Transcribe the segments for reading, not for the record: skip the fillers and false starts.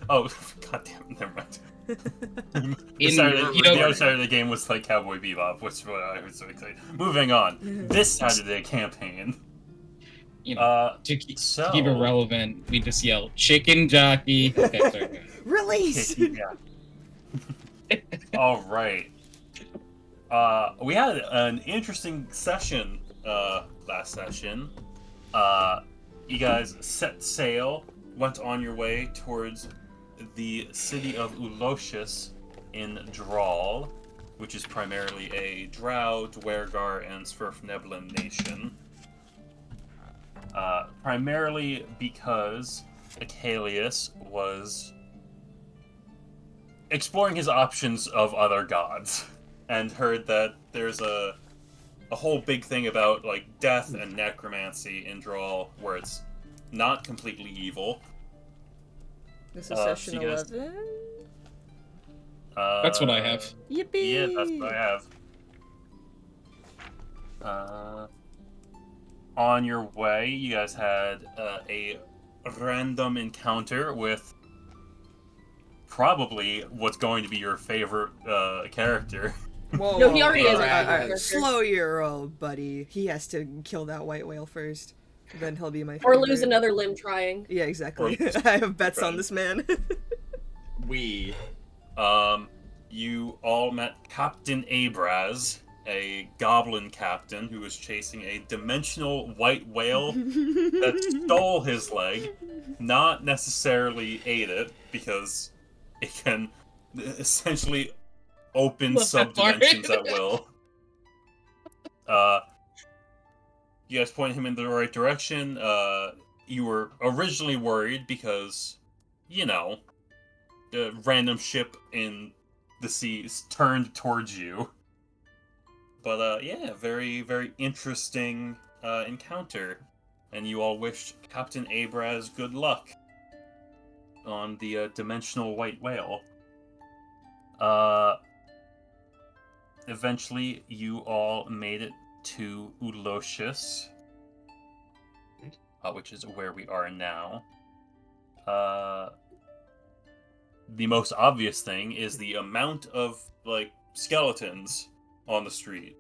Oh, goddamn! Never mind. In The other side of the game was like Cowboy Bebop, which is what I was so excited. Moving on. This side of the campaign. To keep it relevant, we just yell chicken jockey. Okay, sorry. Release. Yeah. All right. We had an interesting session last session. You guys set sail, went on your way towards the city of Ulosius in Draal, which is primarily a Drow, Dwergar, and Svirfneblin nation. Primarily because Achalius was exploring his options of other gods, and heard that there's a whole big thing about like death and necromancy in Draal, where it's not completely evil. This is session 11? That's what I have. Yippee! Yeah, that's what I have. On your way, you guys had a random encounter with probably what's going to be your favorite character. Whoa, No, he already is. Slow your roll, buddy. He has to kill that white whale first. Then he'll be my favorite. Or lose another limb trying. Yeah, exactly. I have bets on this man. You all met Captain Abraz, a goblin captain who was chasing a dimensional white whale that stole his leg. Not necessarily ate it, because it can essentially open subdimensions at will. You guys pointed him in the right direction. You were originally worried because, you know, the random ship in the seas turned towards you. But, yeah, very, very interesting encounter. And you all wished Captain Abraz good luck on the dimensional white whale. Eventually, you all made it to Ulosius, which is where we are now. The most obvious thing is the amount of, like, skeletons on the street.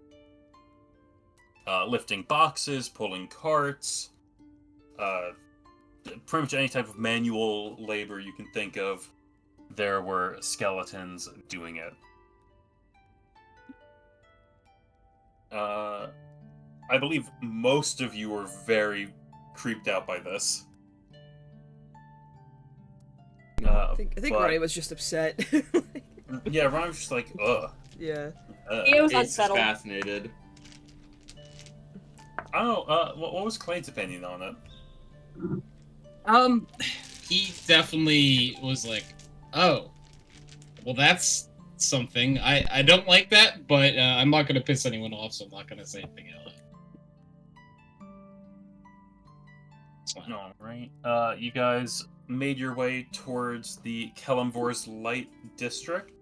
Lifting boxes, pulling carts, pretty much any type of manual labor you can think of, there were skeletons doing it. I believe most of you were very creeped out by this. I think Ronnie was just upset. Yeah, Ronnie was just like, ugh. Yeah. He was unsettled. Fascinated. I don't know, what was Clayton's opinion on it? He definitely was like, oh, well, that's something. I don't like that, but I'm not going to piss anyone off, so I'm not going to say anything else. All right. You guys made your way towards the Kelemvor's Light District,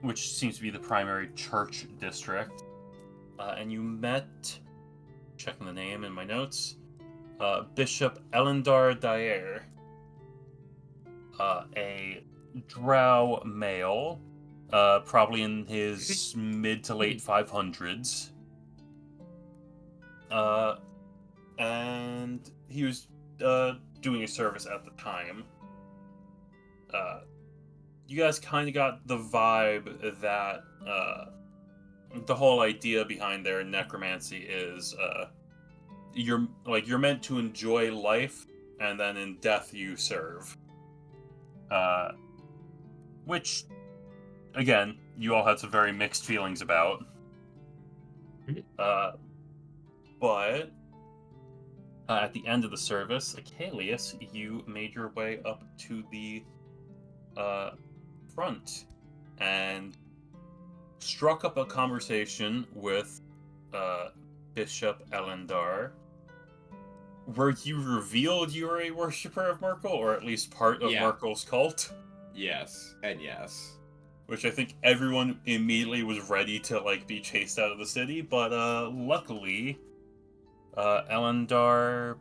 which seems to be the primary church district. And you met, checking the name in my notes, Bishop Elendar Dyer, a drow male, probably in his mid to late 500s. And he was doing a service at the time. You guys kind of got the vibe that the whole idea behind their necromancy is you're meant to enjoy life, and then in death you serve. Which, again, you all had some very mixed feelings about. But at the end of the service, Achalius, you made your way up to the front and struck up a conversation with Bishop Elendar, where you revealed you were a worshipper of Merkel, or at least part of Merkel's cult. Yes, and yes. Which I think everyone immediately was ready to, like, be chased out of the city, but luckily, Elendar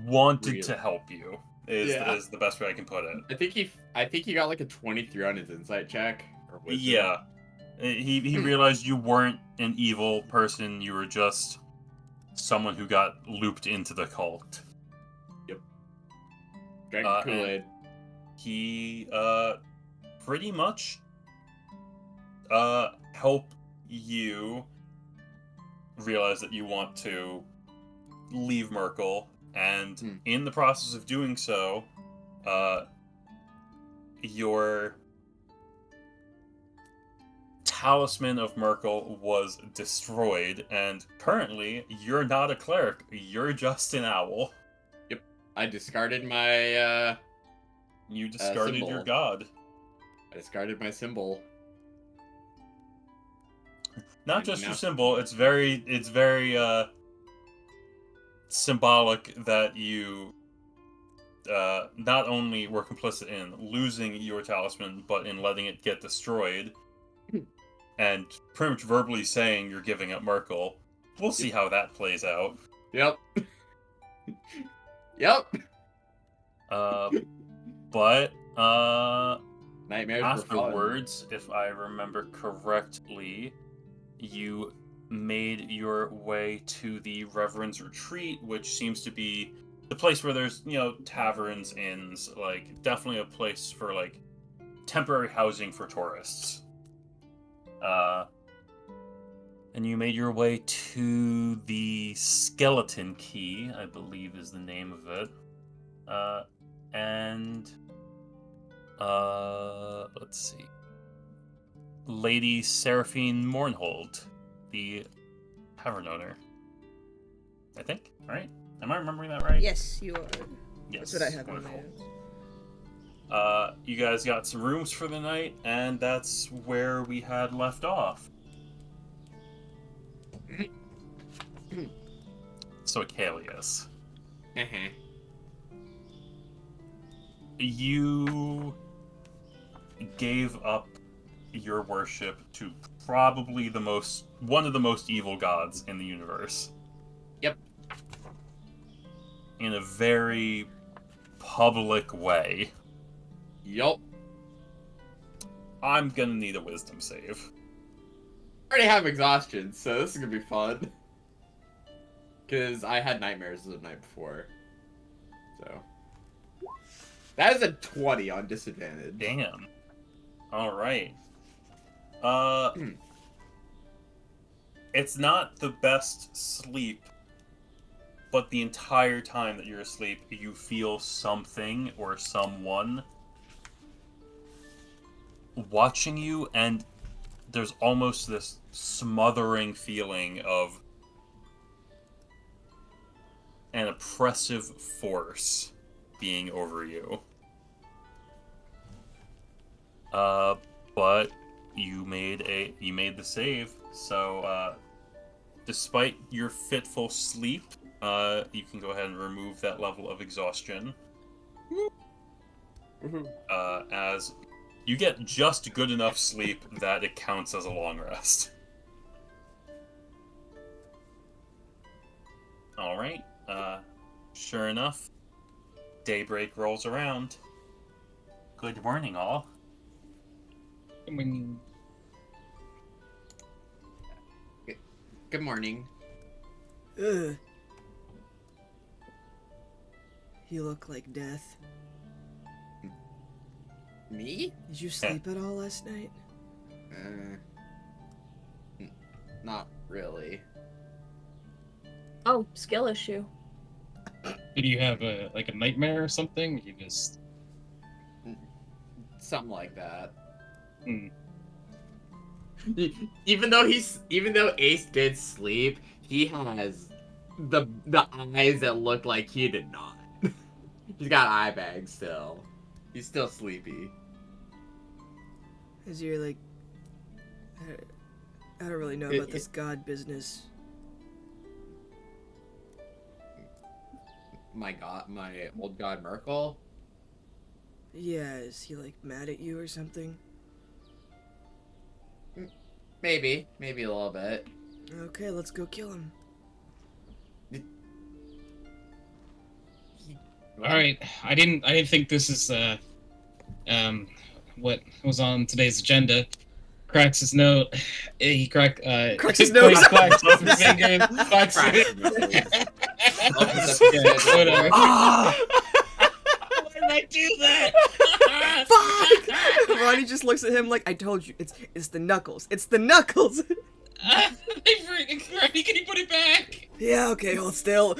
wanted Really? to help you. Is Yeah. is the best way I can put it. I think he got like a 23 on his insight check or wisdom. Yeah. He realized you weren't an evil person. You were just someone who got looped into the cult. Drank and Kool-Aid. He pretty much help you realize that you want to leave Merkel, and in the process of doing so, your talisman of Merkel was destroyed, and currently you're not a cleric, you're just an owl. Yep. I discarded my You discarded your god. I discarded my symbol. Not just your symbol, it's very symbolic that you not only were complicit in losing your talisman, but in letting it get destroyed, and pretty much verbally saying you're giving up Merkel. We'll see how that plays out. Yep. Yep. But Nightmares afterwards, if I remember correctly, you made your way to the Reverend's Retreat, which seems to be the place where there's, taverns, inns, like, definitely a place for, like, temporary housing for tourists. And you made your way to the Skeleton Key, I believe is the name of it. Let's see. Lady Seraphine Mournhold, the tavern owner. I think, right? Am I remembering that right? Yes, you are. Yes. That's what I have in my wonderful. notes. You guys got some rooms for the night, and that's where we had left off. So, Acalius, you gave up your worship to probably one of the most evil gods in the universe. Yep. In a very public way. Yup. I'm gonna need a wisdom save. I already have exhaustion, so this is gonna be fun. Because I had nightmares the night before. So. That is a 20 on disadvantage. Damn. Alright. It's not the best sleep, but the entire time that you're asleep, you feel something or someone watching you, and there's almost this smothering feeling of an oppressive force being over you. But you made the save, so despite your fitful sleep, you can go ahead and remove that level of exhaustion. As you get just good enough sleep that it counts as a long rest. Alright, sure enough, daybreak rolls around. Good morning, all. Good morning. Ugh. You look like death. Me? Did you sleep at all last night? Not really. Oh, skill issue. Did you have a nightmare or something? You just Something like that. Hmm. Even though Ace did sleep, he has the eyes that look like he did not. He's got eye bags still. He's still sleepy. As you're like, I don't really know about this god business. My old god Merkel. Yeah, is he like mad at you or something? Maybe a little bit. Okay, let's go kill him. All right, I didn't think this is what was on today's agenda. Cracks his note. He Cracks his nose. Quacks his finger. Quacks Cracks his his nose. Yeah, whatever. Ah! Why did I do that? Fuck! Ronnie just looks at him like, I told you, it's the knuckles. It's the knuckles! Ronnie, can you put it back? Yeah, okay, hold still.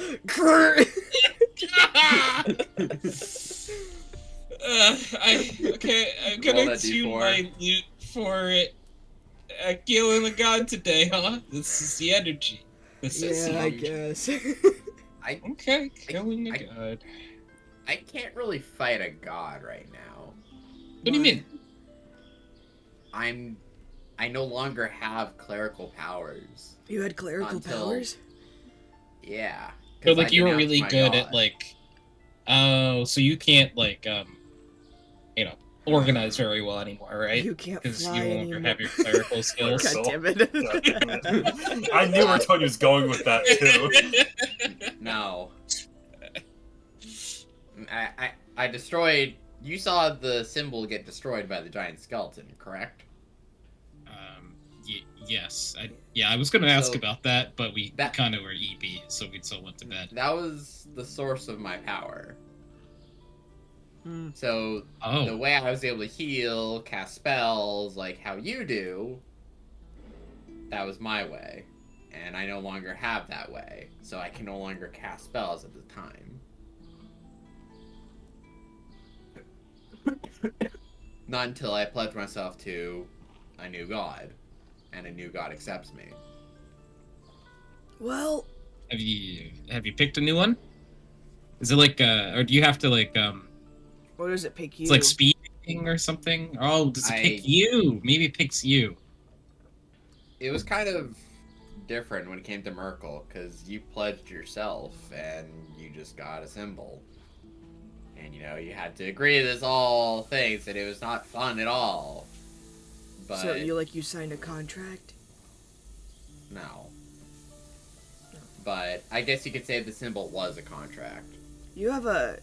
I'm Roll gonna that tune D4. my lute for killing the god today, huh? This is the energy. This is Yeah, I guess. okay, killing the I- god. I can't really fight a god right now. What do you mean? I no longer have clerical powers. You had clerical Until- powers? Yeah. So 'cause like I you were denounced really my good god. at like, oh, so you can't like organize very well anymore, right? You can't Because fly you no longer anymore. have your clerical skills. God So- damn it. God damn it. I knew where Tony was going with that too. No. I destroyed. You saw the symbol get destroyed by the giant skeleton, correct? Yes. I was gonna ask So, about that, but we that- kind of were EP, so we still went to bed. That was the source of my power. Hmm. So the Oh, way I was able to heal, cast spells, like how you do, that was my way. And I no longer have that way. So I can no longer cast spells at the time. Not until I pledge myself to a new god. And a new god accepts me. Well, have you picked a new one? Is it like or do you have to like what does it pick you? it's like speeding or something? Oh, does it pick you? Maybe it picks you. It was kind of different when it came to Merkel, because you pledged yourself and you just got a symbol. And you know, you had to agree to this all things, and it was not fun at all. But So you signed a contract? no. But I guess you could say the symbol was a contract. You have a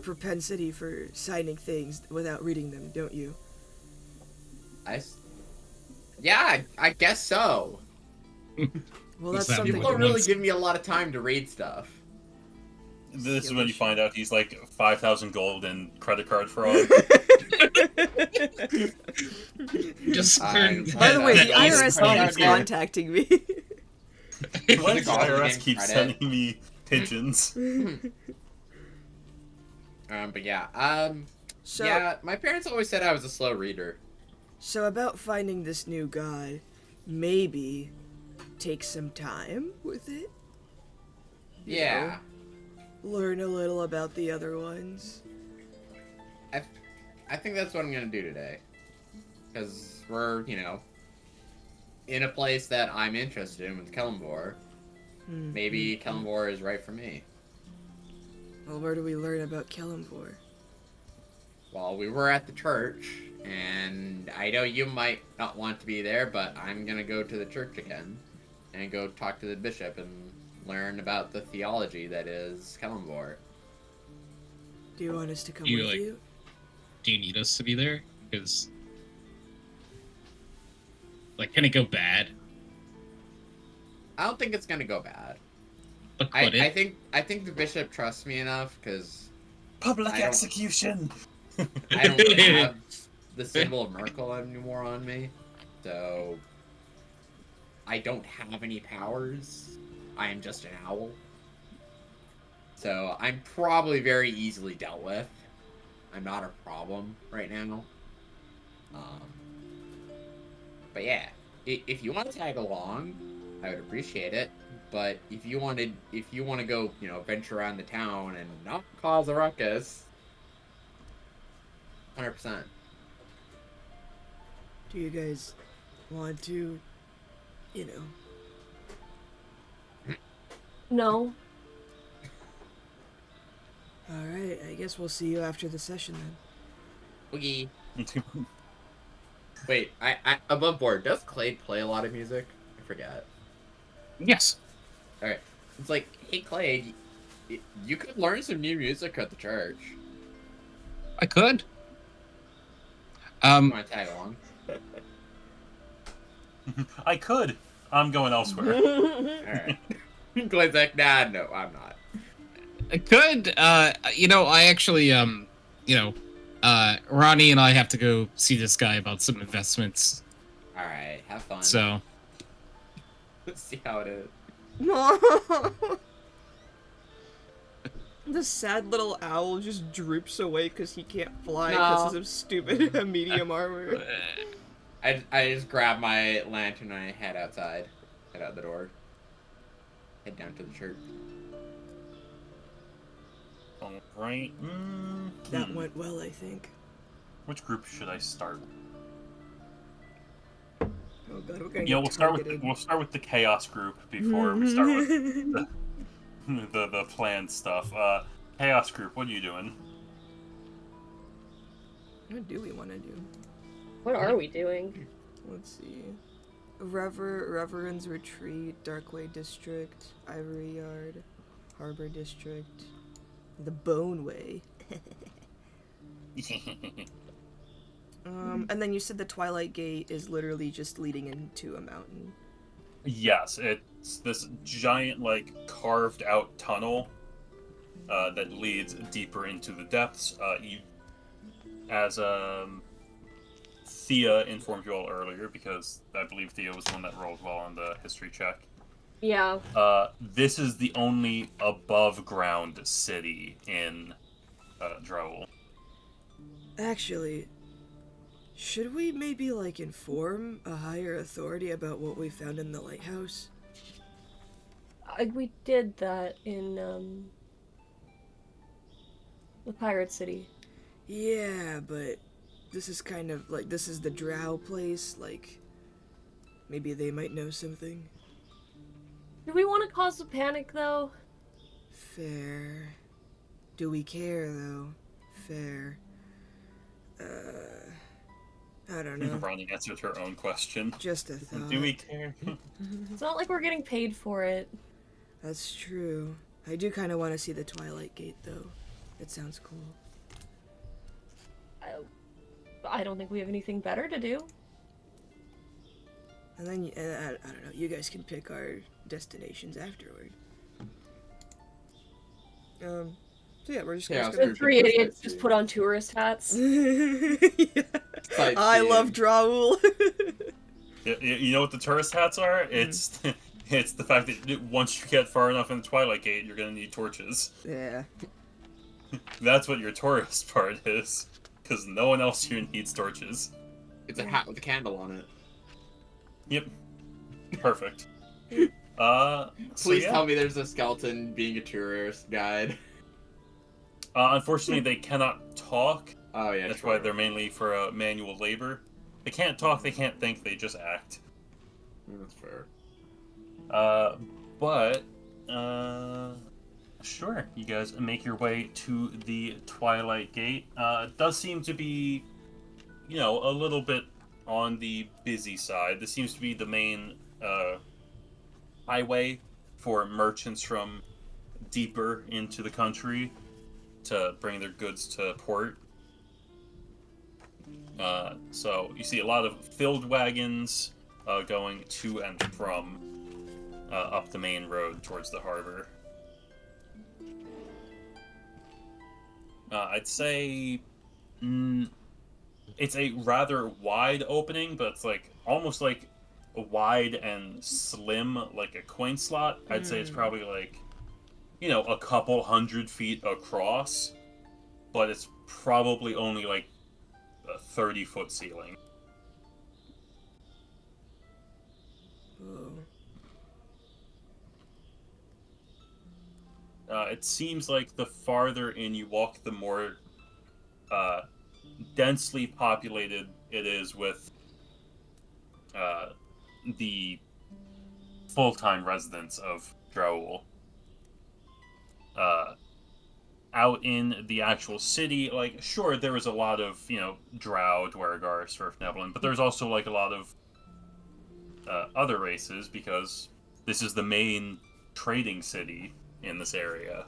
propensity for signing things without reading them, don't you? Yeah, I guess so. Well, Is that's that something. People what don't it really was? give me a lot of time to read stuff. This is when you find out he's like 5,000 gold in credit card fraud. Just I'm- By the way, the Yeah, IRS yeah. keeps contacting me. Why does the Golden IRS Game keep credit. sending me pigeons? But yeah, So, yeah, my parents always said I was a slow reader. so about finding this new god, maybe take some time with it. You Yeah. know, learn a little about the other ones. I think that's what I'm gonna do today. Because we're, you know, in a place that I'm interested in with Kellenvor. Hmm. Maybe Kellenvor is right for me. Well, where do we learn about Kellenvor? Well, we were at the church, and I know you might not want to be there, but I'm gonna go to the church again and go talk to the bishop and learn about the theology that is Kellenvor. Do you want us to come You, with like- you? Do you need us to be there? Because like, can it go bad? I don't think it's gonna go bad. But I, could it? I think the bishop trusts me enough because Public I don't- execution! I don't really have the symbol of Merkel anymore on me, so I don't have any powers. I am just an owl. So I'm probably very easily dealt with. I'm not a problem right now. But yeah, if you want to tag along, I would appreciate it. But if you want to go, you know, venture around the town and not cause a ruckus, 100%. Do you guys want to, you know? No. Alright, I guess we'll see you after the session then. Boogie. Wait, I above board. Does Clay play a lot of music? I forget. Yes. All right. It's like, hey Clay, You could learn some new music at the church. I could. You want to tag along? I could. I'm going elsewhere. Alright. Glenn's like, nah, no, I'm not. I could. I actually, Ronnie and I have to go see this guy about some investments. Alright, have fun. So, Let's see how it is. The sad little owl just droops away because he can't fly because of stupid medium armor. I just grab my lantern and I head outside. Head out the door. Head down to the church. Alright. That went well, I think. Which group should I start? Oh god, we're gonna Yeah, get we'll start with the chaos group before we start with the planned stuff. Chaos group, what are you doing? What do we want to do? What are we doing? Let's see. Reverend's Retreat, Darkway District, Ivory Yard, Harbor District, the Bone Way. And then you said the Twilight Gate is literally just leading into a mountain. Yes, it's this giant, like, carved out tunnel that leads deeper into the depths. As Thea informed you all earlier, because I believe Thea was the one that rolled well on the history check. Yeah. This is the only above ground city in Drowl. Actually, should we maybe, like, inform a higher authority about what we found in the lighthouse? We did that in, the Pirate City. Yeah, but this is kind of, like, this is the Drow place, like, maybe they might know something. Do we want to cause a panic, though? Fair. Do we care, though? Fair. I don't know. Ronnie answered her own question. Just a thought. Do we care? It's not like we're getting paid for it. That's true. I do kind of want to see the Twilight Gate, though. It sounds cool. I don't think we have anything better to do. And then, I don't know, you guys can pick our destinations afterward. So yeah, we're just gonna... The three idiots just put on tourist hats. Yeah. I love Drowl. You know what the tourist hats are? It's it's the fact that once you get far enough in the Twilight Gate, you're gonna need torches. Yeah. That's what your tourist part is, because no one else here needs torches. It's a hat with a candle on it. Yep. Perfect. Please tell me there's a skeleton being a tourist guide. Unfortunately, they cannot talk. Oh yeah, That's why they're mainly for manual labor. They can't talk, they can't think, they just act. That's fair. Sure, you guys make your way to the Twilight Gate. It does seem to be, a little bit on the busy side. This seems to be the main highway for merchants from deeper into the country to bring their goods to port. So you see a lot of filled wagons going to and from up the main road towards the harbor. I'd say it's a rather wide opening, but it's like almost like a wide and slim, like a coin slot. I'd say it's probably like, a couple 100 feet across, but it's probably only like a 30-foot ceiling. It seems like the farther in you walk, the more densely populated it is with the full-time residents of Drowl. Out in the actual city, like, sure, there was a lot of, Drow, Dwergar, Svirfneblin, but there's also, like, a lot of other races, because this is the main trading city in this area.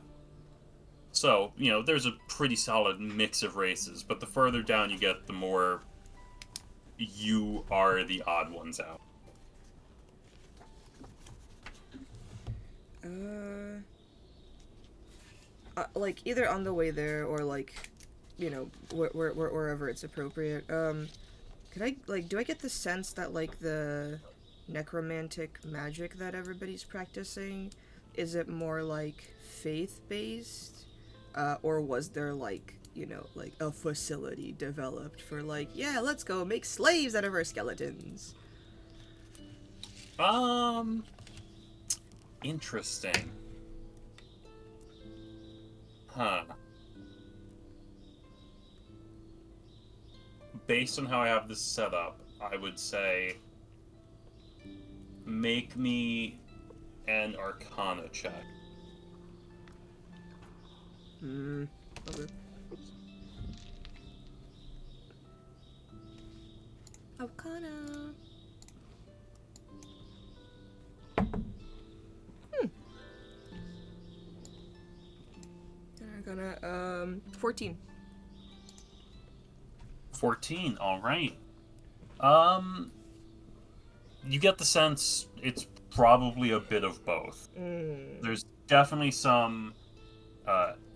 So, there's a pretty solid mix of races, but the further down you get, the more you are the odd ones out. Like, either on the way there or, like, wherever it's appropriate. Do I get the sense that, like, the necromantic magic that everybody's practicing, is it more, like, faith-based? Or was there, like, like, a facility developed for, like, yeah, let's go make slaves out of our skeletons? Interesting. Huh. Based on how I have this set up, I would say make me an Arcana check. Okay. Arcana. Arcana, 14. 14, alright. You get the sense it's probably a bit of both. There's definitely some,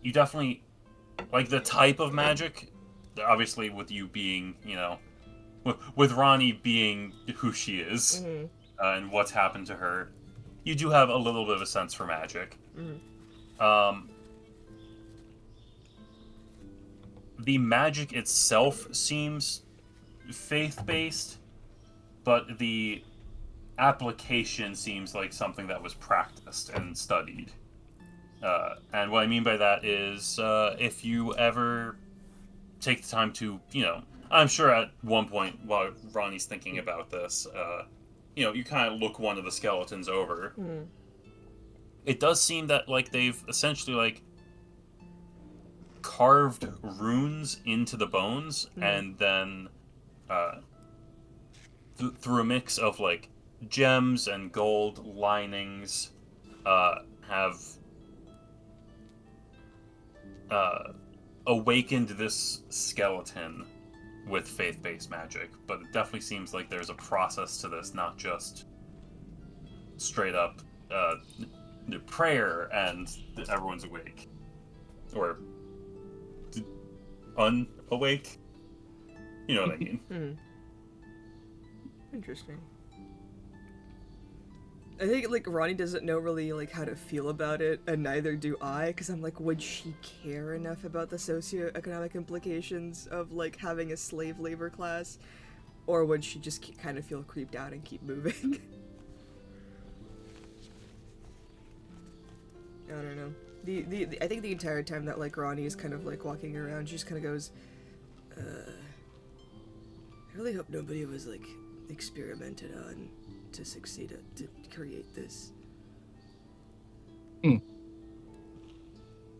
you definitely, like, the type of magic, obviously with you being, with Ronnie being who she is, and what's happened to her, you do have a little bit of a sense for magic. The magic itself seems faith-based, but the application seems like something that was practiced and studied. And what I mean by that is, if you ever take the time to, I'm sure at one point while Ronnie's thinking about this, you kind of look one of the skeletons over. It does seem that, like, they've essentially, like, carved runes into the bones, and then through a mix of, like, gems and gold linings, have awakened this skeleton with faith-based magic. But it definitely seems like there's a process to this, not just straight up prayer and everyone's awake. Or unawake. You know what I mean. Interesting. I think, like, Ronnie doesn't know really, like, how to feel about it, and neither do I, because I'm like, would she care enough about the socioeconomic implications of, like, having a slave labor class? Or would she just kind of feel creeped out and keep moving? I don't know. I think the entire time that, like, Ronnie is kind of, like, walking around, she just kind of goes, I really hope nobody was, like, experimented on to succeed to create this. I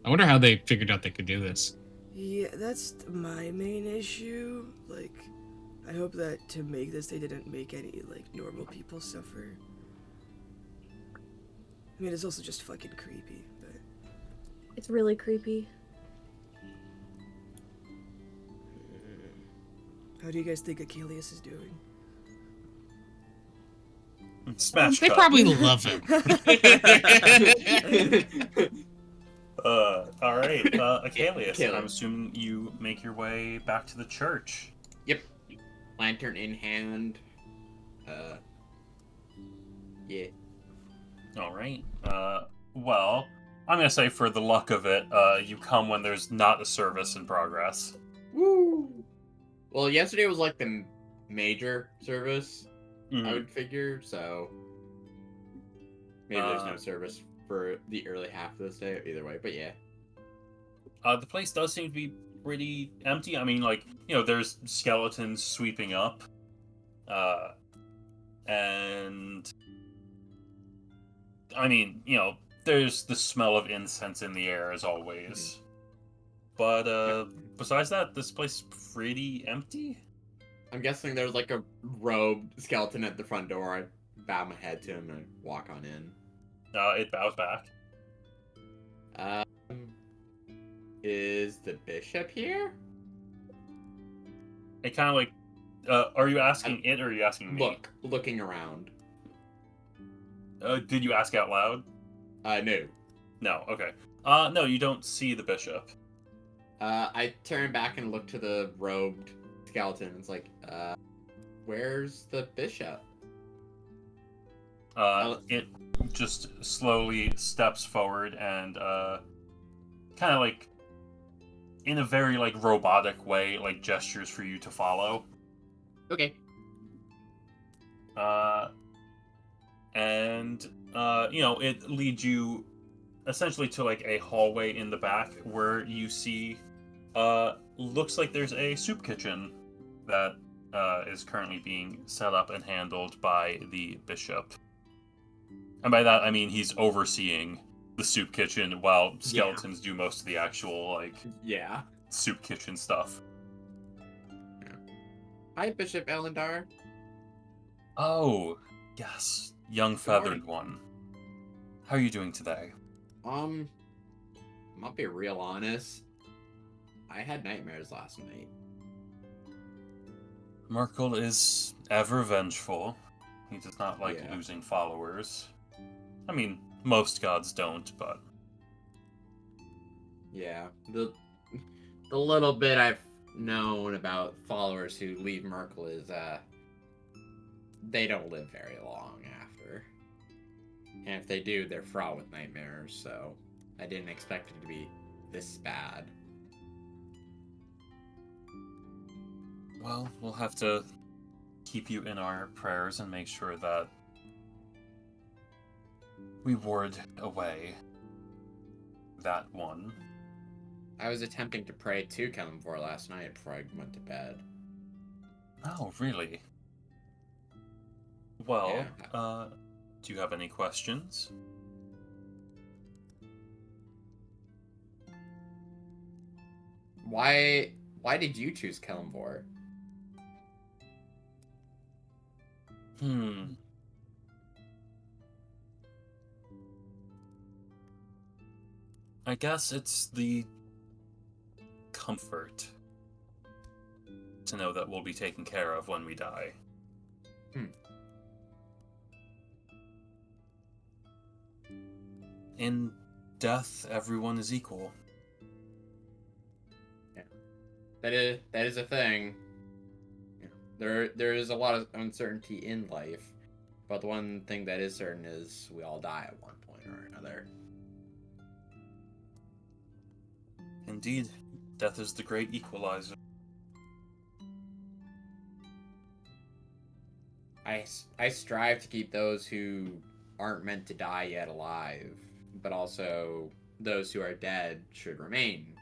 wonder how they figured out they could do this. Yeah, that's my main issue. Like, I hope that to make this, they didn't make any, like, normal people suffer. I mean, it's also just fucking creepy, but... It's really creepy. How do you guys think Achilles is doing? Smash They cut. probably love him. Alright, Achilles, Achilles. I'm assuming you make your way back to the church. Yep. Lantern in hand. Yeah. Alright, well, I'm gonna say for the luck of it, you come when there's not a service in progress. Woo! Well, yesterday was like the major service, I would figure, so maybe there's no service for the early half of this day, either way, but yeah. The place does seem to be pretty empty. I mean, like, there's skeletons sweeping up, and I mean, there's the smell of incense in the air as always. But besides that, this place is pretty empty. I'm guessing there's like a robed skeleton at the front door. I bow my head to him and walk on in. It bows back. Is the bishop here? It kind of like, are you asking it or are you asking me? Looking around. Did you ask out loud? No. No. Okay. No, you don't see the bishop. I turn back and look to the robed skeleton. It's like, where's the bishop? It just slowly steps forward and kind of like in a very like robotic way, like gestures for you to follow. Okay. And you know, it leads you essentially to like a hallway in the back where you see looks like there's a soup kitchen that is currently being set up and handled by the bishop. And by that I mean he's overseeing the soup kitchen while skeletons do most of the actual like soup kitchen stuff. Hi, Bishop Elendar. Oh, yes, young feathered one. How are you doing today? I'll be real honest. I had nightmares last night. Merkel is ever vengeful. He does not like Yeah. losing followers. I mean, most gods don't, but Yeah. The little bit I've known about followers who leave Merkel is they don't live very long after. And if they do, they're fraught with nightmares, so I didn't expect it to be this bad. well, we'll have to keep you in our prayers and make sure that we ward away that one. I was attempting to pray to Kelemvor last night before I went to bed. Oh, really? Well, Yeah. do you have any questions? Why did you choose Kelemvor? I guess it's the comfort to know that we'll be taken care of when we die. In death, everyone is equal. Yeah. That is a thing. There is a lot of uncertainty in life, but the one thing that is certain is we all die at one point or another. Indeed, death is the great equalizer. I strive to keep those who aren't meant to die yet alive, but also those who are dead should remain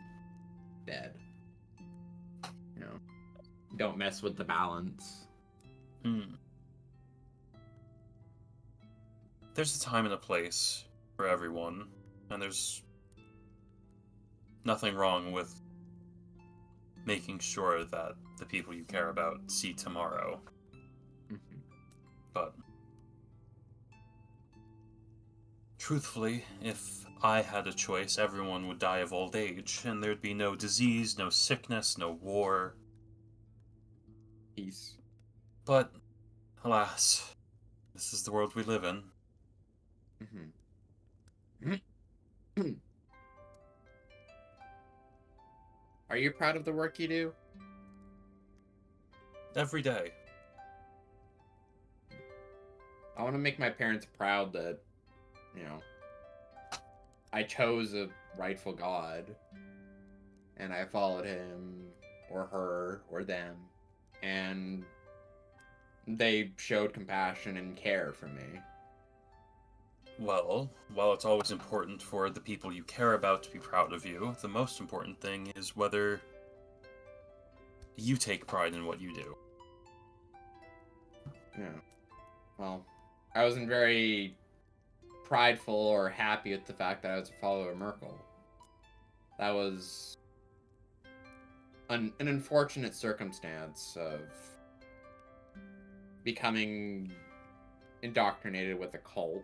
dead. You know, don't mess with the balance. There's a time and a place for everyone, and there's nothing wrong with making sure that the people you care about see tomorrow. But truthfully, if I had a choice, everyone would die of old age, and there'd be no disease, no sickness, no war. Peace. But, alas, this is the world we live in. Are you proud of the work you do? Every day. I want to make my parents proud that, I chose a rightful God, and I followed him, or her, or them, and they showed compassion and care for me. Well, while it's always important for the people you care about to be proud of you, the most important thing is whether you take pride in what you do. Yeah. Well, I wasn't very prideful or happy with the fact that I was a follower of Merkel. That was an unfortunate circumstance of becoming indoctrinated with a cult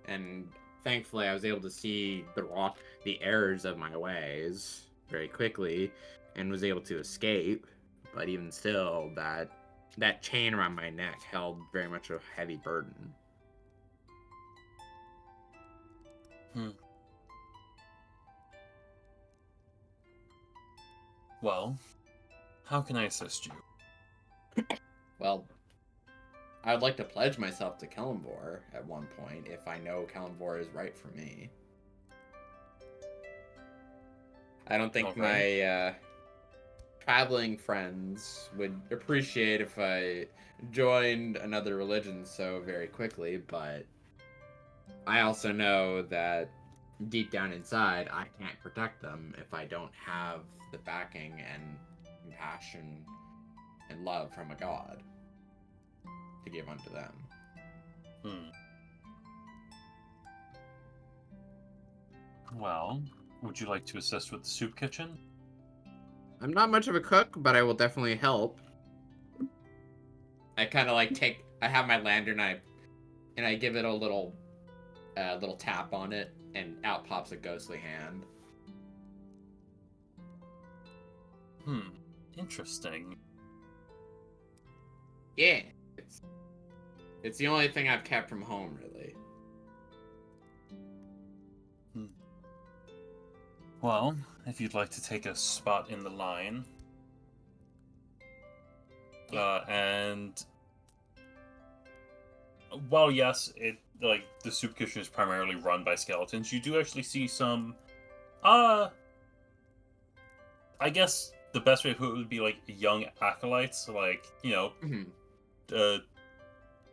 and thankfully I was able to see the errors of my ways very quickly, and was able to escape. But even still, that chain around my neck held very much a heavy burden. Well, how can I assist you? Well, I would like to pledge myself to Kellenvor at one point if I know Kellenvor is right for me. I don't think my traveling friends would appreciate if I joined another religion so very quickly, but I also know that deep down inside, I can't protect them if I don't have the backing and compassion and love from a god to give unto them. Well, would you like to assist with the soup kitchen? I'm not much of a cook, but I will definitely help. I kind of I have my lantern knife, and I give it a little tap on it, and out pops a ghostly hand. Interesting. Yeah, it's the only thing I've kept from home, really. Well, if you'd like to take a spot in the line, and while yes, the soup kitchen is primarily run by skeletons, you do actually see some, I guess the best way to put it would be like young acolytes, like, you know,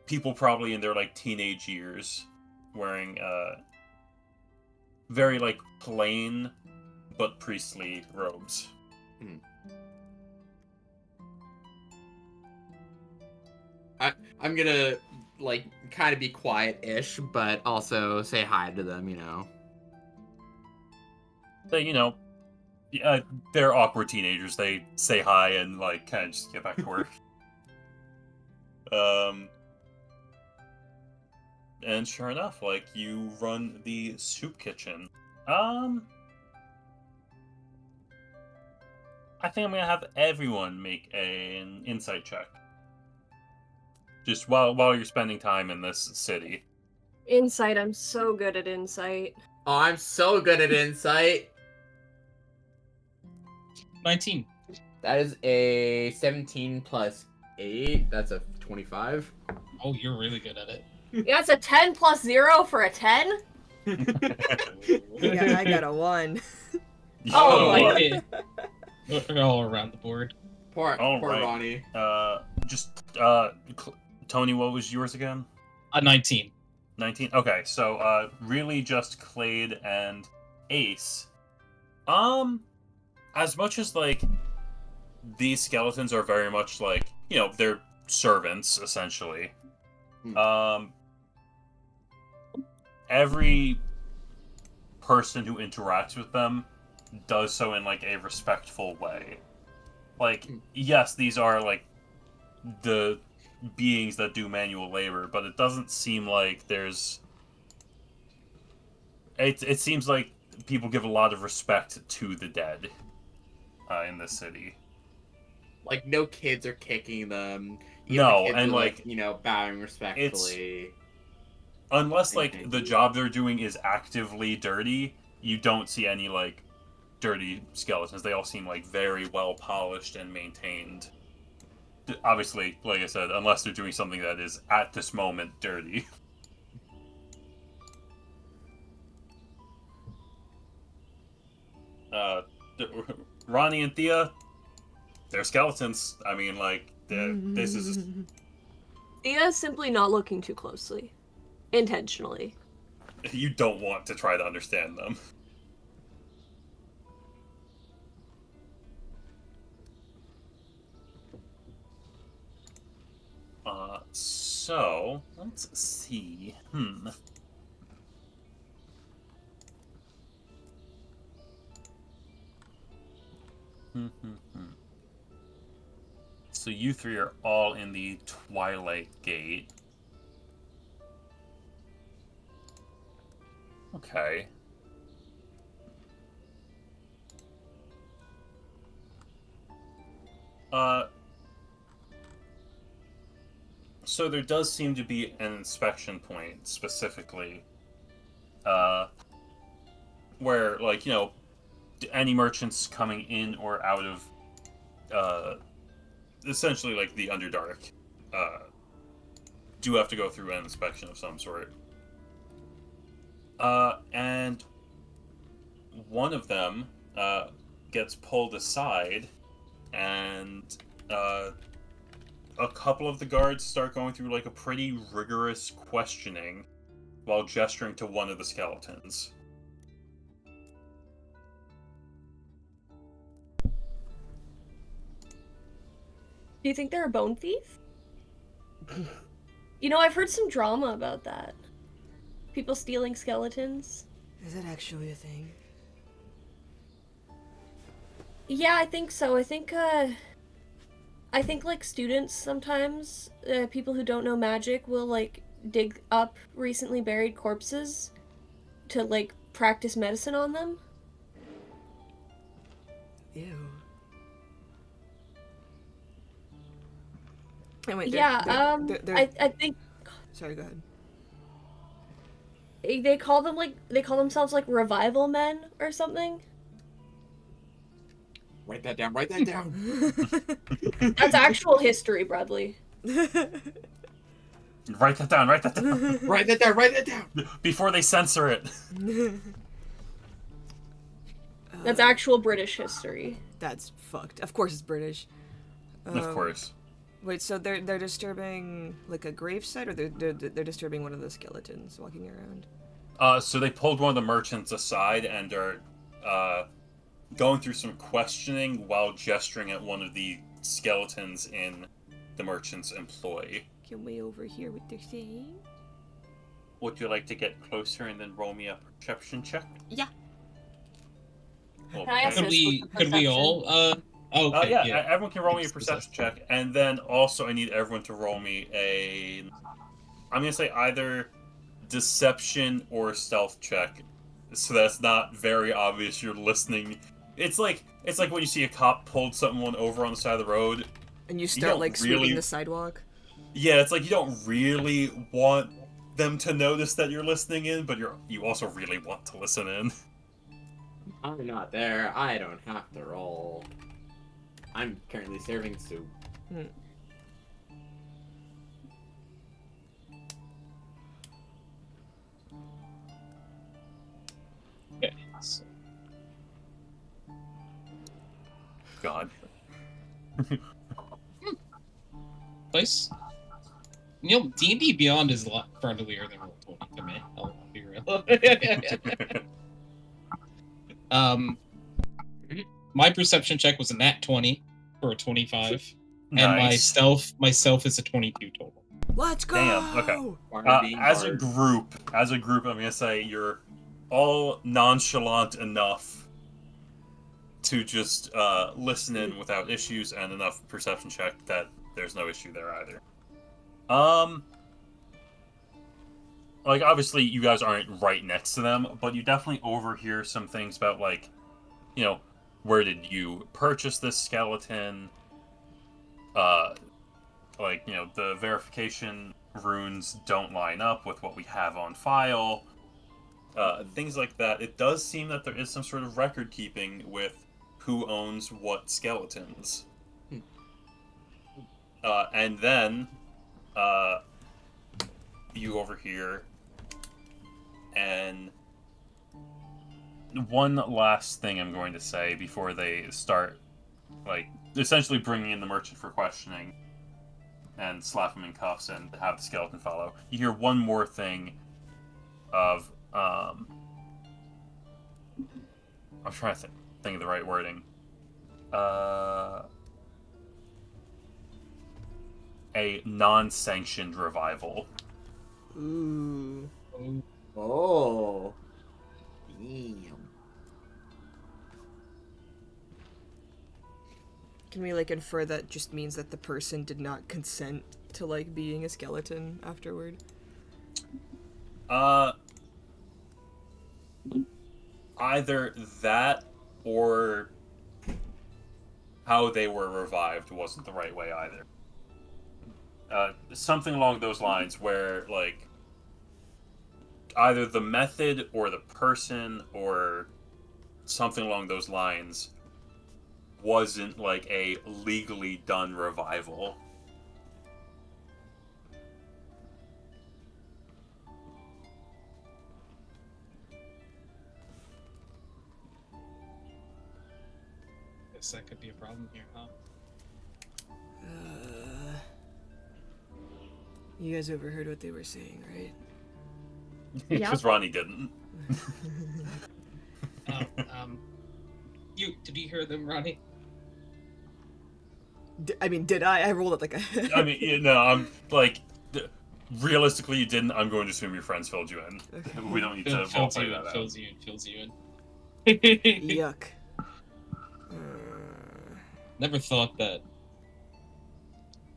people probably in their like teenage years, wearing very like plain but priestly robes. I'm gonna like kind of be quiet-ish, but also say hi to them, you know. They, you know, they're awkward teenagers. They say hi and like kind of just get back to work. And sure enough, like you run the soup kitchen. I think I'm gonna have everyone make an insight check. Just while you're spending time in this city. Insight, I'm so good at insight. Oh, I'm so good at insight. 19. That is a 17 plus 8. That's a 25. Oh, you're really good at it. Yeah, it's a 10 plus 0 for a 10? I got a 1. Oh, I my. did. We're all around the board. Poor right. Ronnie. Tony, what was yours again? 19. 19? Okay, so, really just Clade and Ace. As much as, like, these skeletons are very much, like, you know, they're servants, essentially. Every person who interacts with them does so in, like, a respectful way. Like, yes, these are, like, the beings that do manual labor, but it doesn't seem like there's... It seems like people give a lot of respect to the dead in this city. Like, no kids are kicking them. Even No, the kids and, are, like, you know, bowing respectfully. Unless, like, the job they're doing is actively dirty, you don't see any, like, dirty skeletons. They all seem, like, very well polished and maintained. Obviously, like I said, unless they're doing something that is, at this moment, dirty. Ronnie and Thea, they're skeletons. I mean, like, this is just... Thea's simply not looking too closely. Intentionally. You don't want to try to understand them. So, let's see. So you three are all in the Twilight Gate. Okay. So there does seem to be an inspection point specifically, where, like, any merchants coming in or out of, essentially, like, the Underdark, do have to go through an inspection of some sort. And one of them, gets pulled aside, and, a couple of the guards start going through, like, a pretty rigorous questioning while gesturing to one of the skeletons. Do you think they're a bone thief? I've heard some drama about that. People stealing skeletons. Is that actually a thing? Yeah, I think so. I think like students sometimes, people who don't know magic will like dig up recently buried corpses to like practice medicine on them. Ew. And wait, I think Sorry, go ahead. they call themselves like revival men or something. Write that down. Write that down. That's actual history, Bradley. Write that down, write that down. Write that down. Write that down. Before they censor it. That's actual British history. That's fucked. Of course it's British. Of course. Wait, so they're disturbing like a gravesite, or they're disturbing one of the skeletons walking around? So they pulled one of the merchants aside and are going through some questioning while gesturing at one of the skeletons in the merchant's employ. Can we overhear what they're saying? Would you like to get closer and then roll me a perception check? Yeah. Okay. Can I ask Could this we with could we all okay, yeah, everyone can roll me a perception check, and then also I need everyone to roll me I'm gonna say either deception or stealth check, so that's not very obvious you're listening. It's like when you see a cop pulled someone over on the side of the road, And you start don't like really- sweeping the sidewalk. Yeah, it's like you don't really want them to notice that you're listening in, but you also really want to listen in. I'm not there. I don't have to roll. I'm currently serving soup. Okay. So, God. place. D&D Beyond is a lot friendlier than Roll20 to me. I'll be real. My perception check was a nat 20 for a 25, and myself is a 22 total. Let's go! Damn, okay. As a group, I'm gonna say you're all nonchalant enough to just listen in without issues, and enough perception check that there's no issue there either. Like, obviously you guys aren't right next to them, but you definitely overhear some things about, like, where did you purchase this skeleton? Like, the verification runes don't line up with what we have on file. Things like that. It does seem that there is some sort of record keeping with who owns what skeletons. And then, you overhear, and one last thing I'm going to say before they start, like, essentially bringing in the merchant for questioning and slap him in cuffs and have the skeleton follow. You hear one more thing of, I'm trying to think of the right wording. A non-sanctioned revival. Ooh. Oh. Damn. Can we like infer that just means that the person did not consent to like being a skeleton afterward? Either that or how they were revived wasn't the right way either. Something along those lines where, like, either the method or the person or something along those lines wasn't, like, a legally done revival. Guess that could be a problem here, huh? You guys overheard what they were saying, right? Because Ronnie didn't. Oh, did you hear them, Ronnie? I mean, did I? I rolled it like a... I mean, you know, I'm like, realistically, you didn't. I'm going to assume your friends filled you in. Okay. We don't need to Fills roleplay you that in, out. fills you in. Yuck. Never thought that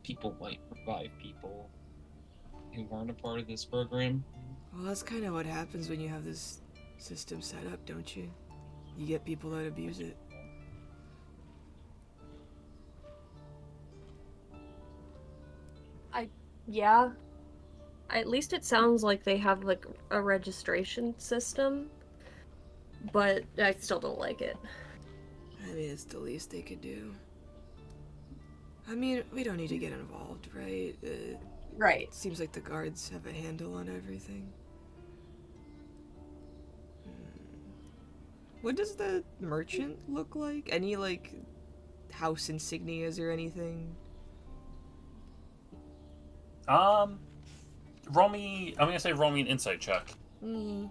people might revive people who weren't a part of this program. Well, that's kind of what happens when you have this system set up, don't you? You get people that abuse it. Yeah. At least it sounds like they have, like, a registration system. But I still don't like it. I mean, it's the least they could do. I mean, we don't need to get involved, right? Right. It seems like the guards have a handle on everything. What does the merchant look like? Any, like, house insignias or anything? Roll me. I'm gonna say roll me an insight check. Mm.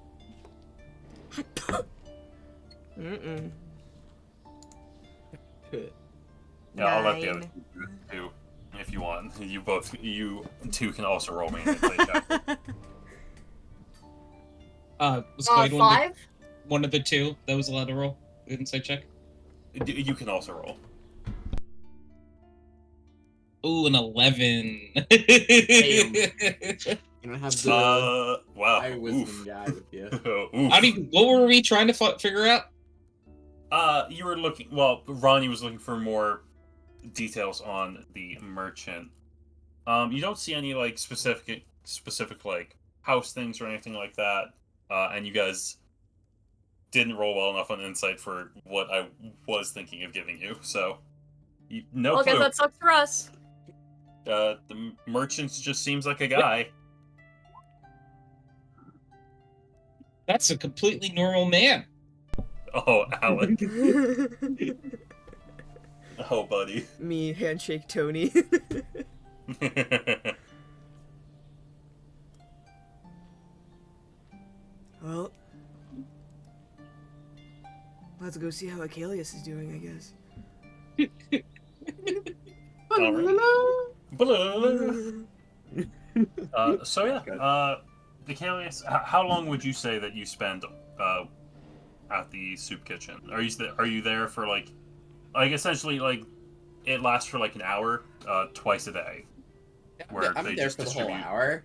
Yeah, I'll let the 9. other two do if you want. You two can also roll me an insight check. Was Clyde 5? one of the two that was allowed to roll? Insight check? You can also roll. Ooh, an 11. You don't have the Wow. high wisdom Oof. guy with you. Oof. What were we trying to figure out? You were looking. Well, Ronnie was looking for more details on the merchant. You don't see any like specific like house things or anything like that. And you guys didn't roll well enough on insight for what I was thinking of giving you. So, no Well, I clue. guess that sucks for us. The merchant just seems like a guy. That's a completely normal man. Oh, Alec. Oh, buddy. Me, handshake Tony. Well, let's go see how Achilles is doing, I guess. So yeah, Decalius, how long would you say that you spend at the soup kitchen? Are you there for like essentially like it lasts for like an hour, twice a day, where I'm they there just for the whole distribute. hour.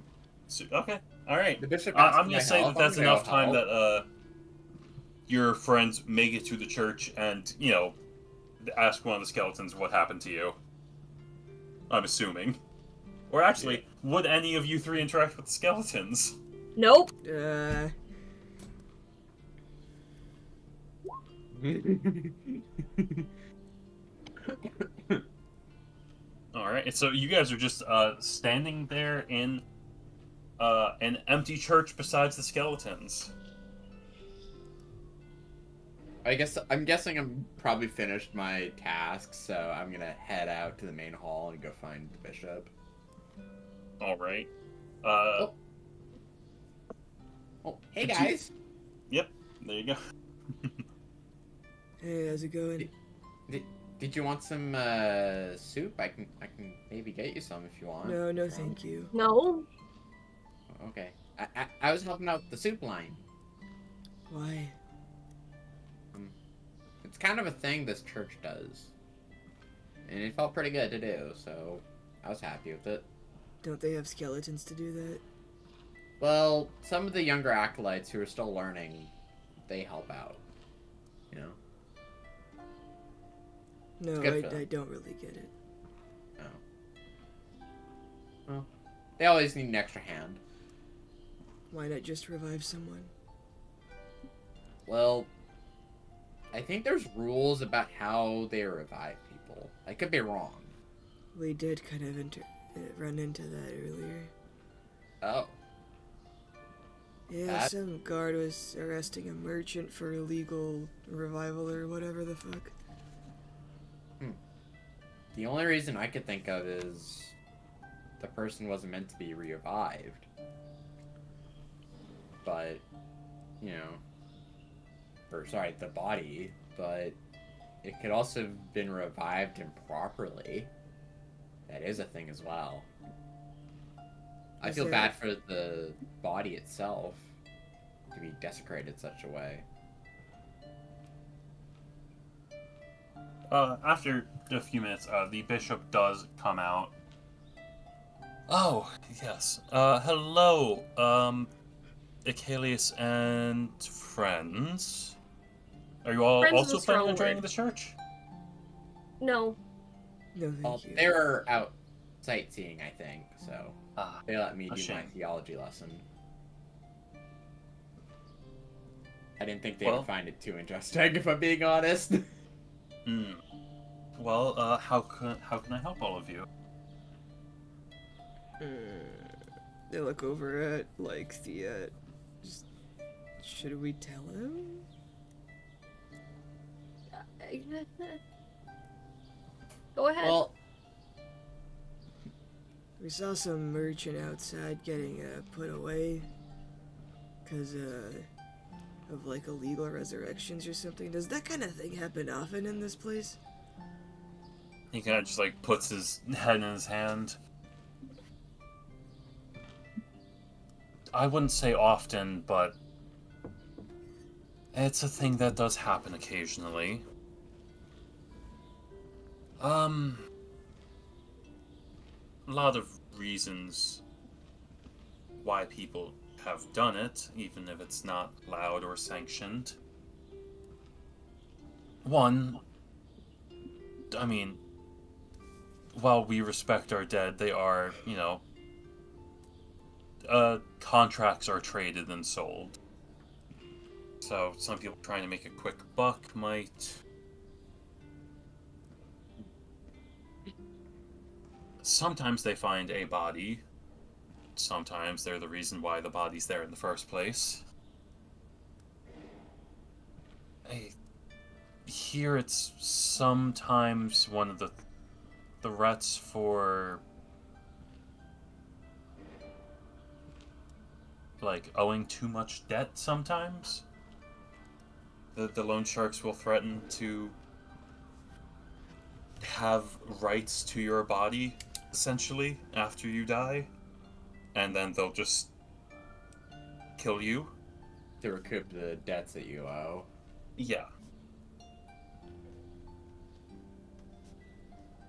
Okay, all right. The bishop I'm gonna say that that's enough time that your friends make it to the church and ask one of the skeletons what happened to you. I'm assuming. Or actually, would any of you three interact with the skeletons? Nope. Alright, so you guys are just standing there in an empty church besides the skeletons. I'm guessing I'm probably finished my task, so I'm gonna head out to the main hall and go find the bishop. Alright. Oh, hey guys. Yep, there you go. Hey, how's it going? Did you want some soup? I can maybe get you some if you want. No, thank you. No. Okay. I was helping out the soup line. Why? It's kind of a thing this church does. And it felt pretty good to do, so I was happy with it. Don't they have skeletons to do that? Well, some of the younger acolytes who are still learning they help out. You know? No, good for them. I don't really get it. Oh. Well, they always need an extra hand. Why not just revive someone? Well, I think there's rules about how they revive people. I could be wrong. We did kind of run into that earlier. Oh. Yeah, That- some guard was arresting a merchant for illegal revival or whatever the fuck. The only reason I could think of is the person wasn't meant to be revived. But, you know, the body, but it could also have been revived improperly. That is a thing as well. I feel bad for the body itself to be desecrated such a way. After a few minutes, the bishop does come out. Oh, yes. Hello, Achilles and friends. Are you all Friends is also a strong planning on joining word. the church? No. No, Well, thank you. they were out sightseeing, I think, so Ah, they let me a do my shame. theology lesson. I didn't think they Well- would find it too interesting, if I'm being honest. Hmm. Well, how can I help all of you? They look over at, like, the, should we tell him? Go ahead. Well, We saw some merchant outside getting, put away. 'Cause, of, like, illegal resurrections or something. Does that kind of thing happen often in this place? He kind of just like puts his head in his hand. I wouldn't say often, but it's a thing that does happen occasionally. A lot of reasons why people have done it, even if it's not loud or sanctioned. One, I mean, while we respect our dead, they are, contracts are traded and sold. So some people trying to make a quick buck might... Sometimes they find a body. Sometimes they're the reason why the body's there in the first place. Here it's sometimes one of the threats for, like, owing too much debt sometimes. The loan sharks will threaten to have rights to your body, essentially, after you die. And then they'll just kill you. to recoup the debts that you owe. Yeah.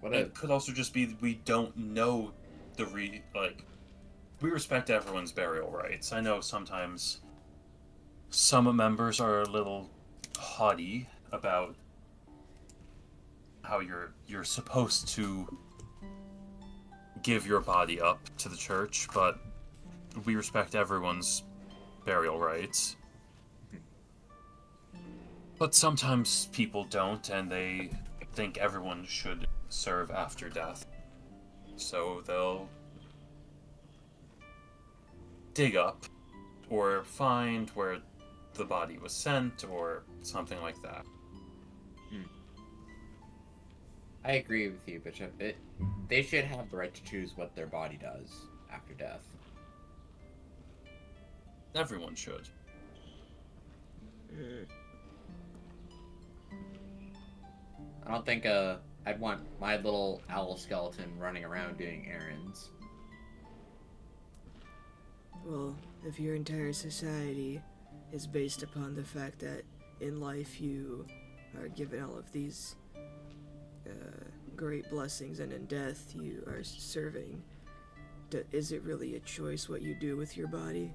What It could also just be that we don't know we respect everyone's burial rights. I know sometimes some members are a little haughty about how you're supposed to give your body up to the church, but we respect everyone's burial rights. But sometimes people don't, and they think everyone should serve after death. So they'll dig up or find where the body was sent or something like that. I agree with you, Bishop. They should have the right to choose what their body does after death. Everyone should. I don't think I'd want my little owl skeleton running around doing errands. Well, if your entire society is based upon the fact that in life you are given all of these great blessings and in death you are serving, is it really a choice what you do with your body?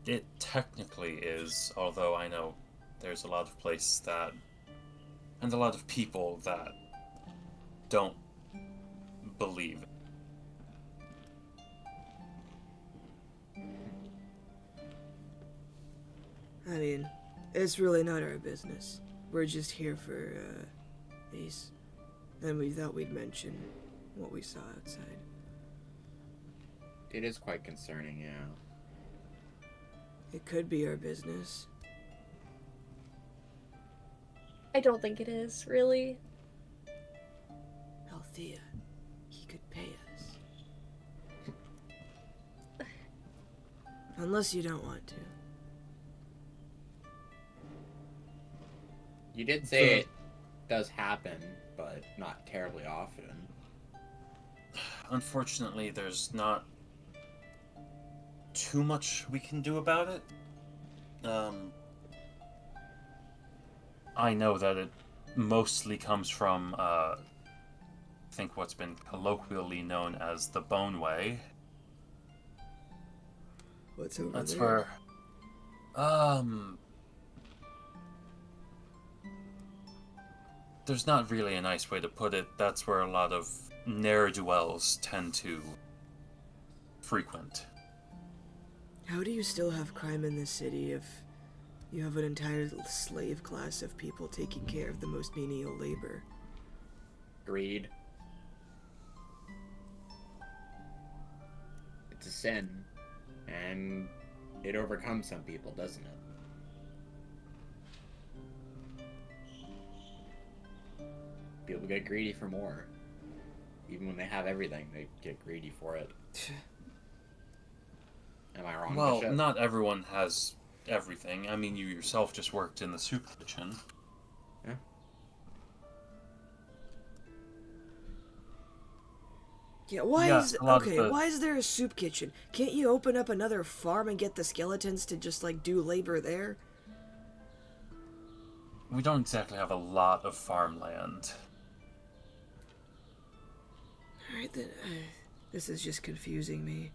It technically is, although I know there's a lot of places that, and a lot of people that don't believe it. I mean, it's really not our business. We're just here for, Ace. And we thought we'd mention what we saw outside. It is quite concerning, yeah. It could be our business. I don't think it is, really. Althea, he could pay us. Unless you don't want to. You did say it does happen, but not terribly often. Unfortunately, there's not too much we can do about it. I know that it mostly comes from, I think what's been colloquially known as the Bone Way. What's over That's there? where, there's not really a nice way to put it. That's where a lot of ne'er-do-wells tend to frequent. How do you still have crime in this city if you have an entire slave class of people taking care of the most menial labor? Greed. It's a sin, and it overcomes some people, doesn't it? People get greedy for more. Even when they have everything, they get greedy for it. Am I wrong, Well, Bishop? not everyone has everything. I mean, you yourself just worked in the soup kitchen. Yeah. Yeah, why Yeah, is a lot of okay? the- Why is there a soup kitchen? Can't you open up another farm and get the skeletons to just like do labor there? We don't exactly have a lot of farmland. All right then, this is just confusing me.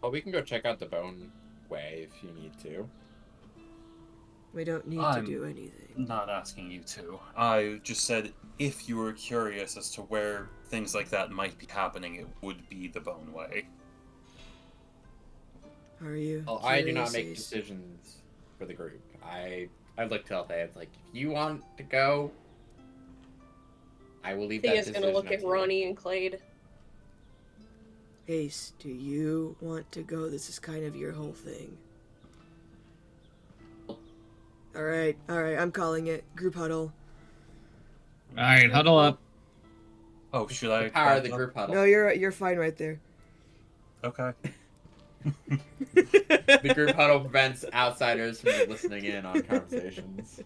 Well, we can go check out the Bone Way if you need to. We don't need I'm- to do anything. Not asking you to. I just said if you were curious as to where things like that might be happening, it would be the Bone Way. Are you? Well, I do not curious, make Ace? decisions for the group. I look to Althea. It's like, if you want to go, I will leave that Thea's decision gonna look up at to you. Ronnie and Clade. Ace, do you want to go? This is kind of your whole thing. Alright, I'm calling it. Group huddle. Alright, huddle up. Oh, should I? The power of the back up? group huddle. No, you're fine right there. Okay. The group huddle prevents outsiders from listening in on conversations.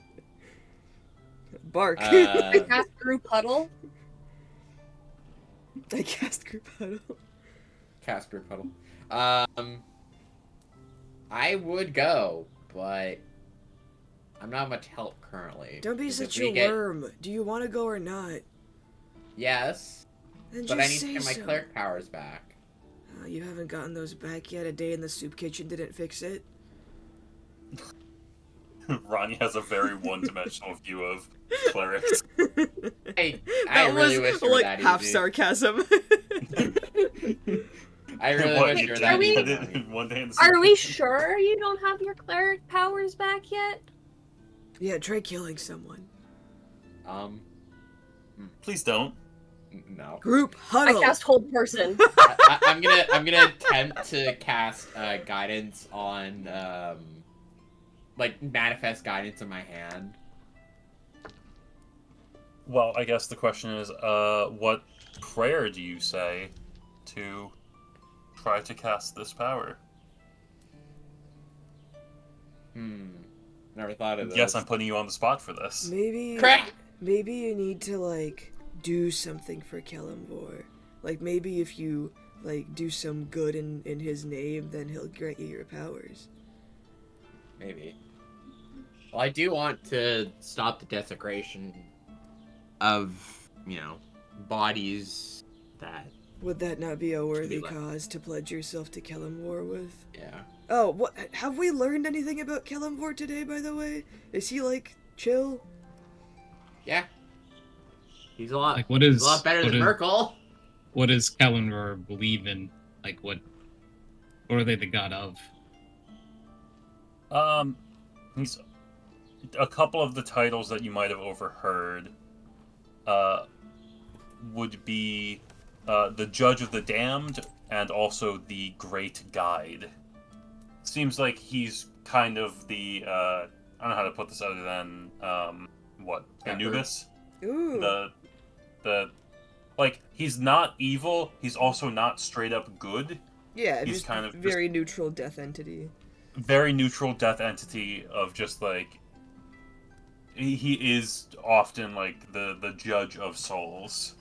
Bark. Cast group huddle. I cast group huddle. Cast group huddle. I would go, but I'm not much help currently. Don't be Because if such we a get- worm. Do you want to go or not? Yes, Then but just I need to say get my so. cleric powers back. You haven't gotten those back yet. A day in the soup kitchen didn't fix it. Ronnie has a very one-dimensional view of clerics. I That really was wish you were like that half easy. sarcasm. I really What, wish you you were did that we- easy. it Ronnie. in one day in the Are we soup? sure you don't have your cleric powers back yet? Yeah, try killing someone. Please don't. No. Group I huddle. cast hold person. I'm gonna attempt to cast guidance on like manifest guidance in my hand. Well, I guess the question is, what prayer do you say to try to cast this power? Never thought of this. Yes, I'm putting you on the spot for this. Maybe Crap! maybe you need to like do something for Kellamvor. Like maybe if you like do some good in his name, then he'll grant you your powers. Maybe. Well, I do want to stop the desecration of, bodies that... Would that not be a worthy like- cause to pledge yourself to Kellamvor with? Yeah. Oh, what? Have we learned anything about Kellamvor today, by the way? Is he, like, chill? Yeah. He's a lot, Like, what he's is a lot better than Merkel. what does Kalendar believe in? Like, what are they the god of? He's a couple of the titles that you might have overheard. Would be the Judge of the Damned and also the Great Guide. Seems like he's kind of the I don't know how to put this other than Anubis. Ooh. The like he's not evil. He's also not straight up good. Yeah, he's just kind of very neutral death entity. Very neutral death entity of just like he is often like the judge of souls.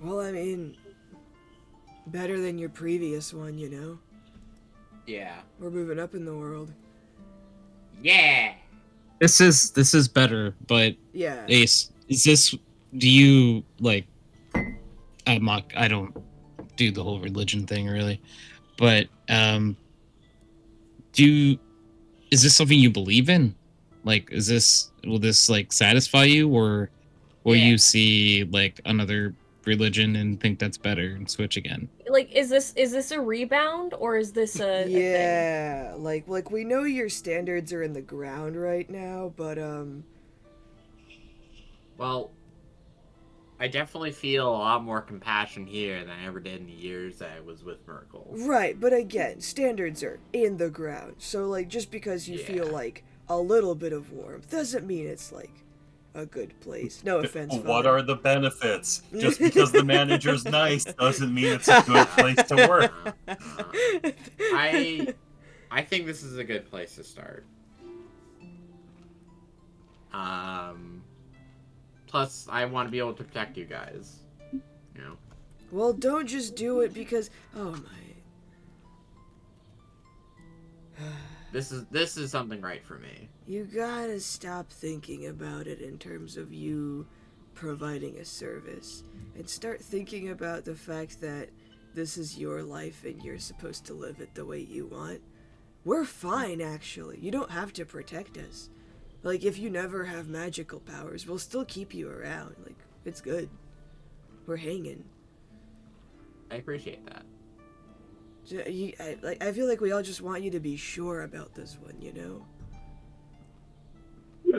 Well, I mean, better than your previous one, you know? Yeah. We're moving up in the world. Yeah. This is better, but Yeah. Ace, is this? Do you like? I don't do the whole religion thing really, but is this something you believe in? Like, will this like satisfy you, or will Yeah. you see like another religion and think that's better and switch again? Like, is this a rebound or is this a thing? Yeah, like we know your standards are in the ground right now, but Well, I definitely feel a lot more compassion here than I ever did in the years that I was with Merkel. right, but again, standards are in the ground. So like just because you feel Yeah. like a little bit of warmth doesn't mean it's like a good place. No offense, What Father. are the benefits? Just because the manager's nice doesn't mean it's a good place to work. I think this is a good place to start. Plus, I want to be able to protect you guys. You know. Well, don't just do it because oh my. This is something right for me. You gotta stop thinking about it in terms of you providing a service and start thinking about the fact that this is your life and you're supposed to live it the way you want. We're fine, actually. You don't have to protect us. Like, if you never have magical powers, we'll still keep you around. Like, it's good. We're hanging. I appreciate that. I feel like we all just want you to be sure about this one, you know?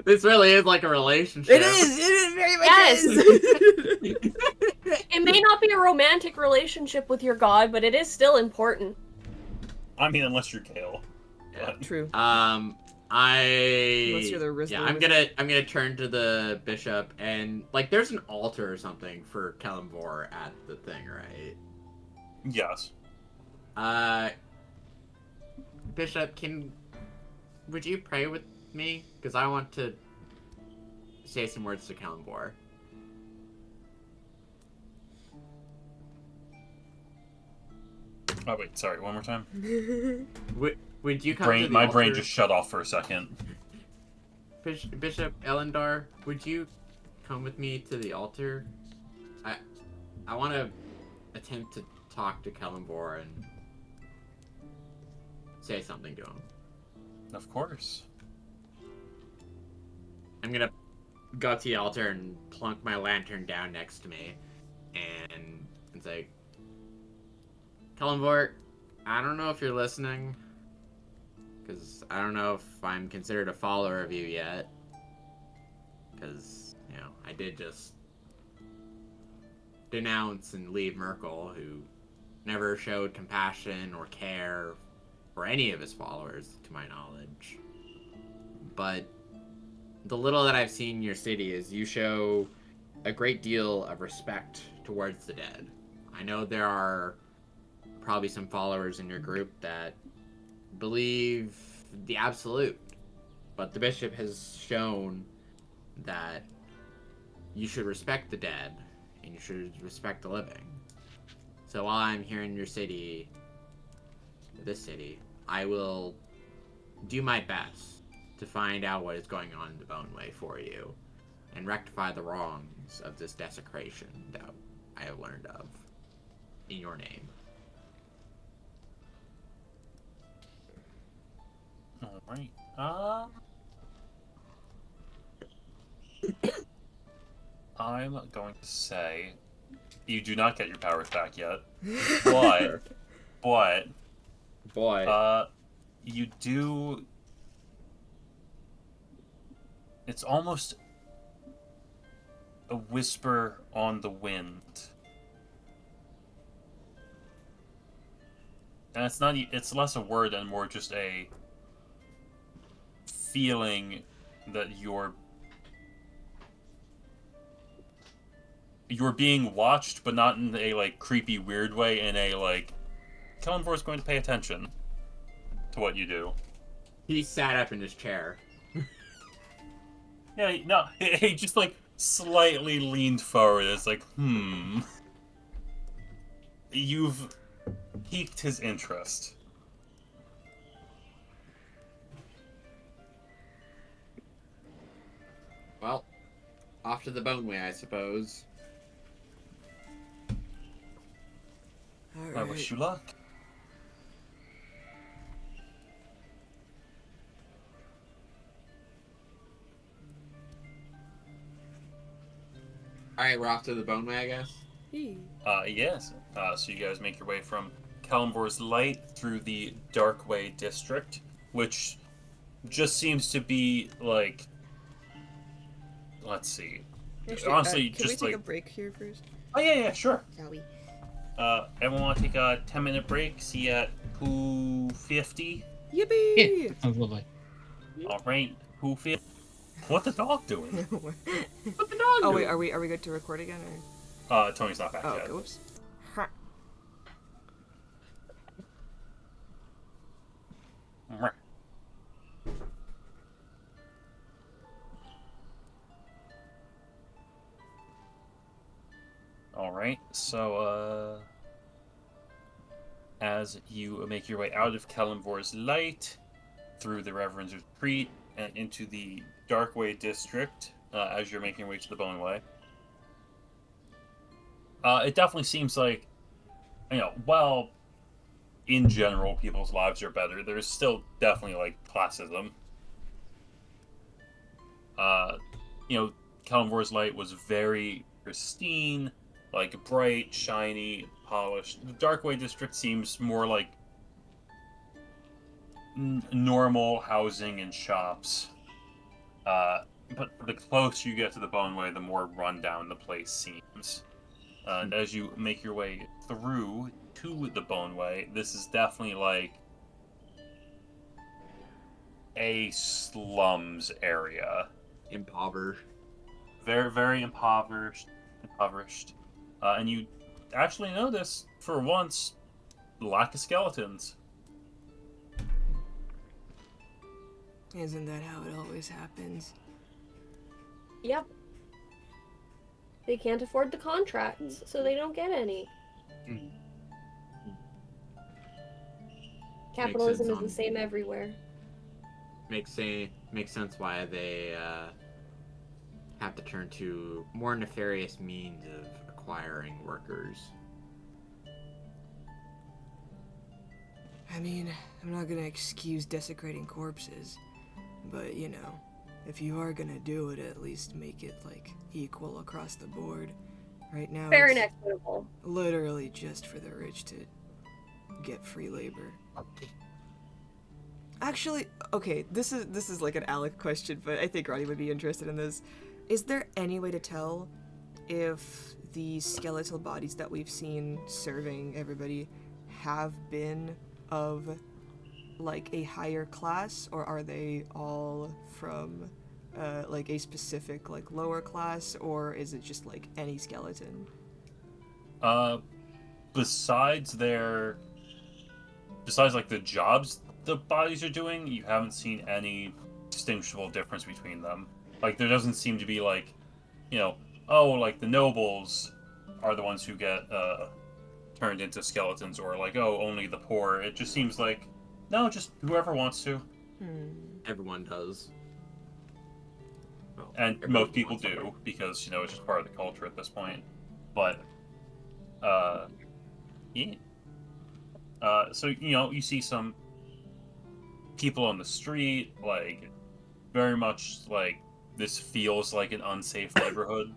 This really is like a relationship. It is very much Yes. is! It may not be a romantic relationship with your god, but it is still important. I mean, unless you're Kale. But- True. Unless you're the Rizzler I'm wizard. gonna turn to the bishop and like there's an altar or something for Kellamvor at the thing, right? Yes. Bishop, would you pray with me? Because I want to say some words to Kellamvor. Oh wait, sorry. One more time. Would you come to the My altar? brain just shut off for a second. Bishop Elendar, would you come with me to the altar? I want to attempt to talk to Kellamvor and say something to him. Of course. I'm gonna go up to the altar and plunk my lantern down next to me and say, Kellamvor, I don't know if you're listening, because I don't know if I'm considered a follower of you yet, because, I did just denounce and leave Merkel, who never showed compassion or care for any of his followers, to my knowledge. But the little that I've seen in your city is you show a great deal of respect towards the dead. I know there are probably some followers in your group that believe the absolute, but the bishop has shown that you should respect the dead and you should respect the living. So while I'm here in your city, this city, I will do my best to find out what is going on in the Boneway for you and rectify the wrongs of this desecration that I have learned of in your name. Alright. I'm going to say you do not get your powers back yet. But Boy. you do. It's almost a whisper on the wind. And it's less a word and more just a feeling that you're being watched, but not in a like creepy weird way, in a like Kellenvor's going to pay attention to what you do. He sat up in his chair. Yeah, no, he just like slightly leaned forward. It's like, you've piqued his interest. Well, off to the Boneway, I suppose. All I right. wish you luck. Alright, we're off to the Boneway, I guess. Hey. Yes. So you guys make your way from Kellenvor's Light through the Darkway District, which just seems to be like, let's see. Actually, Honestly, can just we take like, a break here first? oh yeah, sure. Shall we? Everyone want to take a 10-minute break? See you at 2:50. Yippee! Yeah, sounds lovely. All right, 2:50. What the dog doing? What the dog Oh doing? wait, are we good to record again? Or? Tony's not back Oh, yet. okay, whoops. Ha. All right, so as you make your way out of Kellenvor's Light, through the Reverend's Retreat, and into the Darkway District, as you're making your way to the Boneway, it definitely seems like, while in general people's lives are better, there's still definitely like classism. Kellenvor's Light was very pristine, like bright, shiny, polished. The Darkway District seems more like normal housing and shops. But the closer you get to the Boneway, the more rundown the place seems. And as you make your way through to the Boneway, this is definitely like a slums area. Impoverished. Very, very impoverished. And you actually notice, for once, lack of skeletons. Isn't that how it always happens? Yep. They can't afford the contracts, so they don't get any. Mm. Capitalism is on- the same everywhere. Makes sense why they have to turn to more nefarious means of acquiring workers. I mean, I'm not gonna excuse desecrating corpses, but if you are gonna do it, at least make it like equal across the board. Right now, Fair it's and equitable. literally just for the rich to get free labor. Actually, okay, this is like an Alec question, but I think Ronnie would be interested in this. Is there any way to tell if the skeletal bodies that we've seen serving everybody have been of like a higher class, or are they all from like a specific like lower class, or is it just like any skeleton? Besides like the jobs the bodies are doing, you haven't seen any distinguishable difference between them. Like, there doesn't seem to be like, like the nobles are the ones who get turned into skeletons or like, oh, only the poor. It just seems like, no, just whoever wants to. Everyone does. Well, And everyone most people wants something. do, because, it's just part of the culture at this point. But, yeah. So, you see some people on the street, like, very much, like, this feels like an unsafe neighborhood.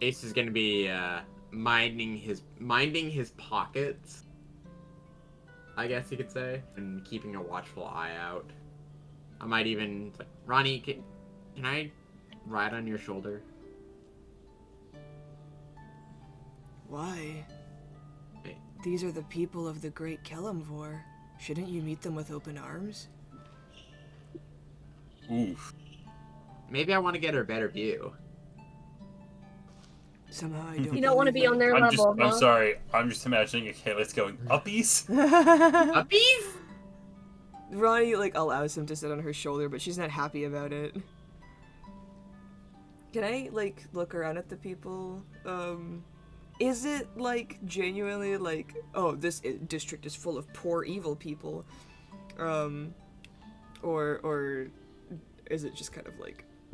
Ace is gonna be minding his pockets, I guess you could say, and keeping a watchful eye out. I might even like, Ronnie, can I ride on your shoulder? Why? Hey. These are the people of the Great Kelemvor. Shouldn't you meet them with open arms? Oof. Maybe I want to get a better view. Somehow I don't. You don't want to be on their I'm level, huh? sorry. I'm just imagining Kayla's going uppies. Puppies? Ronnie allows him to sit on her shoulder, but she's not happy about it. Can I look around at the people? Is it genuinely oh, this district is full of poor evil people, or is it just kind of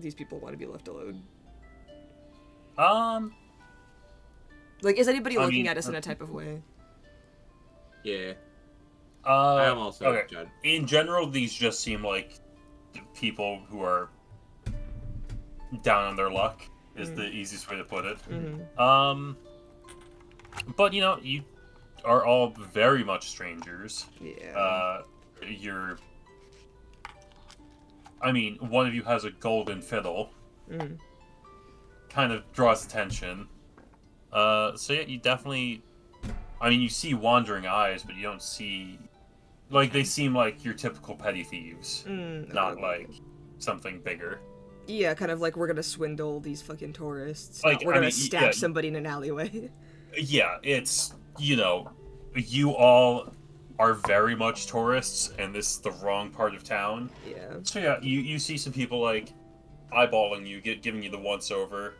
these people want to be left alone? Is anybody looking at us in a type of way? Yeah. I am also okay. Judd. In general, these just seem like people who are down on their luck, is the easiest way to put it. But you are all very much strangers. Yeah. One of you has a golden fiddle. Kind of draws attention. So yeah, you definitely... you see wandering eyes, but you don't see... they seem like your typical petty thieves. Not something bigger. Yeah, kind of we're gonna swindle these fucking tourists. We're gonna stab somebody in an alleyway. Yeah, it's, you all are very much tourists, and this is the wrong part of town. Yeah. So yeah, you see some people, eyeballing you, giving you the once-over.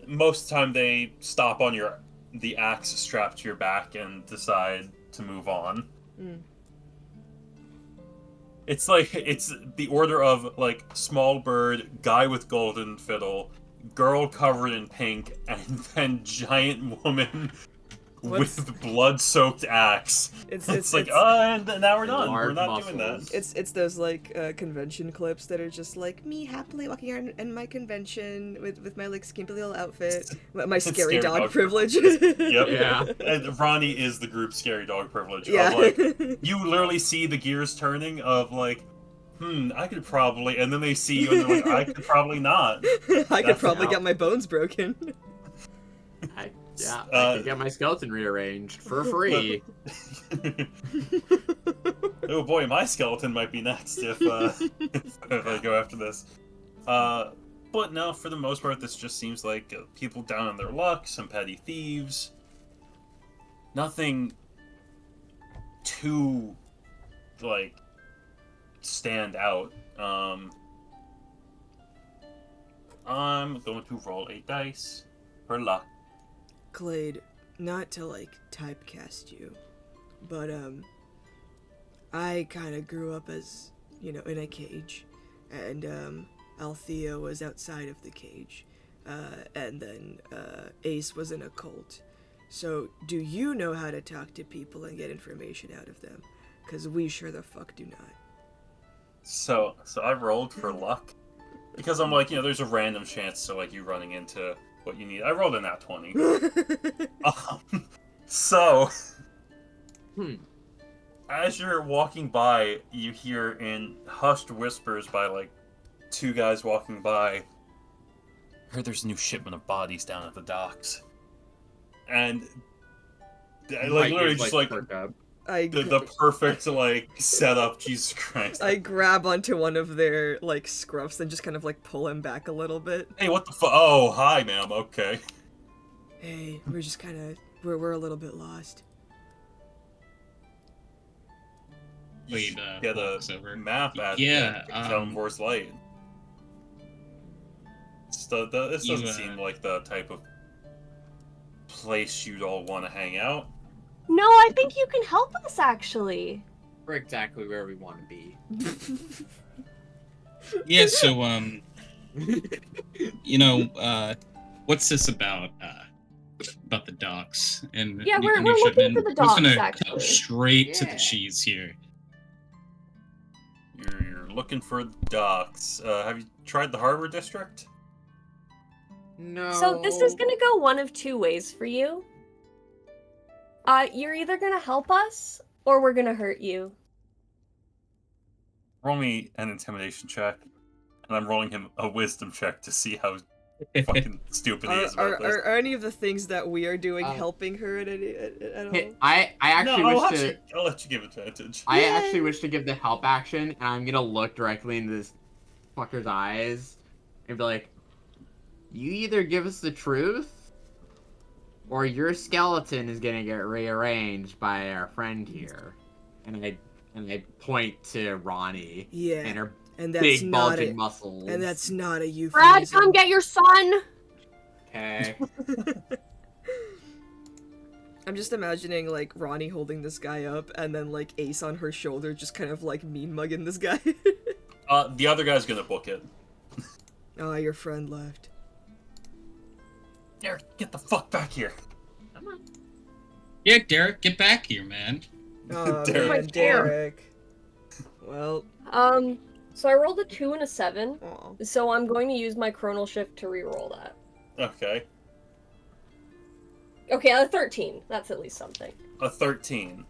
Most of the time, they stop on the axe strapped to your back and decide to move on. It's it's the order of, small bird, guy with golden fiddle, girl covered in pink, and then giant woman with blood-soaked axe. It's and now we're done. We're Large not doing muscles. that. It's those convention clips that are just me happily walking around in my convention with my skimpy little outfit, my scary dog privilege. Yep. Yeah. And Ronnie is the group's scary dog privilege. Yeah. Of, you literally see the gears turning of I could probably, and then they see you and they're like, I could probably not. I could probably get my bones broken. I could get my skeleton rearranged for free. Oh boy, my skeleton might be next if I go after this. But no, for the most part, this just seems like people down on their luck, some petty thieves. Nothing too, stand out. I'm going to roll a dice for luck. Clade, not to typecast you, but I kind of grew up as in a cage, and Althea was outside of the cage, and then Ace was in a cult. So do you know how to talk to people and get information out of them? 'Cause we sure the fuck do not. So I rolled for luck because I'm there's a random chance to you running into what you need. I rolled a nat 20. As you're walking by, you hear in hushed whispers by two guys walking by, heard there's a new shipment of bodies down at the docks. And literally just the perfect setup. Jesus Christ! I grab onto one of their scruffs and just kind of pull him back a little bit. Hey, what the Oh, hi, ma'am. Okay. Hey, we're just kind of we're a little bit lost. Wait, Get a over. map at Yeah, Kelemvor's Light. This You, doesn't seem like the type of place you'd all want to hang out. No, I think you can help us, actually. We're exactly where we want to be. Yeah, so, what's this about the docks? And Yeah, new- we're a new looking shipment? for the I'm just gonna docks, cut actually. straight to the Yeah. cheese here. You're looking for docks. Have you tried the harbor district? No. So this is gonna go one of two ways for you. You're either gonna help us, or we're gonna hurt you. Roll me an intimidation check, and I'm rolling him a wisdom check to see how fucking stupid he is about this. Are any of the things that we are doing Uh, helping her at all? Hey, I actually No, wish I'll let you give advantage. I actually wish to give the help action, and I'm gonna look directly into this fucker's eyes and be like, "You either give us the truth, or your skeleton is gonna get rearranged by our friend here." And I point to Ronnie and Yeah, her and that's big not bulging a, muscles. and that's not a euphemism. Brad, come get your son! Okay. I'm just imagining like Ronnie holding this guy up, and then like Ace on her shoulder, just kind of like mean mugging this guy. The other guy's gonna book it. Oh, your friend left. Derek, get the fuck back here. Yeah, Derek, get back here, man. Oh Derek. man, Derek. Well, So I rolled a 2 and a 7, aw. so I'm going to use my chronal shift to re-roll that. Okay. Okay, a 13. That's at least something. A 13.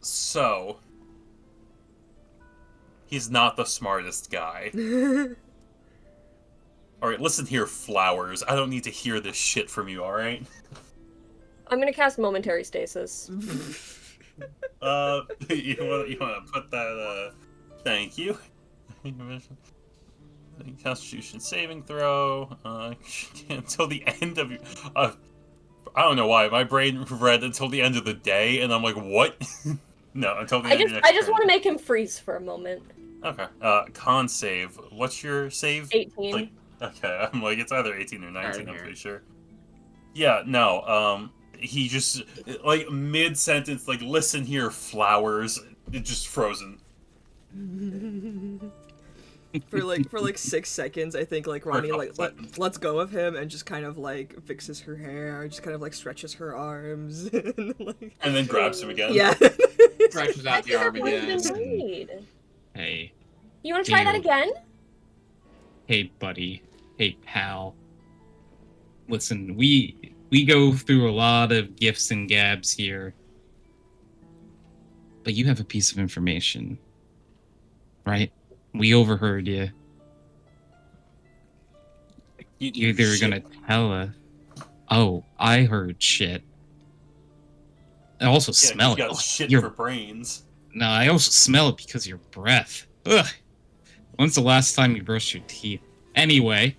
So he's not the smartest guy. Alright, listen here, flowers. I don't need to hear this shit from you, alright? I'm gonna cast momentary stasis. You wanna put that, thank you. Constitution saving throw, until the end of, I don't know why, my brain read until the end of the day, and I'm like, what? No, until the end of your next I just turn. want to make him freeze for a moment. Okay, con save. What's your save? 18. Like, okay, I'm like, it's either 18 or 19, Right I'm here. pretty sure. Yeah, no, he just, like, mid-sentence, like, listen here, flowers, it just frozen. for like 6 seconds, I think like Ronnie For a like couple seconds. lets go of him and just kind of like fixes her hair, just kind of like stretches her arms, and like And then grabs him again. yeah. Stretches out the arm again. Hey, You want to try that Deal. again? hey, buddy. Hey, pal. Listen, we go through a lot of gifts and gabs here. But you have a piece of information, right? We overheard you. You're either Shit. gonna tell us. Oh, I heard shit. I also Yeah, smell you it. got Oh, shit your- for brains. No, I also smell it because of your breath. Ugh. When's the last time you brushed your teeth? Anyway,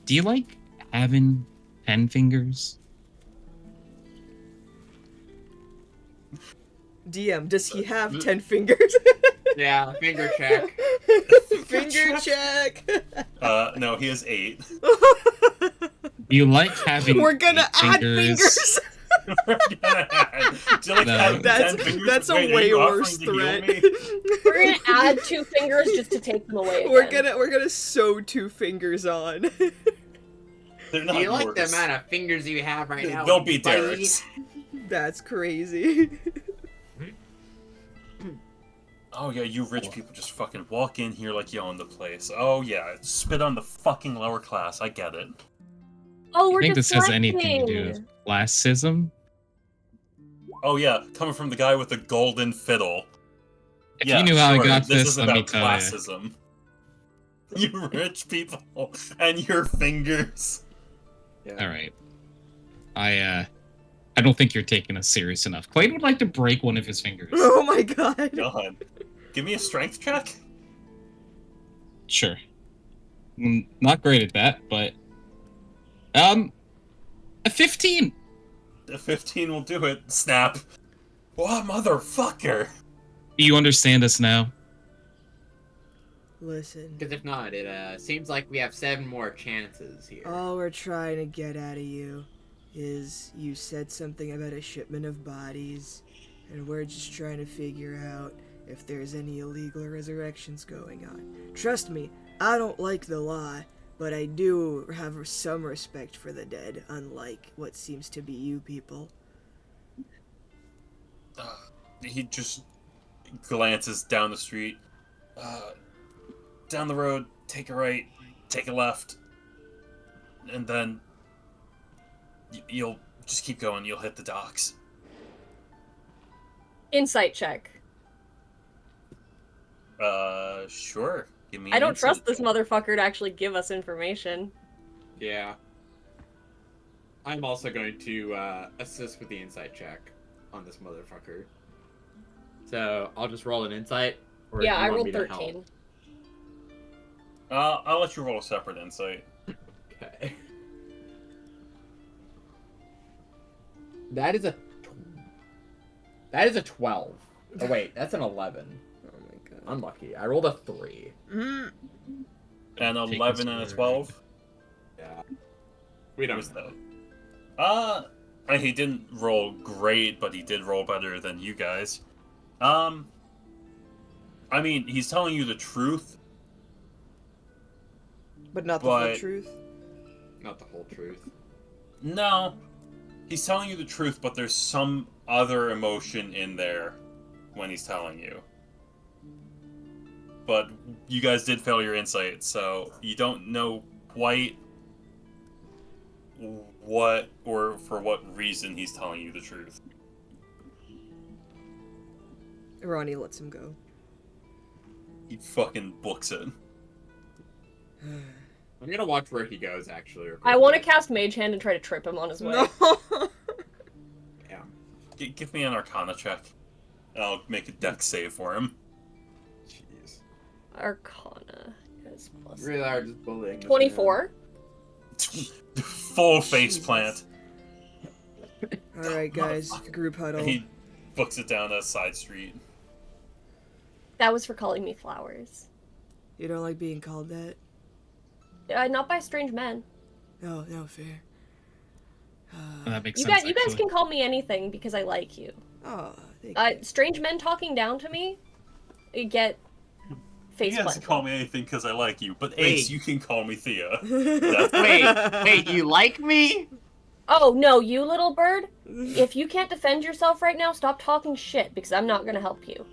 do you like having 10 fingers? DM, does he have 10 fingers? Yeah, finger check. Finger check. No, he has 8. Do you like having We're gonna 8 add fingers. Do you like No. having 10 That's fingers? a Wait, are way you worse offering to heal threat. me? We're gonna add 2 fingers just to take them away. We're again. gonna sew 2 fingers on. They're Do not you like the yours. amount of fingers you have right now? They'll be buddy? Derek's. That's crazy. Oh yeah, you rich people just fucking walk in here like you own the place. Oh yeah, spit on the fucking lower class. I get it. Oh, I we're think this has anything to do deflecting. with classism. Oh yeah, coming from the guy with the golden fiddle. If Yeah, you knew how sure, I got this this, is let me about tell you. classism. You rich people and your fingers. Yeah. All right. I don't think you're taking us serious enough. Clayton would like to break one of his fingers. Oh my god. God. Give me a strength check. Sure. Not great at that, but a 15. A 15 will do it. Snap. What motherfucker? Do you understand us now? Listen, Because if not, it seems like we have 7 more chances here. all we're trying to get out of you is you said something about a shipment of bodies, and we're just trying to figure out if there's any illegal resurrections going on. Trust me, I don't like the law, but I do have some respect for the dead, unlike what seems to be you people. He just glances down the street. Down the road, take a right, take a left, and then you'll just keep going. You'll hit the docks. Insight check. Sure. Give me. I an don't insight trust this check. motherfucker to actually give us information. Yeah. I'm also going to assist with the insight check on this motherfucker. So I'll just roll an insight. Or Yeah, do you I want rolled me to help? 13. I'll let you roll a separate insight. Okay. That is a 12. Oh wait, that's an 11. Oh my god. Unlucky. I rolled a 3. Mm. An 11 and a 12. Yeah. We don't Who's know. that? He didn't roll great, but he did roll better than you guys. I mean, he's telling you the truth. But not the full But- truth? Not the whole truth. No. He's telling you the truth, but there's some other emotion in there when he's telling you. But you guys did fail your insight, so you don't know quite what or for what reason he's telling you the truth. Ronnie lets him go. He fucking books it. I'm gonna watch where he goes, actually. I want to cast Mage Hand and try to trip him on his way. No! Yeah. Give me an Arcana check. And I'll make a dex save for him. Jeez. Arcana is plus Really are just bullying. this 24. Full face Jesus. plant. Alright, guys, Motherfucker. group huddle. And he books it down a side street. That was for calling me flowers. You don't like being called that? Not by strange men. No, no, fair. That makes You sense. guys actually. can call me anything because I like you. Oh, thank you. Strange men talking down to me, you get face You guys can planted. call me anything because I like you, but Wait. Ace, you can call me Thea. Wait, you like me? Oh no, you little bird! If you can't defend yourself right now, stop talking shit because I'm not gonna help you.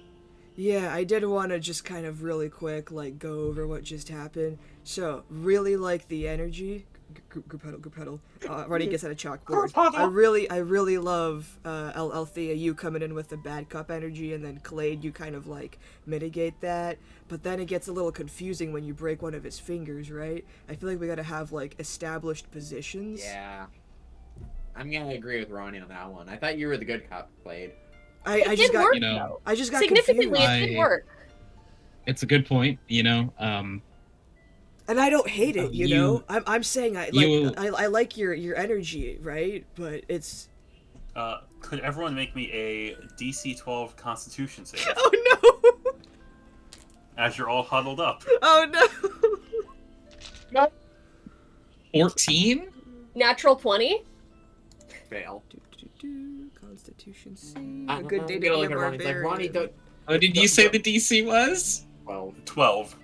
Yeah, I did want to just kind of really quick, like, go over what just happened. So, really like the energy. Group huddle. Ronnie gets out a chalkboard. I really love, Althea, you coming in with the bad cup energy, and then Clade, you kind of, like, mitigate that. But then it gets a little confusing when you break one of his fingers, right? I feel like we gotta have, like, established positions. Yeah. I'm gonna agree with Ronnie on that one. I thought you were the good cop, Played. I It just did got, work You know, though. I just got Significantly, confused. it did work. It's a good point, you know. And I don't hate it, you know. I'm saying I like your energy, right? But it's Could everyone make me a DC 12 Constitution save oh no, as you're all huddled up? oh no. 14? Natural 20. Fail. Constitution save. I'm A good day to gonna be look a at Ronnie. He's like, Ronnie, barbarian. don't. What did you say the DC was? 12. 12.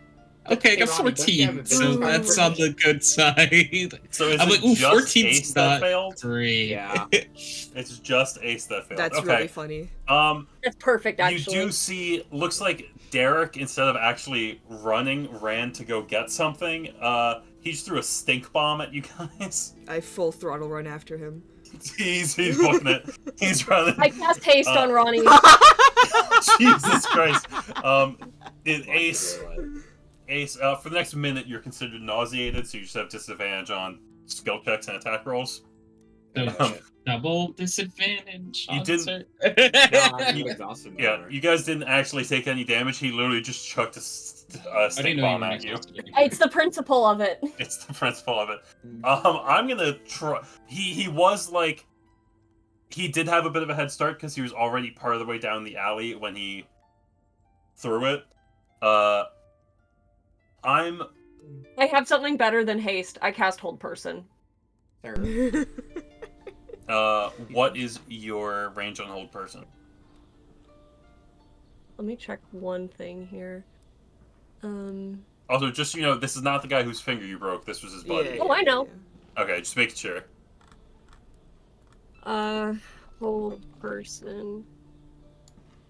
Okay, I got Hey, Ronnie, don't you have a 14, bit so of that's coverage? on the good side. So is I'm it like, ooh, just 14's Ace that not failed? great. Yeah. It's just Ace that failed. That's okay. really funny. That's perfect, You actually. do see, looks like Derek, instead of actually running, ran to go get something. He just threw a stink bomb at you guys. I full throttle run after him. He's booking it. He's running. I cast haste on Ronnie. Jesus Christ. Ace, for the next minute, you're considered nauseated, so you just have disadvantage on skill checks and attack rolls. So, double disadvantage. You on didn't- cer- No, I'm exhausted. Yeah, you guys didn't actually take any damage. He literally just chucked a I stink didn't know you bomb were at you. exhausted anyway. It's the principle of it. It's the principle of it. I'm gonna try. He was like, he did have a bit of a head start because he was already part of the way down the alley when he through it. I'm I have something better than haste. I cast hold person. Sir. what is your range on hold person? Let me check one thing here. Also, just so you know, this is not the guy whose finger you broke. This was his buddy. Oh, I know. Okay, just making sure. Hold person.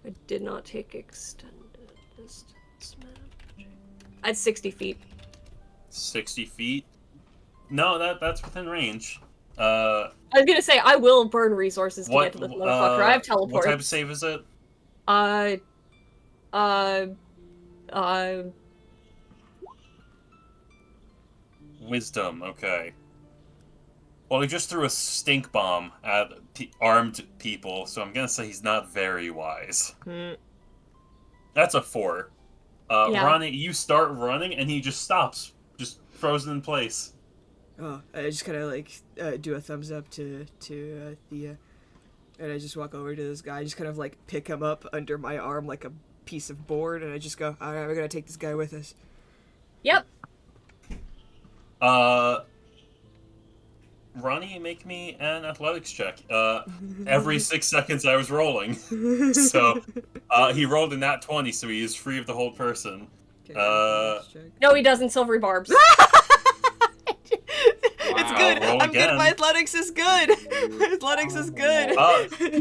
I did not take extended distance magic. At 60 feet. 60 feet? No, that's within range. I was gonna say, I will burn resources to get to this motherfucker. I have teleports. What type of save is it? Wisdom, okay. Well, he just threw a stink bomb at armed people, so I'm gonna say he's not very wise. That's a 4. Yeah. Ronnie, you start running, and he just stops. Just frozen in place. Oh, I just kind of like do a thumbs up to Thea, and I just walk over to this guy. I just kind of like pick him up under my arm like a piece of board, and I just go, "All right, we're gonna take this guy with us." Yep. Ronnie, make me an athletics check. Every 6 seconds I was rolling. So, he rolled a nat 20, so he is free of the whole person. Okay, athletics check. No, he doesn't. Silvery barbs. It's good. Roll I'm again. good. My athletics is good. My athletics is good.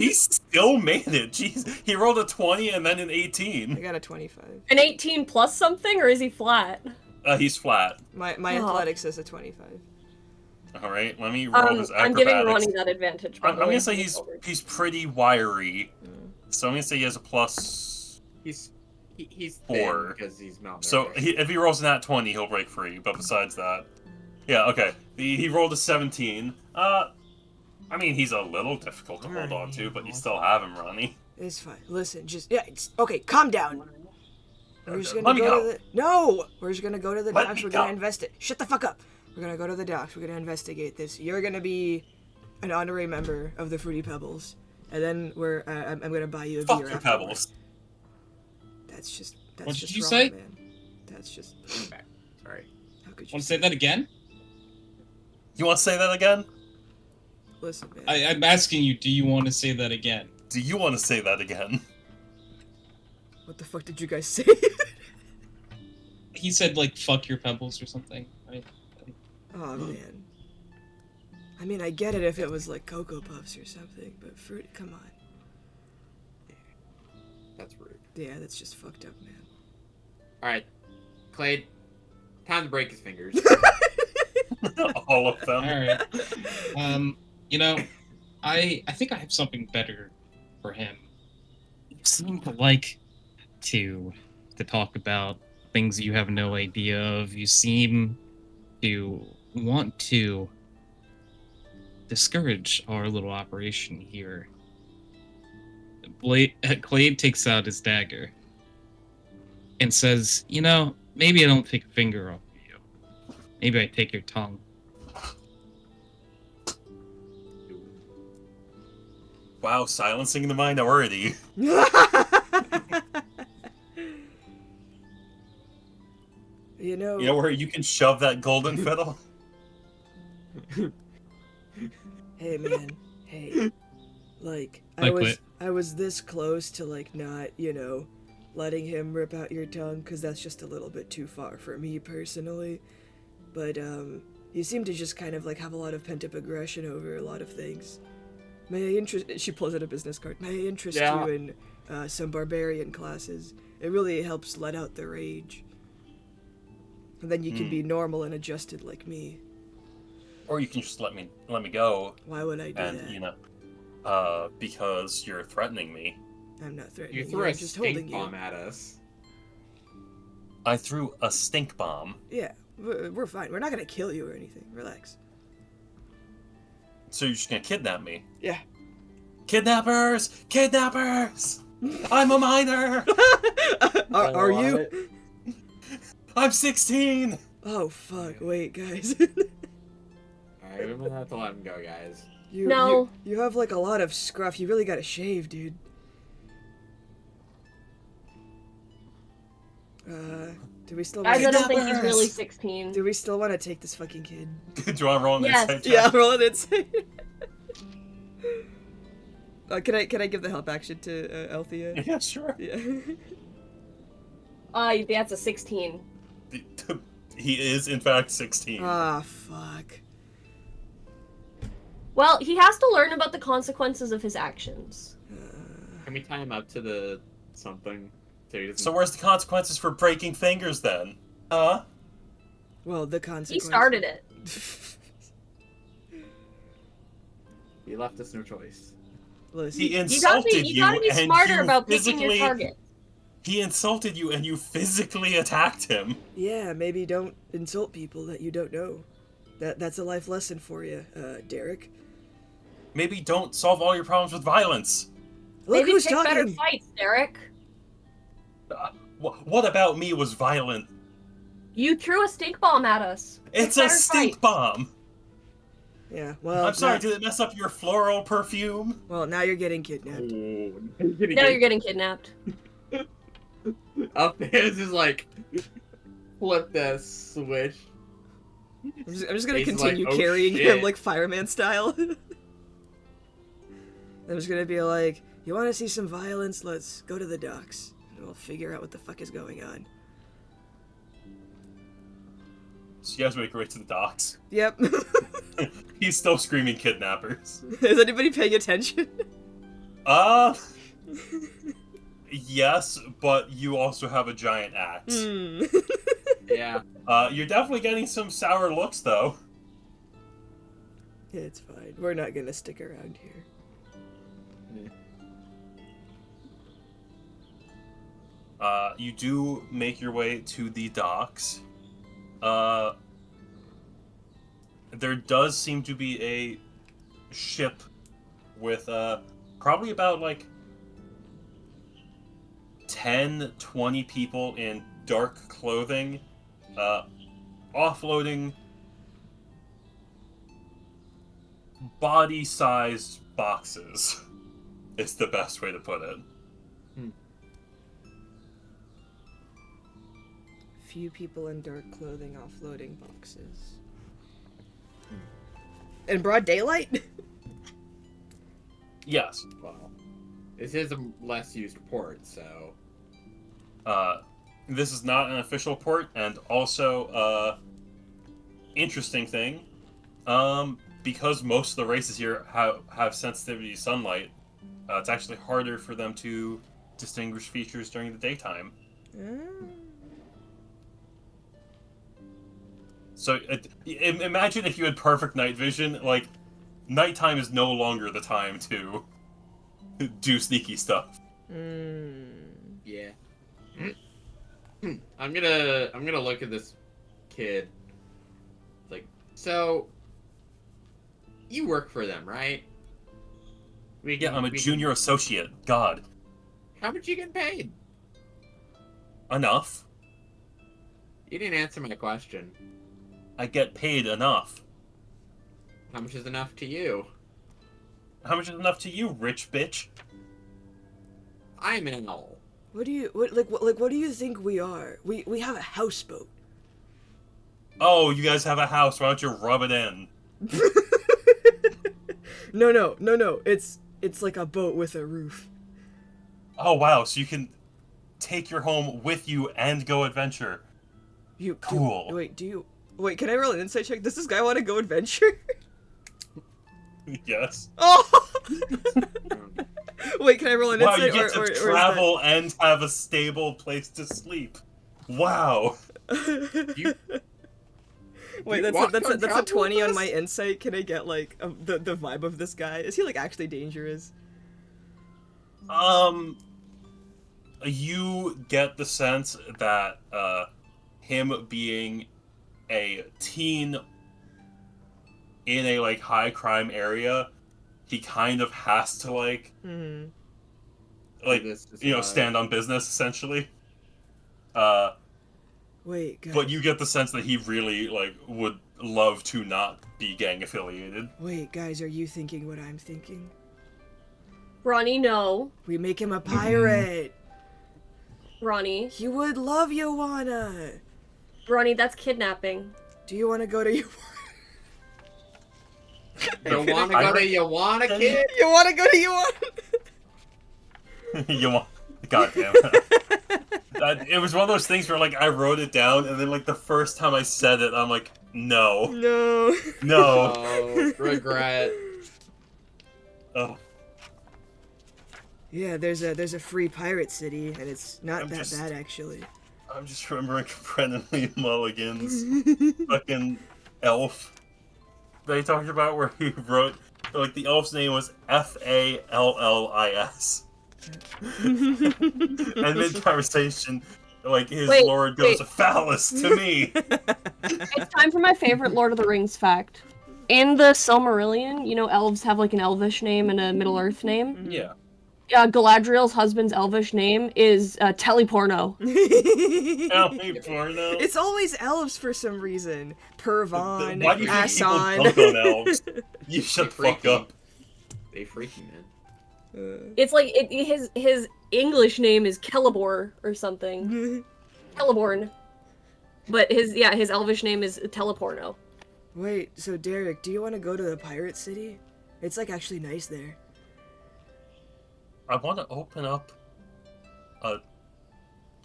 He still made it. Jeez, he rolled a 20 and then an I 18. got a 25. An 18 plus something, or is he flat? He's flat. My Oh. athletics is a 25. All right, let me roll his acrobatics. I'm giving Ronnie that advantage. By I'm the way. gonna say he's pretty wiry, so I'm gonna say he has a plus. He's 4. thin because he's malnourished. So if he rolls a nat 20, he'll break free. But besides that, yeah, okay. He rolled a 17. I mean, he's a little difficult to hold on to, but you still have him, Ronnie. It's fine. Listen, okay. Calm down. We're just gonna Let me go to the no. We're just gonna go to the Let docks. me We're gonna go. investigate. Shut the fuck up. We're gonna go to the docks. We're gonna investigate this. You're gonna be an honorary member of the Fruity Pebbles, and then I'm gonna buy you a Fuck beer your afterwards. pebbles. That's just What did just you wrong, say? man. That's just Okay, sorry. how could you Want to say that again? You want to say that again? Listen, man. I'm asking you, do you want to say that again? Do you want to say that again? What the fuck did you guys say? He said, like, fuck your pebbles or something, right? Oh man. I mean, I get it if it was like Cocoa Puffs or something, but fruit, come on. That's rude. Yeah, that's just fucked up, man. Alright. Clade, time to break his fingers. All of them. Alright. You know, I think I have something better for him. You seem to like to talk about things you have no idea of. You seem to want to discourage our little operation here. Clade takes out his dagger and says, you know, maybe I don't take a finger off of you. Maybe I take your tongue. Wow, silencing the minority. You know You know where you can shove that golden fiddle? Hey man, hey. Like Like I was this close to like not, letting him rip out your tongue cuz that's just a little bit too far for me personally. But you seem to just kind of like have a lot of pent-up aggression over a lot of things. May I she pulls out a business card. May I interest Yeah. you in some barbarian classes? It really helps let out the rage. And then you can be normal and adjusted like me. Or you can just let me go, Why would I do and that? because you're threatening me. I'm not threatening You you. threw a I'm just holding stink you. bomb at us. I threw a stink bomb. Yeah, we're fine. We're not gonna kill you or anything. Relax. So you're just gonna kidnap me? Yeah. Kidnappers! Kidnappers! I'm a minor! Are you? I'm 16! Oh fuck! Wait, guys. Alright, we're gonna have to let him go, guys. No. You have like a lot of scruff. You really gotta shave, dude. Do we still? Guys, I Wanna... don't think he's really Kidnappers! 16. Do we still want to take this fucking kid? Do you want to roll an Yes. insight check? Yeah, roll an insight. Can I give the help action to Althea? Yeah, sure. Yeah. That's a 16. He is, in fact, 16. Ah, fuck. Well, he has to learn about the consequences of his actions. Can we tie him up to the something? So where's the consequences for breaking fingers, then? Huh? Well, the He consequence. started it. He left us no choice. Listen, He You insulted you gotta be and smarter you about picking your physically... target. He insulted you and you physically attacked him. yeah, maybe don't insult people that you don't know. That's a life lesson for you, Derek. Maybe don't solve all your problems with violence. Look Maybe who's pick better talking. fights, Derek. What about me was violent? You threw a stink bomb at us. Pick It's a better stink fights. bomb. Yeah, well. I'm sorry, now- did it mess up your floral perfume? Well, now you're getting kidnapped. Now you're getting kidnapped. Up there is just like flip that switch. I'm just gonna He's continue like, "Oh, carrying shit." him like fireman style. I'm just gonna be like, you want to see some violence? Let's go to the docks. And we'll figure out what the fuck is going on. So you guys make your way to the docks. Yep. He's still screaming kidnappers. Is anybody paying attention? Yes, but you also have a giant axe. Hmm. Yeah. You're definitely getting some sour looks, though. It's fine. We're not gonna stick around here. You do make your way to the docks. There does seem to be a ship with, probably about, like, 10, 20 people in dark clothing, offloading body-sized boxes, is the best way to put it. Few people in dark clothing offloading boxes. In broad daylight? Yes. Well, this is a less used port, so. This is not an official port, and also, interesting thing, because most of the races here have sensitivity to sunlight, it's actually harder for them to distinguish features during the daytime. So, imagine if you had perfect night vision, like, nighttime is no longer the time to do sneaky stuff. Yeah. I'm gonna look at this kid. Like, so you work for them, right? Yeah, I'm a junior associate. God. How much you get paid? Enough. You didn't answer my question. I get paid enough. How much is enough to you? How much is enough to you, rich bitch? I'm an owl. What do you think we are? We have a houseboat. Oh, you guys have a house. Why don't you rub it in? No. It's like a boat with a roof. Oh, wow. So you can take your home with you and go adventure. Cool. Wait, can I roll an insight check? Does this guy want to go adventure? Yes. Oh! Wait, can I roll an Wow, insight? you get to travel and have a stable place to sleep. Wow. Wait, that's a 20 on my insight. Can I get like the vibe of this guy? Is he like actually dangerous? You get the sense that him being a teen in a like high crime area, he kind of has to like stand on business essentially. Wait, guys. But you get the sense that he really like would love to not be gang affiliated. Wait, guys, are you thinking what I'm thinking? Ronnie, no. We make him a pirate. Ronnie. He would love Joanna. Ronnie, that's kidnapping. Do you want to go to You wanna go to Joanna, kid? You want to go to Joanna? You want? God damn it! It was one of those things where like I wrote it down, and then like the first time I said it, I'm like, no, No. no. Oh, regret. Oh, Yeah, there's a free pirate city, and it's not I'm that just- bad actually. I'm just remembering Brennan Lee Mulligan's fucking elf. They talked about where he wrote like the elf's name was Fallis. And mid conversation, like his Wait, lord goes wait. phallus to me. It's time for my favorite Lord of the Rings fact. In the Silmarillion, you know, elves have like an elvish name and a Middle Earth name. Yeah. Galadriel's husband's elvish name is Teleporno. Porno. It's always elves for some reason. Pervon, Why do you think people Asan. dunk on elves? You shut the fuck Freaky. up. They freaky, man. It's like his English name is Celeborn or something. Celeborn. But his elvish name is Teleporno. Wait, so Derek, do you want to go to the pirate city? It's like actually nice there. I want to open up a.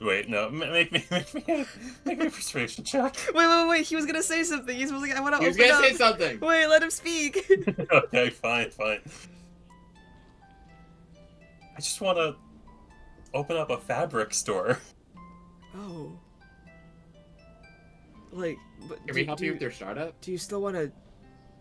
Wait, no. Make me a persuasion check. Wait. He was gonna say something. He was like, I want to He was open gonna up. say something. Wait, let him speak. Okay, fine. I just want to open up a fabric store. Oh. Like, but Can we help you with your startup? Do you still want to,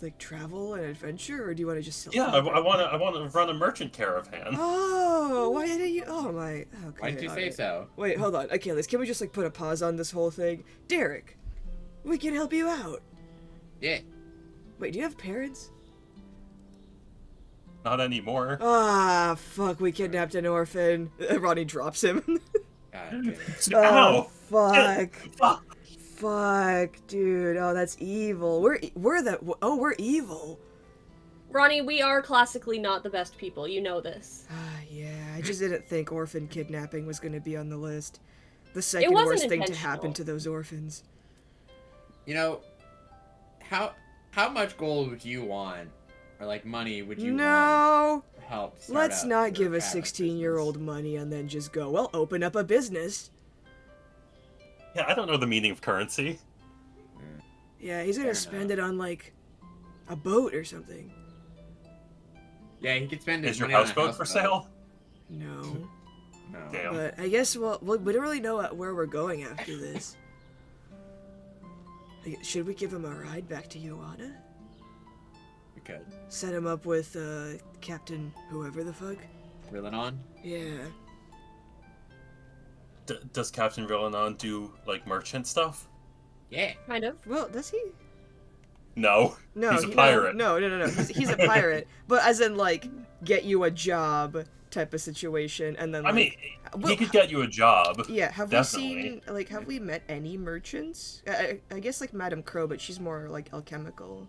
like, travel and adventure, or do you want to just sell? Yeah, fabric? I want to run a merchant caravan. Oh, why didn't you? Oh my. Okay. Why did you say alright. so? Wait, hold on. Okay, can we just like put a pause on this whole thing? Derek, we can help you out. Yeah. Wait, do you have parents? Not anymore. Ah, fuck, we kidnapped an orphan. Ronnie drops him. God damn it. Oh, Ow! fuck. Fuck! Fuck, dude. Oh, that's evil. We're evil. Ronnie, we are classically not the best people. You know this. Ah, yeah. I just didn't think orphan kidnapping was gonna be on the list. The second wasn't worst thing to happen intentional. to those orphans. You know, how much gold would you want, or like money would you want No. to help? Start Let's up not your give a fabric 16-year-old business? money and then just go, well, open up a business. Yeah, I don't know the meaning of currency. Yeah, he's gonna Fair spend enough. it on, like, a boat or something. Yeah, he could spend his Is your money on a houseboat for sale? No. No. Damn. But I guess we don't really know where we're going after this. Like, should we give him a ride back to Joanna? We could. Set him up with, Captain whoever the fuck? Reeling on? Yeah. Does Captain Villanon do, like, merchant stuff? Yeah. Kind of. Well, does he? No. No, He's a no, pirate. No. He's a pirate, but as in like get you a job type of situation, and then I like, mean, well, he could get you a job. yeah. Have definitely. have we met any merchants? I guess like Madame Crow, but she's more like alchemical.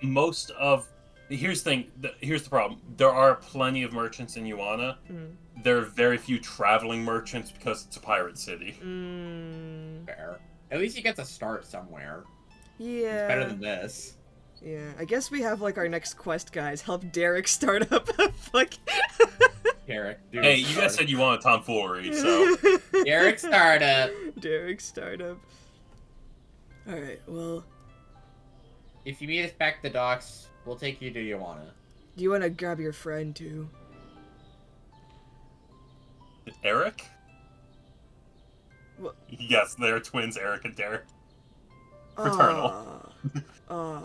Most of... Here's the thing. Here's the problem. There are plenty of merchants in Yuana. Mm. There are very few traveling merchants because it's a pirate city. Mm, Fair. At least you get to start somewhere. yeah. It's better than this. Yeah. I guess we have like our next quest, guys. Help Derek start up a fuck. Derek, do Hey, a you guys startup. said you wanted tomfoolery, so... Derek startup. Derek startup. All right. Well, If you meet us back at the docks, we'll take you to Joanna. do you want to grab your friend too? Eric? What? Yes, they're twins, Eric and Derek. Fraternal. Aw,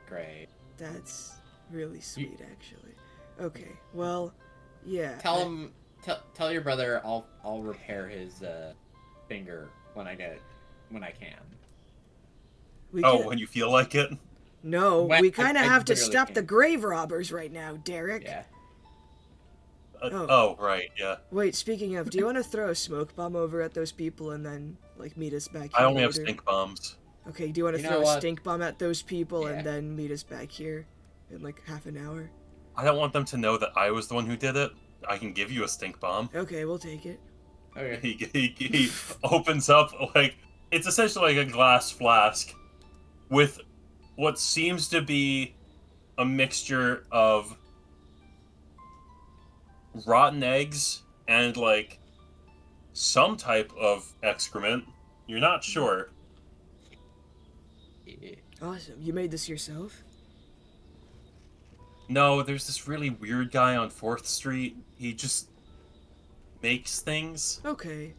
Great. that's really sweet, actually. Okay, well, yeah. Tell him. Tell your brother I'll repair his finger when I can. We Oh, can- when you feel like it? no, When- we kind of I have to literally stop the can't. grave robbers right now, Derek. Yeah. Oh. Oh, right, yeah. Wait, speaking of, do you want to throw a smoke bomb over at those people and then, like, meet us back here I only have later? stink bombs. Okay, do you want to You throw know a what? stink bomb at those people Yeah. and then meet us back here in, like, half an hour? I don't want them to know that I was the one who did it. I can give you a stink bomb. Okay, we'll take it. Okay. He opens up, like, it's essentially like a glass flask with what seems to be a mixture of rotten eggs and, like, some type of excrement. You're not sure. Awesome. You made this yourself? No, there's this really weird guy on 4th Street. He just makes things. Okay.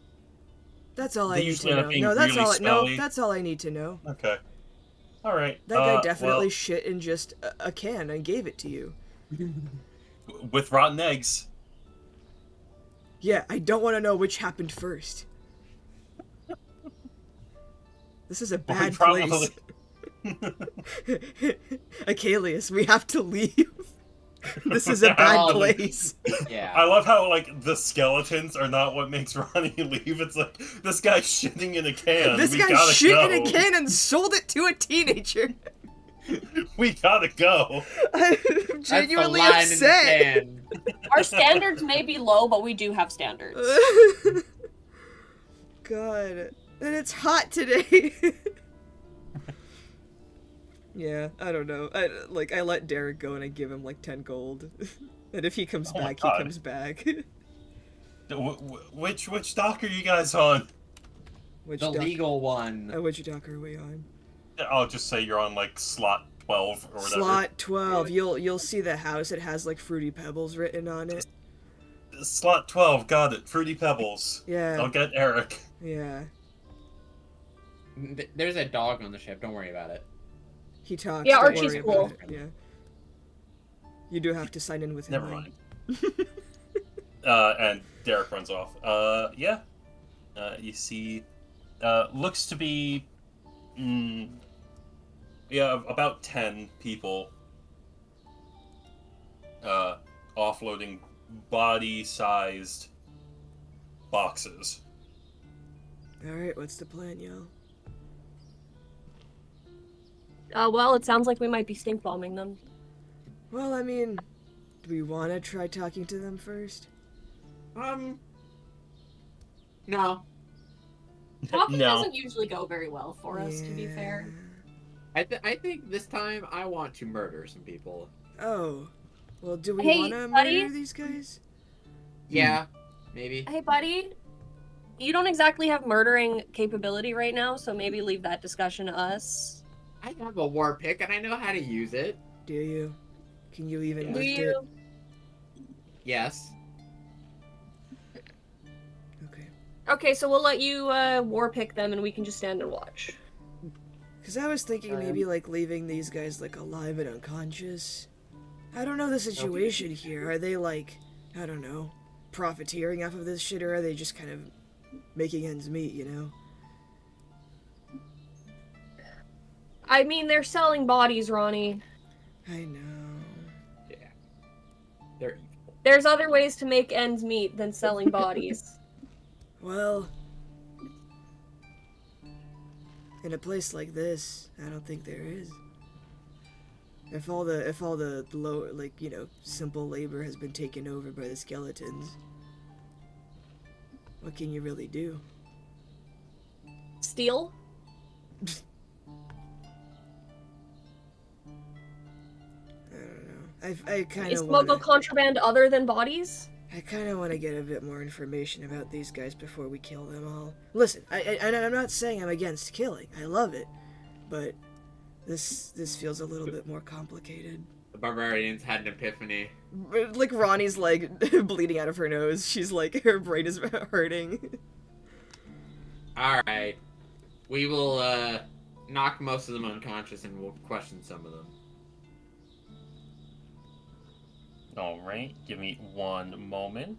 That's all They I need usually to end up know. being No, that's really all. smelly. No, that's all I need to know. Okay. All right. That guy definitely well, shit in just a can and gave it to you. with rotten eggs. Yeah, I don't want to know which happened first. This is a bad place. Achilles, we have to leave. This is a bad Oh, place. Yeah. I love how, like, the skeletons are not what makes Ronnie leave. It's like, this guy's shitting in a can. This We guy gotta shit go. in a can and sold it to a teenager. We gotta go. I'm That's the genuinely line in the upset. can. Our standards may be low, but we do have standards. God. And it's hot today. Yeah, I don't know. I let Derek go and I give him like 10 gold. And if he comes Oh my back, he God. comes back. Which dock are you guys on? Which The dock- legal one. which dock are we on? I'll just say you're on, like, slot 12 or whatever. Slot 12. You'll see the house. It has like Fruity Pebbles written on it. Slot 12, got it. Fruity Pebbles. Yeah. I'll get Eric. Yeah. There's a dog on the ship. Don't worry about it. He talks. Yeah, don't Archie's worry cool. about it. Yeah. You do have to sign in with him. Never though. mind. And Derek runs off. Yeah. You see, looks to be, yeah, about 10 people, offloading body-sized boxes. Alright, what's the plan, y'all? Well, it sounds like we might be stink bombing them. Well, I mean, do we want to try talking to them first? No. Talking No. doesn't usually go very well for us, to be fair. I think this time I want to murder some people. Oh. Well, do we Hey, want to buddy? murder these guys? Yeah, maybe. Hey, buddy. You don't exactly have murdering capability right now, so maybe leave that discussion to us. I have a war pick and I know how to use it. Do you? Can you even Do lift it? you? Yes. Okay. Okay, so we'll let you war pick them, and we can just stand and watch. Because I was thinking maybe like leaving these guys like alive and unconscious. I don't know the situation here. Are they like, I don't know, profiteering off of this shit, or are they just kind of making ends meet, you know? I mean, they're selling bodies, Ronnie. I know. Yeah. They're evil. There's other ways to make ends meet than selling bodies. Well, in a place like this, I don't think there is. If all the low, like, you know, simple labor has been taken over by the skeletons, what can you really do? Steal? I don't know. I kind Is of smuggle want contraband other than bodies? I kind of want to get a bit more information about these guys before we kill them all. Listen, I'm not saying I'm against killing. I love it, but this feels a little bit more complicated. The barbarians had an epiphany. Like Ronnie's like bleeding out of her nose. She's like her brain is hurting. Alright. We will knock most of them unconscious and we'll question some of them. Alright, give me one moment.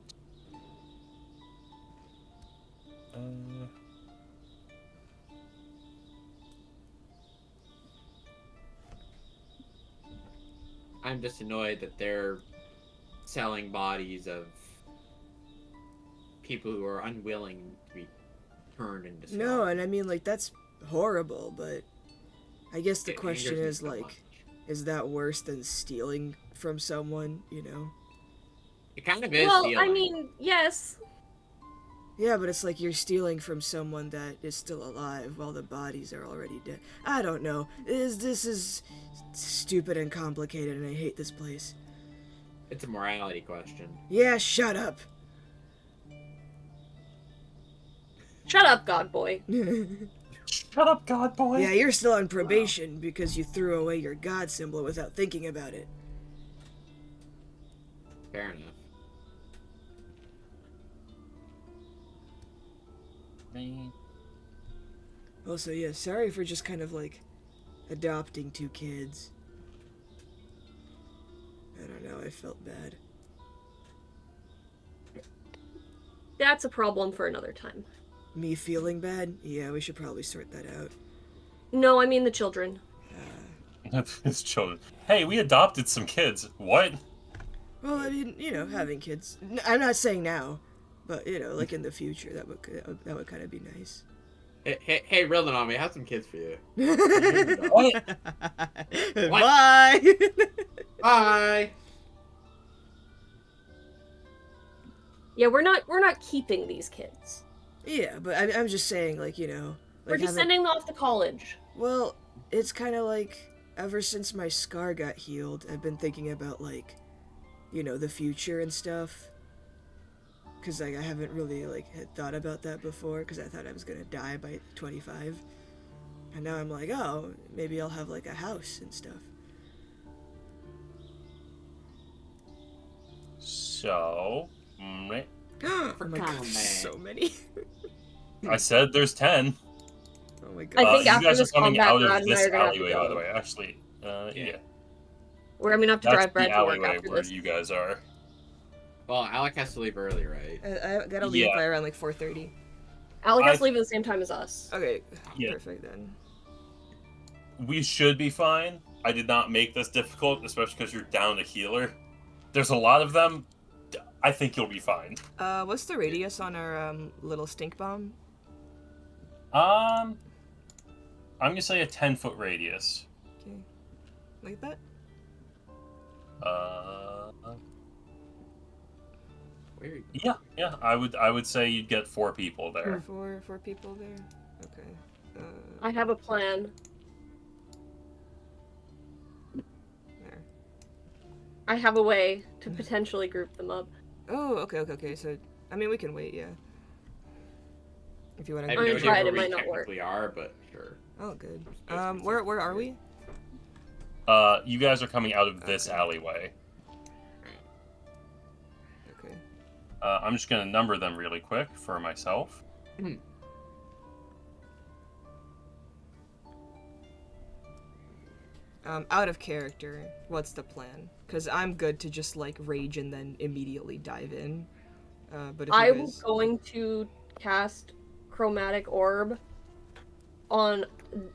I'm just annoyed that they're selling bodies of people who are unwilling to be turned into No, stone. and I mean like that's horrible, but I guess the It question angers me is so like, much. is that worse than stealing from someone? You know? It kind of is Well, stealing. I mean, yes. Yeah, but it's like you're stealing from someone that is still alive while the bodies are already dead. I don't know. This is stupid and complicated, and I hate this place. It's a morality question. Yeah, shut up. Shut up, God boy. Shut up, God boy. Yeah, you're still on probation because you threw away your god symbol without thinking about it. Fair enough. Also, yeah, sorry for just kind of like adopting 2 kids. I don't know, I felt bad. That's a problem for another time. Me feeling bad? Yeah, we should probably sort that out. No, I mean the children. His children. Hey, we adopted some kids. What? Well, I mean, you know, having kids. I'm not saying now, but you know, like in the future, that would kind of be nice. Hey, Rildan on me. I have some kids for you. What? Bye. Bye. Yeah, we're not keeping these kids. Yeah, but I'm just saying, like, you know, We're like just sending them off to college. Well, it's kind of like ever since my scar got healed, I've been thinking about like, you know, the future and stuff. Cause like I haven't really like had thought about that before, cause I thought I was gonna die by 25, and now I'm like, oh, maybe I'll have like a house and stuff. So, Oh my god, so many. I said there's 10. Oh my I god. think You after guys are this coming combat, out Brad of and I this are gonna have to alleyway, by go. the way. Actually, yeah. We're gonna have to That's drive Brad the to work alleyway after where this. you guys are. Well, Alec has to leave early, right? I gotta leave Yeah. by around like 4:30. Alec has I- to leave at the same time as us. Okay, Yeah. perfect then. We should be fine. I did not make this difficult, especially because you're down a healer. There's a lot of them. I think you'll be fine. What's the radius on our little stink bomb? I'm gonna say a 10-foot radius. Okay, like that. Where? Yeah. I would say you'd get 4 people there. Four people there. Okay. I have a plan. There. I have a way to potentially group them up. Oh, okay. So, I mean, we can wait, yeah. If you want I to have I'm no gonna idea try it, where it we might not work. technically are, but sure. Oh, good. That's Where are we? You guys are coming out of this Okay. alleyway. Okay. I'm just gonna number them really quick for myself. Out of character, what's the plan? Because I'm good to just, like, rage and then immediately dive in. But if you I'm guys... going to cast Chromatic Orb on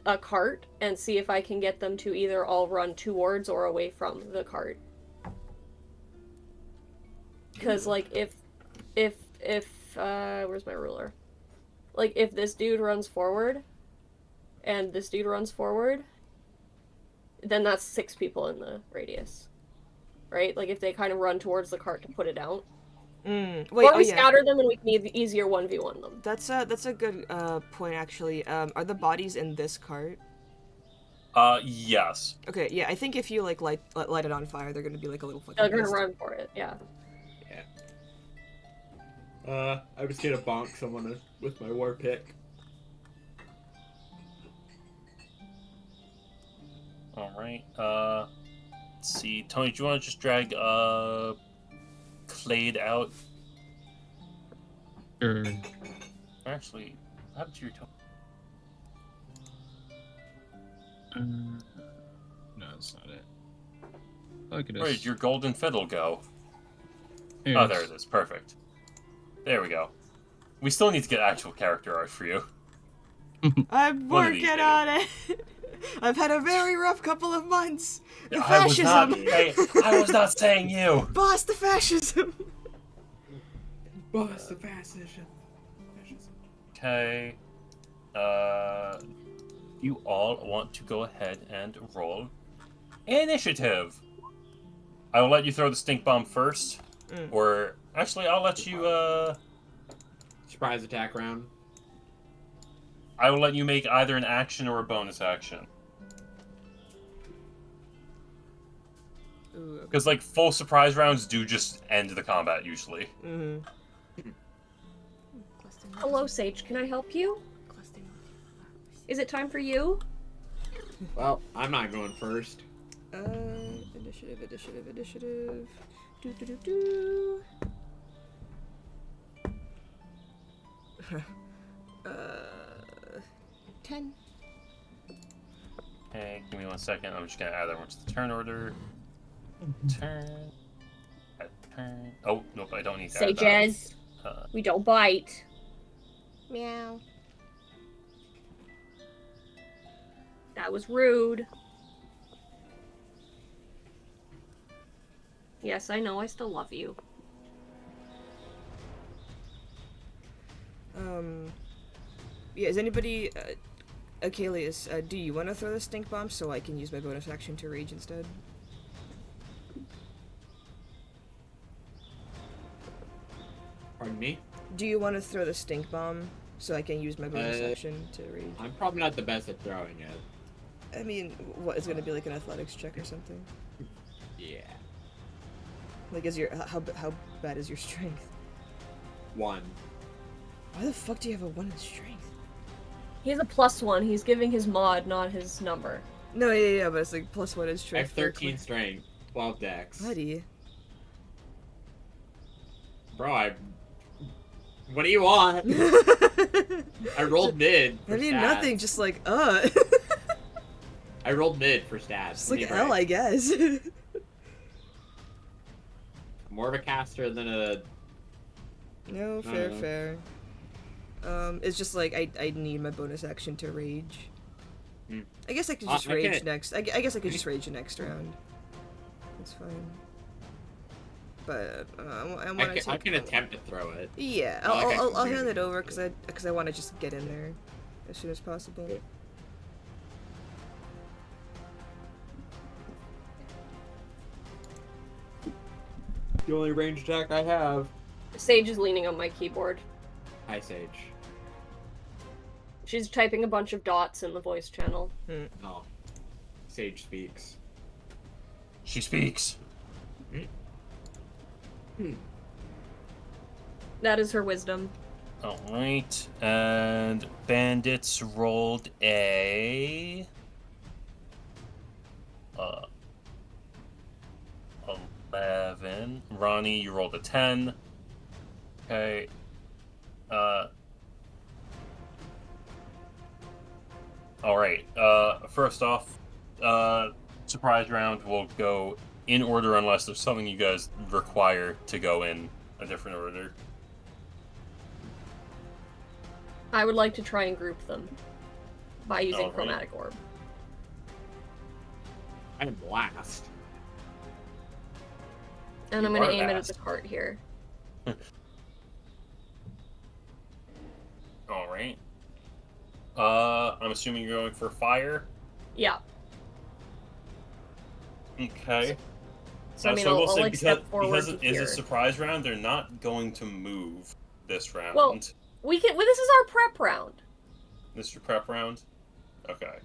a cart and see if I can get them to either all run towards or away from the cart. Because, like, if where's my ruler? Like, if this dude runs forward, and this dude runs forward, then that's 6 people in the radius. Right? Like, if they kind of run towards the cart to put it out. Wait, Or oh we yeah. scatter them and we can easier 1v1 them. That's a good point, actually. Are the bodies in this cart? Yes. Okay, yeah, I think if you, like, light it on fire, they're gonna be, like, a little fucking They're gonna pissed. run for it, yeah. I'm just gonna bonk someone with my war pick. Alright, let's see. Tony, do you want to just drag, Clade out? Sure. Actually, what happened to your Tony? No, that's not it. Look at Where this. did your golden fiddle go? Here Oh, it there is. it is. Perfect. There we go. We still need to get actual character art for you. I'm One of these working days. on it. I've had a very rough couple of months. The I was fascism. I was not saying you. Boss, the fascism. Boss the fascism. Okay. You all want to go ahead and roll initiative. I will let you throw the stink bomb first. Or, actually, I'll let you, surprise attack round. I will let you make either an action or a bonus action. Ooh, okay. Because, like, full surprise rounds do just end the combat, usually. Mm-hmm. Hello, Sage. Can I help you? Is it time for you? Well, I'm not going first. Initiative. Do. 10. Okay, give me 1 second. I'm just gonna add that one to the turn order. Turn. Turn. Oh, nope, I don't need to add that. Sages. We don't bite. Meow. That was rude. Yes, I know. I still love you. Yeah, is anybody, Achilles, do you want to throw the stink bomb so I can use my bonus action to rage instead? Pardon me? Do you want to throw the stink bomb so I can use my bonus action to rage? I'm probably not the best at throwing it. I mean, what, is it gonna be like an athletics check or something? Yeah. Like, is your, how bad is your strength? 1. Why the fuck do you have a 1 in strength? He has a +1. He's giving his mod, not his number. No, yeah, but it's like +1 in I have strength. 13 strength, 12 dex. Buddy. Bro, what do you want? I rolled mid for I mean, stats. nothing, just like, I rolled mid for stats. Just like Leave L, right. I guess. More of a caster than a... No, fair. It's just like, I need my bonus action to rage. Hmm. I guess I could just I rage can't- next. I guess I could just rage next round. That's fine. But I want to. I can attempt to throw it. Yeah, Oh, okay. I'll hand it over because I want to just get in there as soon as possible. Okay. The only range attack I have. Sage is leaning on my keyboard. Hi, Sage. She's typing a bunch of dots in the voice channel. Oh. Sage speaks. She speaks. That is her wisdom. Alright, and bandits rolled a... 11. Ronnie, you rolled a 10. Okay. Alright, first off, surprise round will go in order unless there's something you guys require to go in a different order. I would like to try and group them by using Alright. chromatic orb. I am last. And I'm You going to are aim it at last. the cart here. Alright. I'm assuming you're going for fire? Yeah. Okay. So I mean, I will I'll say, like step forward because to it is here. a surprise round, they're not going to move this round. Well- We can. Well, this is our prep round. This is your prep round? Okay.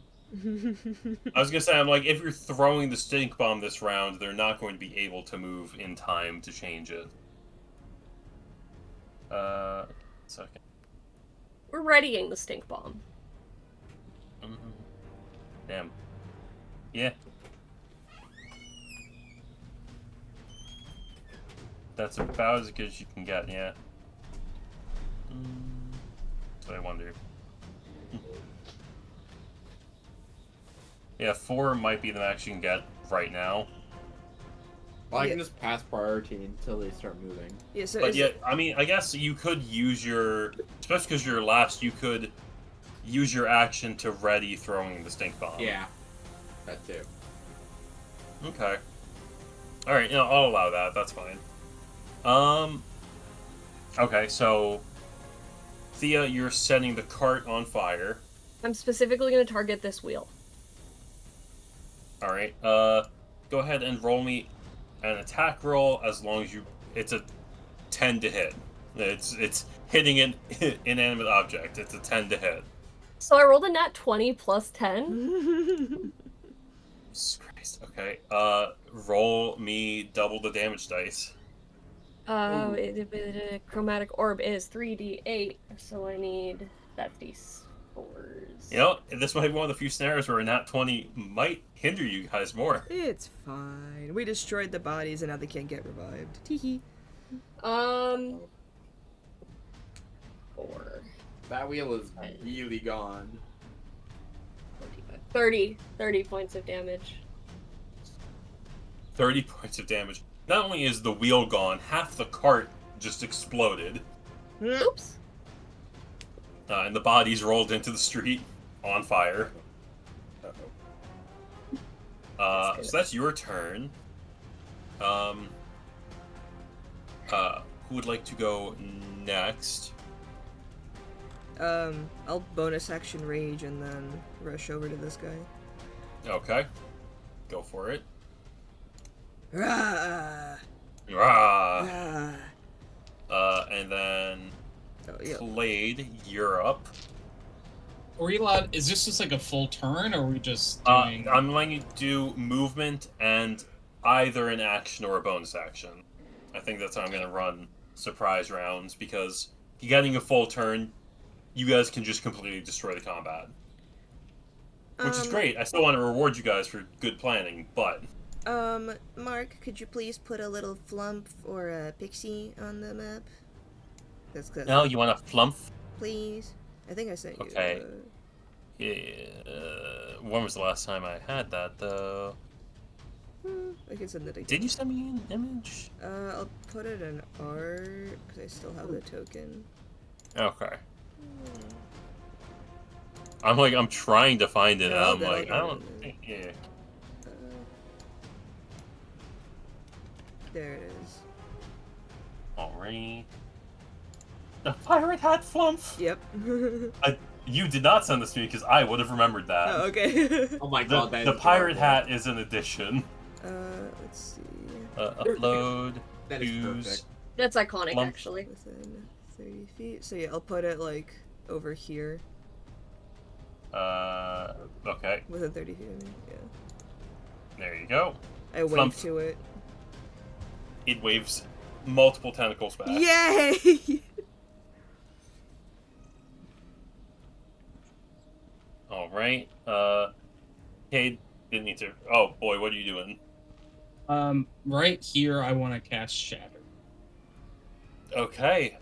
I was gonna say, I'm like, if you're throwing the stink bomb this round, they're not going to be able to move in time to change it. Second. We're readying the stink bomb. Damn. Yeah. That's about as good as you can get, yeah. So I wonder. Yeah, 4 might be the max you can get right now. Well, I Yeah. can just pass priority until they start moving. Yeah, so But is yeah, I mean, I guess you could use your, especially because you're last, you could use your action to ready throwing the stink bomb. Yeah. That too. Okay. All right, I'll allow that. That's fine. Okay, so Thea, you're setting the cart on fire. I'm specifically going to target this wheel. All right. Go ahead and roll me an attack roll as long as it's a 10 to hit. hitting an inanimate object. It's a 10 to hit. So I rolled a nat 20 plus 10. Jesus Christ. Okay. Roll me double the damage dice. Chromatic orb is 3d8, so I need that's d4s. You know, this might be one of the few scenarios where a nat 20 might hinder you guys more. It's fine. We destroyed the bodies and now they can't get revived. Teehee. 4. That wheel is really gone. 30 points of damage. 30 points of damage. Not only is the wheel gone, half the cart just exploded. Oops. And the bodies rolled into the street on fire. So that's your turn. Who would like to go next? I'll bonus action rage and then rush over to this guy. Okay. Go for it. Rah! Rah! Rah! And then Oh, yeah. Clade, you're up. Are we allowed? Is this just like a full turn, or are we just doing? I'm letting you do movement and either an action or a bonus action. I think that's how I'm going to run surprise rounds, because you getting a full turn, you guys can just completely destroy the combat. Which is great. I still want to reward you guys for good planning, but... Mark, could you please put a little flump or a pixie on the map? That's good. No, you want a flump? Please? I think I sent you. Okay. When was the last time I had that, though? I can send it again. Did you send me an image? I'll put it in art, because I still have the token. Okay. I'm trying to find it, and I'm like, I don't... Yeah. There it is. Alright. The pirate hat flump! Yep. You did not send this to me, because I would have remembered that. Oh, okay. Oh my god, that is The pirate adorable. hat is an addition. Let's see. Upload, That is use... perfect. That's iconic, Lump. actually. Within 30 feet. So yeah, I'll put it, like, over here. Okay. Within 30 feet of me, yeah. There you go. I wave Flump. to it. It waves multiple tentacles back. Yay! Alright. Cade didn't need to... Oh, boy, what are you doing? Right here, I want to cast Shatter. Okay,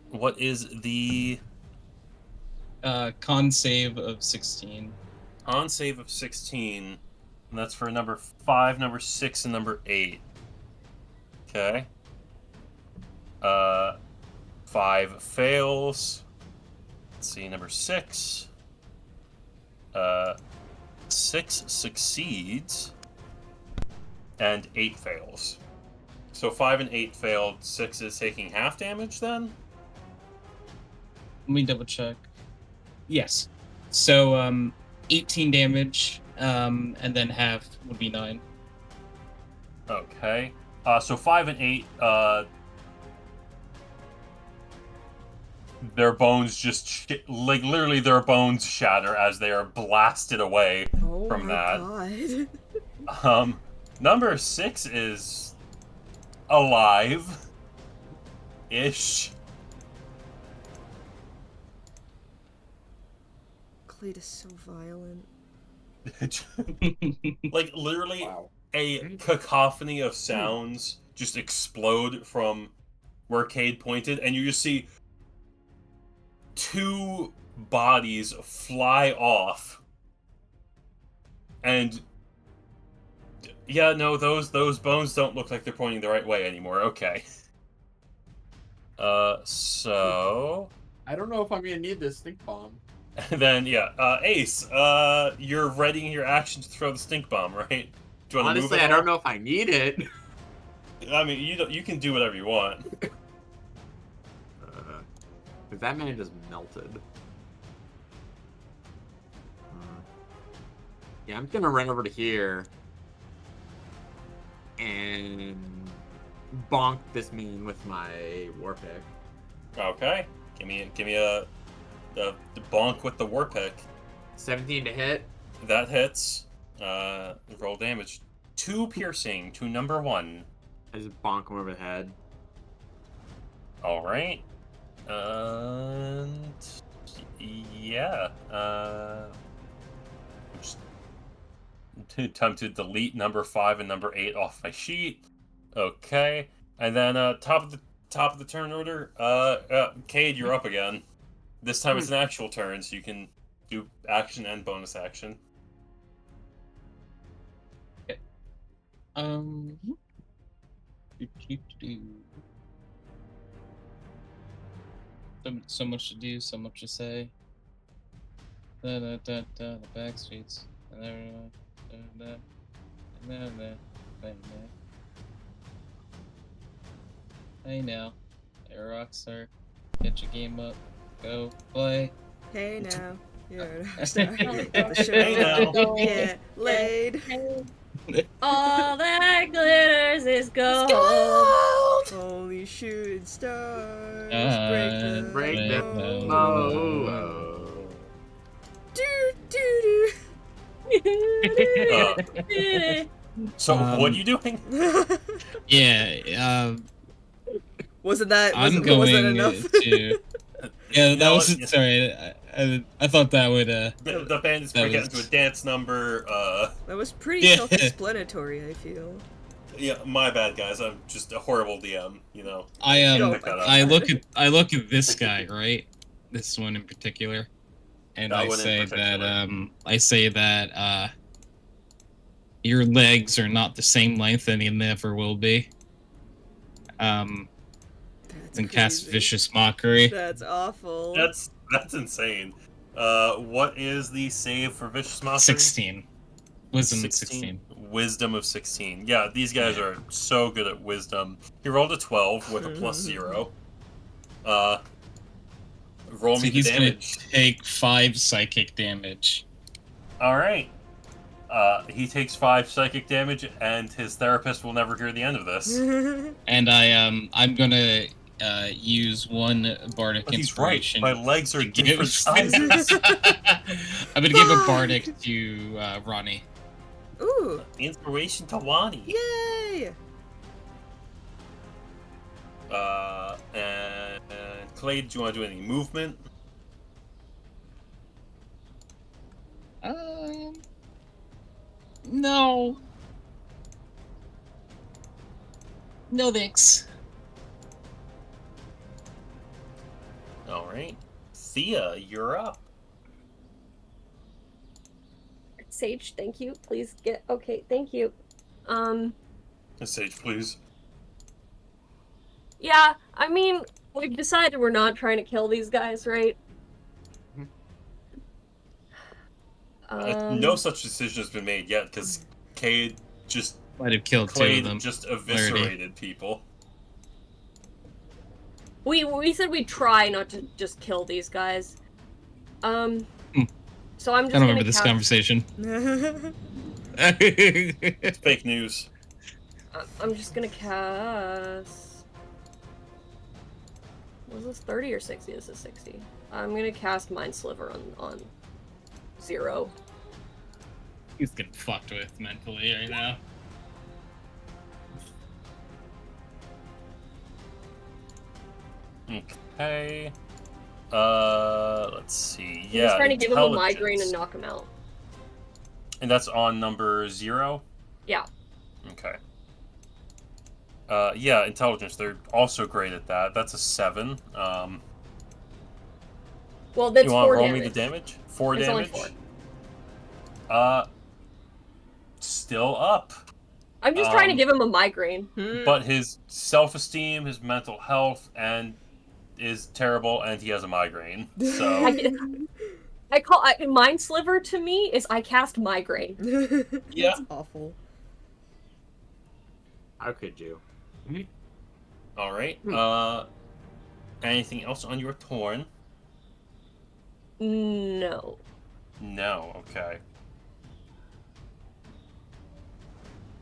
what is the... Con save of 16. On save of 16, and that's for number 5, number 6, and number 8. Okay. 5 fails. Let's see, number 6. 6 succeeds. And 8 fails. So 5 and 8 failed, 6 is taking half damage then? Let me double check. Yes. So, 18 damage, and then half would be 9. Okay. So 5 and 8, their bones just like literally their bones shatter as they are blasted away from that. God. Number 6 is alive ish. Clade is so violent. Like literally Wow. a cacophony of sounds just explode from where Cade pointed, and you just see 2 bodies fly off. And yeah, no, those bones don't look like they're pointing the right way anymore. Okay. So I don't know if I'm gonna need this stink bomb. then yeah, Ace, you're readying your action to throw the stink bomb, right? Do you want to move Honestly, it I at don't all? know if I need it. I mean, you can do whatever you want. Cause that man just melted. Yeah, I'm gonna run over to here. And bonk this mean with my war pick. Okay. Give me a the bonk with the war pick. 17 to hit. That hits. Roll damage. 2 piercing to number 1. I just bonk him over the head. All right. And yeah. Just time to delete number 5 and number 8 off my sheet. Okay. And then top of the turn order. Cade, you're up again. This time it's an actual turn, so you can do action and bonus action. So much to do, so much to say. The back streets. Hey now, hey Rockstar, get your game up, go play. Hey now, you're a rockstar. Hey At the show, now. get laid. All that glitters is gold. Only shooting stars Break the mold. mo. Do do So what are you doing? do. Yeah, Wasn't that? I'm Was going that enough? to. Yeah, that know was what? sorry. I thought that would. The bandits That break out was- into a dance number. That was pretty Yeah. self-explanatory. I feel. Yeah, my bad, guys. I'm just a horrible DM. You know. I Oh pick my that up. I look at this guy, right? This one in particular, and That I one in say particular. that your legs are not the same length, and they never will be. That's And cast crazy. vicious mockery. That's awful. That's insane. What is the save for vicious mockery? 16. Wisdom 16. Wisdom of 16. Yeah, these guys Yeah. are so good at wisdom. He rolled a 12 with a +0. Roll So me the he's gonna damage. take 5 psychic damage. All right. He takes 5 psychic damage, and his therapist will never hear the end of this. And I'm gonna use 1 bardic But he's right. inspiration. My legs are to give- different sizes. I'm gonna give a bardic to Ronnie. Ooh! Inspiration to Wani. Yay! And Clay, do you want to do any movement? No. No thanks. All right. Thea, you're up. Sage, thank you. Please get okay. Thank you. Sage, please. Yeah. I mean, we've decided we're not trying to kill these guys, right? No such decision has been made yet because Cade just Might have killed 2 Clay of them. just eviscerated people. We said we'd try not to just kill these guys. So I'm just I don't gonna remember this cast, conversation. It's fake news. I'm just gonna cast. Was this 30 or 60? This is 60. I'm gonna cast Mind Sliver on 0. He's getting fucked with mentally right now. Okay. Let's see. He's Yeah. trying to give him a migraine intelligence. and knock him out. And that's on number 0? Yeah. Okay. Yeah, intelligence. They're also great at that. That's a 7. Well, that's You want 4 to roll damage. me the damage? 4 It's only damage? 4. Still up. I'm just trying to give him a migraine. But his self-esteem, his mental health, and is terrible, and he has a migraine. So I call Mind Sliver to me is I cast migraine. yeah. That's awful. How could you? All right. Anything else on your turn? No. No. Okay.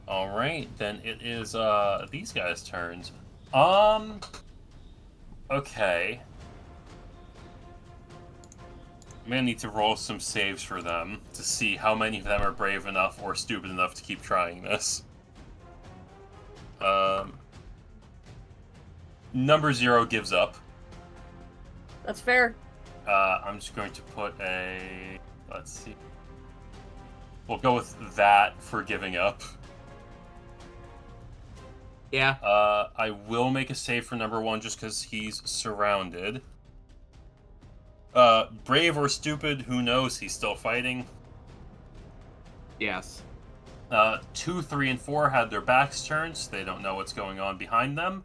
All right, then it is these guys' turns. Okay. I'm gonna need to roll some saves for them to see how many of them are brave enough or stupid enough to keep trying this. Number 0 gives up. That's fair. I'm just going to put a... Let's see. We'll go with that for giving up. Yeah. I will make a save for number 1 just because he's surrounded. Brave or stupid, who knows? He's still fighting. Yes. 2, 3, and 4 had their backs turned, so they don't know what's going on behind them.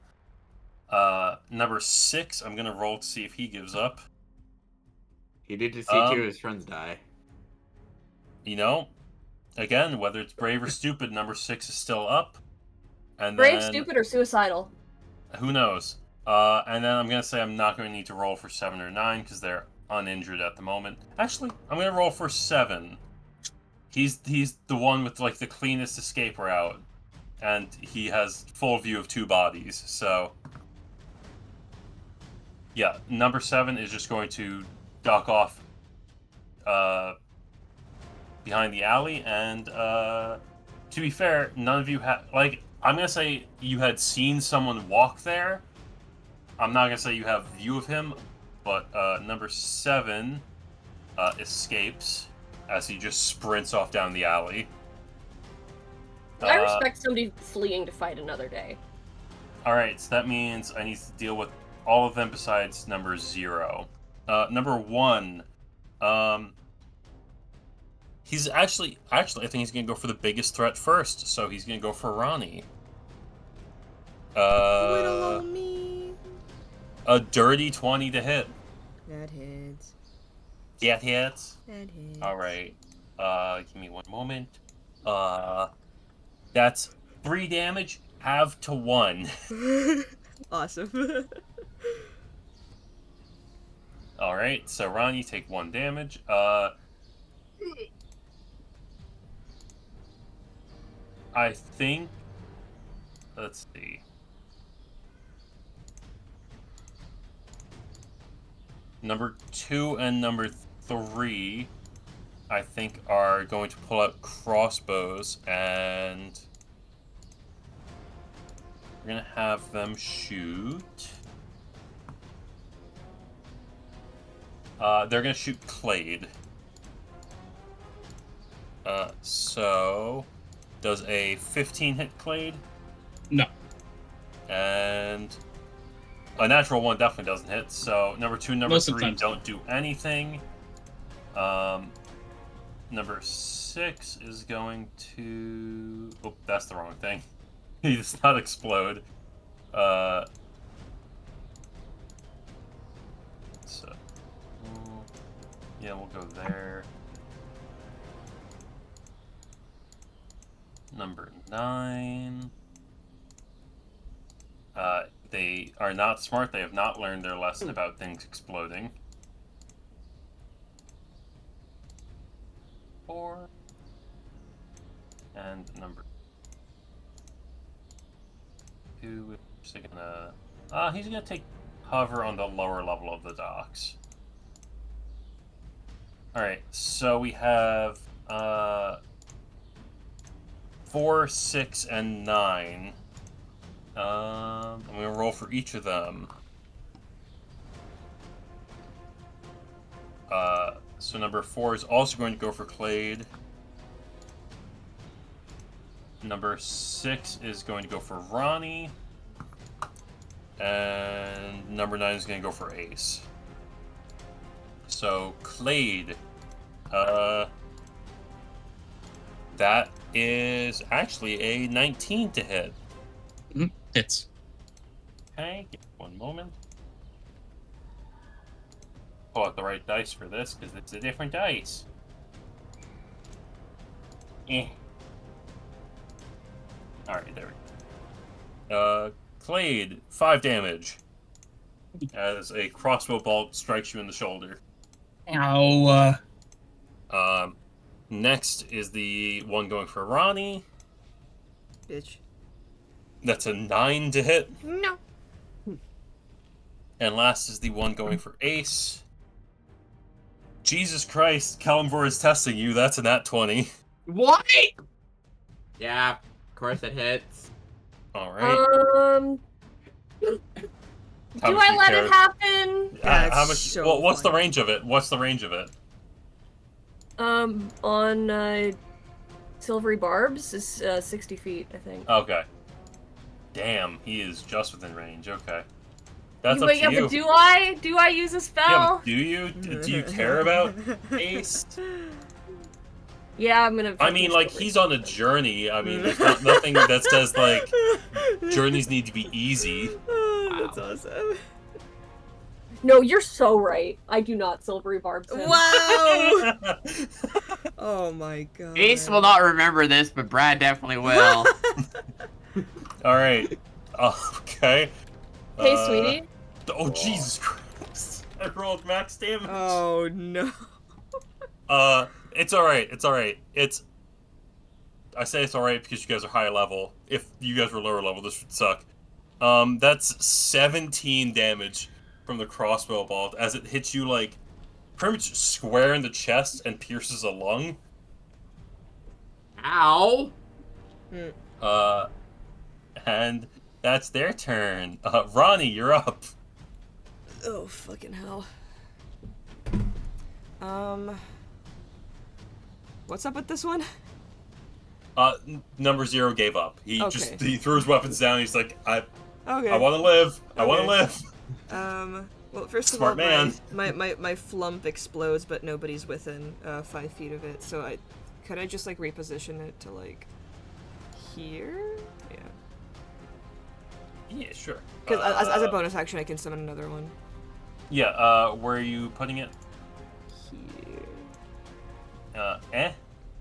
Number 6, I'm gonna roll to see if he gives up. He did to see 2 of his friends die. You know, again, whether it's brave or stupid, number 6 is still up. And Brave, then, stupid, or suicidal? who knows? And then I'm gonna say I'm not gonna need to roll for 7 or 9 because they're uninjured at the moment. Actually, I'm gonna roll for 7. He's the one with like the cleanest escape route, and he has full view of 2 bodies. So, yeah, number 7 is just going to duck off behind the alley. And to be fair, none of you had I'm gonna say you had seen someone walk there. I'm not gonna say you have view of him, but number 7 escapes as he just sprints off down the alley. I respect somebody fleeing to fight another day. Alright, so that means I need to deal with all of them besides number 0. Number 1, he's actually, I think he's gonna go for the biggest threat first, so he's gonna go for Ronnie. Little me. A dirty 20 to hit. That hits. That hits. That hits. Alright. Give me one moment. That's 3 damage, half to 1. Awesome. Alright, so Ron, you take 1 damage. I think... Let's see. Number 2 and number 3, I think, are going to pull out crossbows, and we're going to have them shoot. They're going to shoot Clade. So, does a 15 hit Clade? No. And a natural 1 definitely doesn't hit. So number 2, number Most of 3 the time. don't do anything. Number 6 is going to... Oh, that's the wrong thing. He does not explode. So, yeah, we'll go there. Number 9. They are not smart. They have not learned their lesson about things exploding. 4. And number 2 is gonna... he's gonna take cover on the lower level of the docks. Alright, so we have 4, 6, and 9. I'm gonna roll for each of them. So number 4 is also going to go for Clade. Number 6 is going to go for Ronnie. And number 9 is going to go for Ace. So, Clade. That is actually a 19 to hit. Hits. Okay, give me one moment. Pull out the right dice for this, because it's a different dice. Alright, there we go. Clade, 5 damage. As a crossbow bolt strikes you in the shoulder. Ow. Next is the one going for Ronnie. bitch. That's a 9 to hit. No. And last is the one going for Ace. Jesus Christ, Kalimvor is testing you. That's a nat 20. What? Yeah, of course it hits. Alright. Do I let it happen? That's how much? so Well, what's the funny. range of it? What's the range of it? On Silvery Barbs is 60 feet, I think. Okay. Damn, he is just within range. Okay. That's up Wait, to yeah, you. but do I? Do I use a spell? Yeah, but do you? Do you care about Ace? Yeah, I'm gonna. I mean, like, he's on a journey. I mean, there's nothing that says, like, journeys need to be easy. That's awesome. No, you're so right. I do not Silvery Barbs him. Wow! Oh my god. Ace will not remember this, but Brad definitely will. Alright. Okay. Hey, sweetie. Oh, Jesus Christ. I rolled max damage. Oh no. It's alright. It's alright. I say it's alright because you guys are high level. If you guys were lower level, this would suck. That's 17 damage from the crossbow bolt as it hits you, like, pretty much square in the chest and pierces a lung. Ow! And that's their turn. Ronnie, you're up. Oh fucking hell. What's up with this one? Number 0 gave up. He threw his weapons down. He's like, I want to live. I want to live. Well, first Smart of all, man. my flump explodes, but nobody's within 5 feet of it. So could I just like reposition it to like here? Yeah. Yeah, sure. Because as a bonus action, I can summon another one. Yeah. Where are you putting it? Here.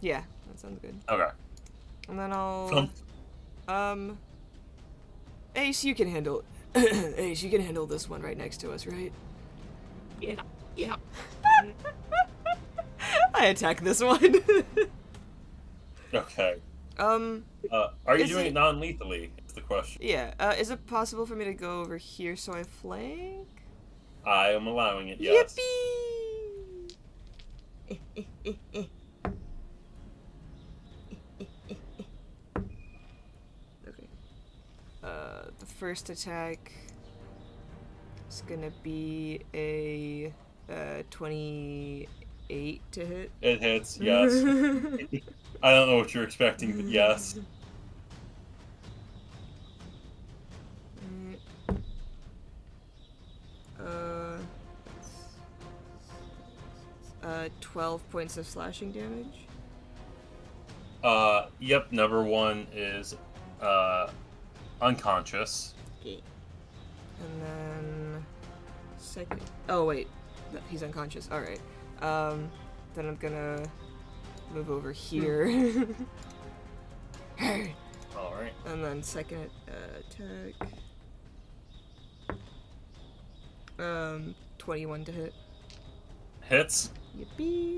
Yeah, that sounds good. Okay. And then I'll. Flump. Ace, you can handle. Ace, you can handle this one right next to us, right? Yeah. I attack this one. Okay. Are you doing it non-lethally? Is the question. Yeah. Is it possible for me to go over here so I flank? I am allowing it. Yes. Yippee! Okay. The first attack is gonna be a 28 to hit. It hits. Yes. I don't know what you're expecting, but yes. 12 points of slashing damage. Yep, number 1 is unconscious. Okay. And then second. Oh wait, he's unconscious. All right. Then I'm gonna move over here. All right. And then second attack. 21 to hit. Hits. Yippee!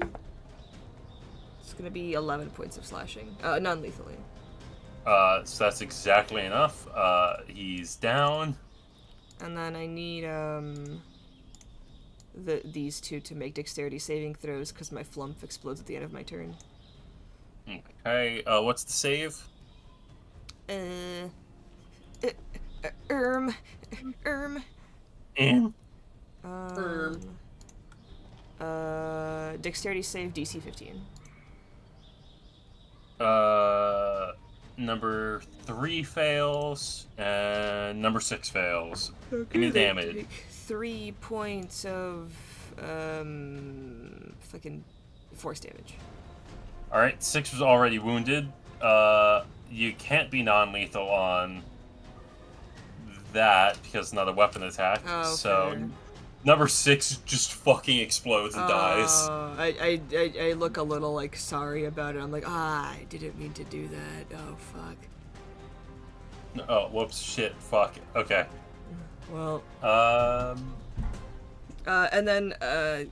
It's gonna be 11 points of slashing. Non-lethally. So that's exactly enough. He's down. And then I need these two to make dexterity saving throws because my flump explodes at the end of my turn. Okay. What's the save? Dexterity save DC 15. Number 3 fails, and number 6 fails. Give me the damage. Take 3 points of fucking force damage. Alright, 6 was already wounded. You can't be non-lethal on that because it's not a weapon attack. Oh, so fair. number 6 just fucking explodes and dies. I look a little like sorry about it. I'm like, I didn't mean to do that. Oh fuck. Oh, whoops, shit, fuck. Okay. Well. And then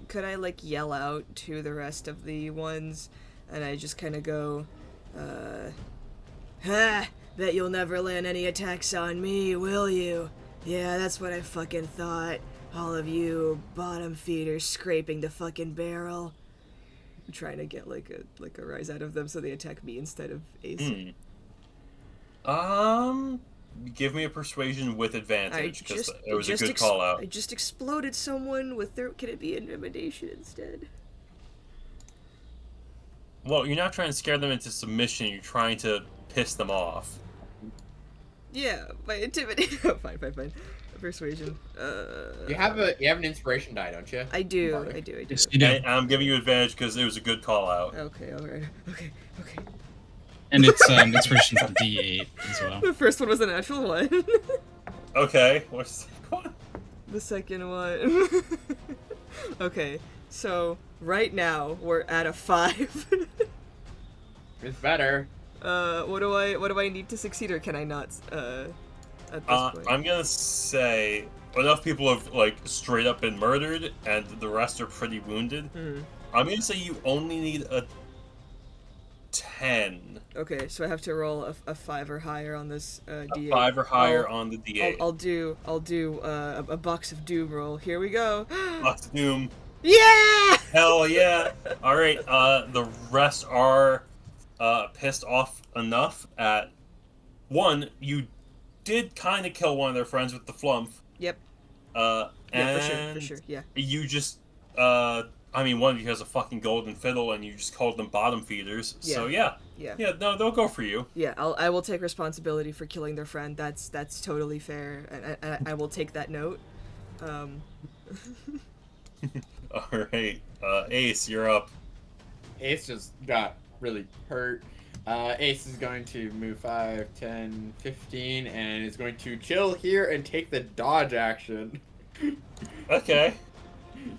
could I like yell out to the rest of the ones, and I just kind of go, Bet you'll never land any attacks on me, will you? Yeah, that's what I fucking thought. All of you bottom feeders scraping the fucking barrel. I'm trying to get like a rise out of them so they attack me instead of Ace. Give me a persuasion with advantage because it was a just good call out. I just exploded someone with their. Can it be intimidation instead? Well, you're not trying to scare them into submission. You're trying to piss them off. Yeah, by intimidation. fine. Persuasion. You have an inspiration die, don't you? I do. Bardic? I do. Yes, you do. And I'm giving you advantage because it was a good call out. Okay, alright. Okay. And it's inspiration's on D8 as well. The first one was a natural one. Okay, what's the The second one. Okay, so right now we're at a 5. It's better. What do I need to succeed, or can I not? At this point. I'm gonna say enough people have like straight up been murdered, and the rest are pretty wounded. I'm gonna say you only need a 10. Okay, so I have to roll a 5 or higher on this D8. 5 or higher on the D8. I'll do a box of doom roll. Here we go. Box of Doom. Yeah! Hell yeah! All right. The rest are pissed off enough at one. You did kind of kill one of their friends with the flump. Yep. Yeah, Yeah, for sure. Yeah. You just one of you has a fucking golden fiddle, and you just called them bottom feeders. Yeah. So yeah. Yeah. Yeah, no, they'll go for you. Yeah, I will take responsibility for killing their friend. That's totally fair, and I will take that note. All right, Ace, you're up. Ace just got really hurt. Ace is going to move 5, 10, 15, and is going to chill here and take the dodge action. Okay,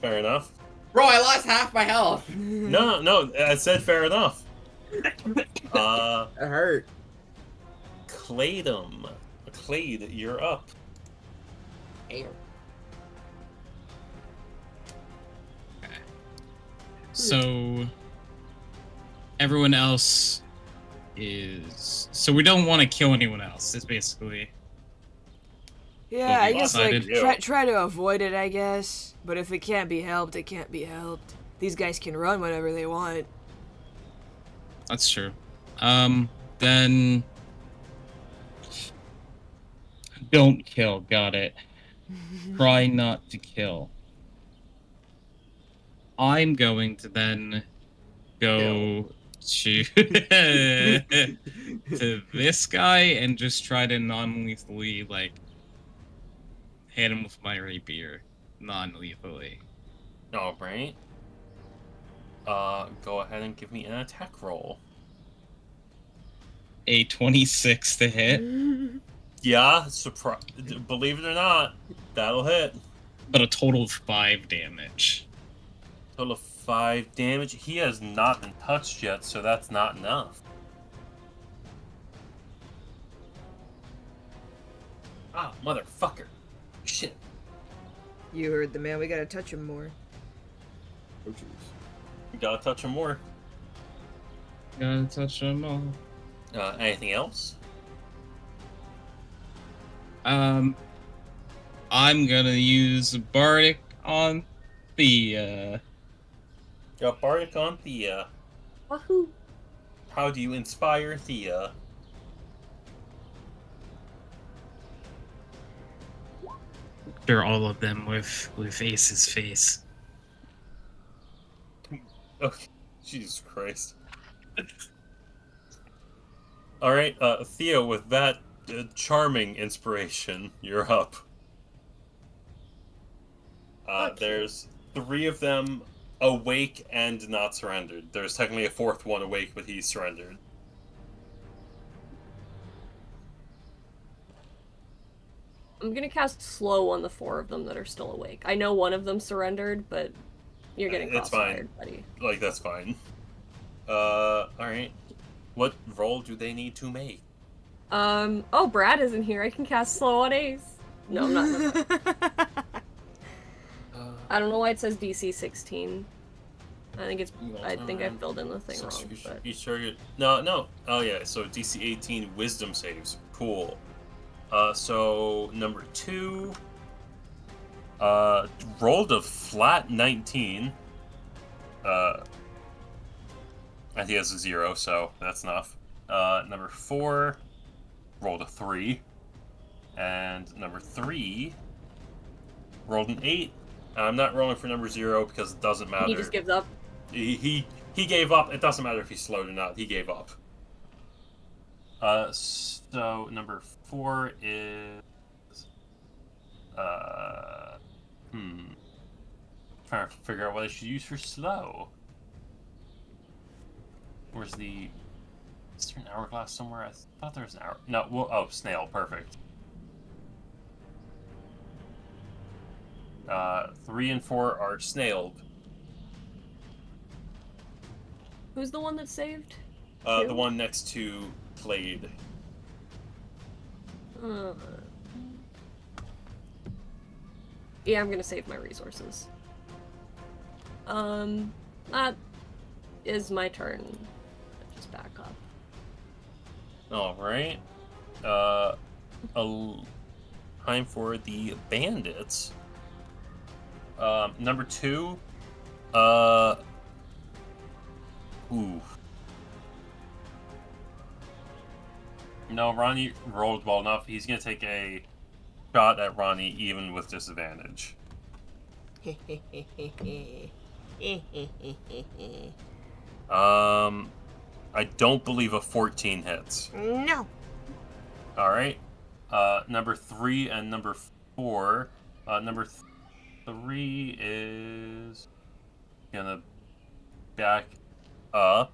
fair enough. Bro, I lost half my health. No, I said fair enough. It hurt. Clade, you're up. So everyone else is. So we don't want to kill anyone else. Is basically. Yeah, Well, I we guess decided- try to avoid it, I guess. But if it can't be helped, it can't be helped. These guys can run whenever they want. That's true. Then. Don't kill. Got it. Try not to kill. I'm going to then go to to this guy and just try to non-lethally hit him with my rapier, non-lethally. All right. Go ahead and give me an attack roll. A 26 to hit, Yeah, believe it or not, that'll hit. but a total of 5 damage. Total of 5 damage. He has not been touched yet, so that's not enough. Ah, motherfucker. Shit. You heard the man. We gotta touch him more. Oh, jeez. You gotta touch him more. Gotta touch them all. Anything else? I'm gonna use Bardic on Thea. Got Bardic on Thea. Wahoo! How do you inspire Thea? Sure, all of them with Ace's face. Okay, Jesus Christ. Alright, Thea, with that charming inspiration, you're up. There's 3 of them awake and not surrendered. There's technically a 4th one awake, but he's surrendered. I'm gonna cast slow on the 4 of them that are still awake. I know one of them surrendered, but you're getting It's fine. crossfired, buddy. Like, that's fine. Alright. What roll do they need to make? Oh, Brad isn't here. I can cast slow on Ace. No, I'm not. I don't know why it says DC 16. I think I filled in the thing wrong. But You sure you? No. Oh yeah. So DC 18 Wisdom saves. Cool. So number 2. Rolled a flat 19. And he has a 0, so that's enough. Number 4 rolled a 3, and number 3 rolled an 8. I'm not rolling for number 0 because it doesn't matter. he just gives up. He gave up. It doesn't matter if he's slowed or not. He gave up. So number 4 is trying to figure out what I should use for slow. Where's the? Is there an hourglass somewhere? I thought there was an hour. No. Well, oh, snail. Perfect. 3 and 4 are snailed. Who's the one that saved? The one next to Clade. Yeah, I'm gonna save my resources. That is my turn. Just back up. All right. Time for the bandits. Number 2. Ooh. No, Ronnie rolled well enough. He's gonna take a shot at Ronnie even with disadvantage. I don't believe a 14 hits. No. All right. Number 3 and number 4. Number 3 is gonna back up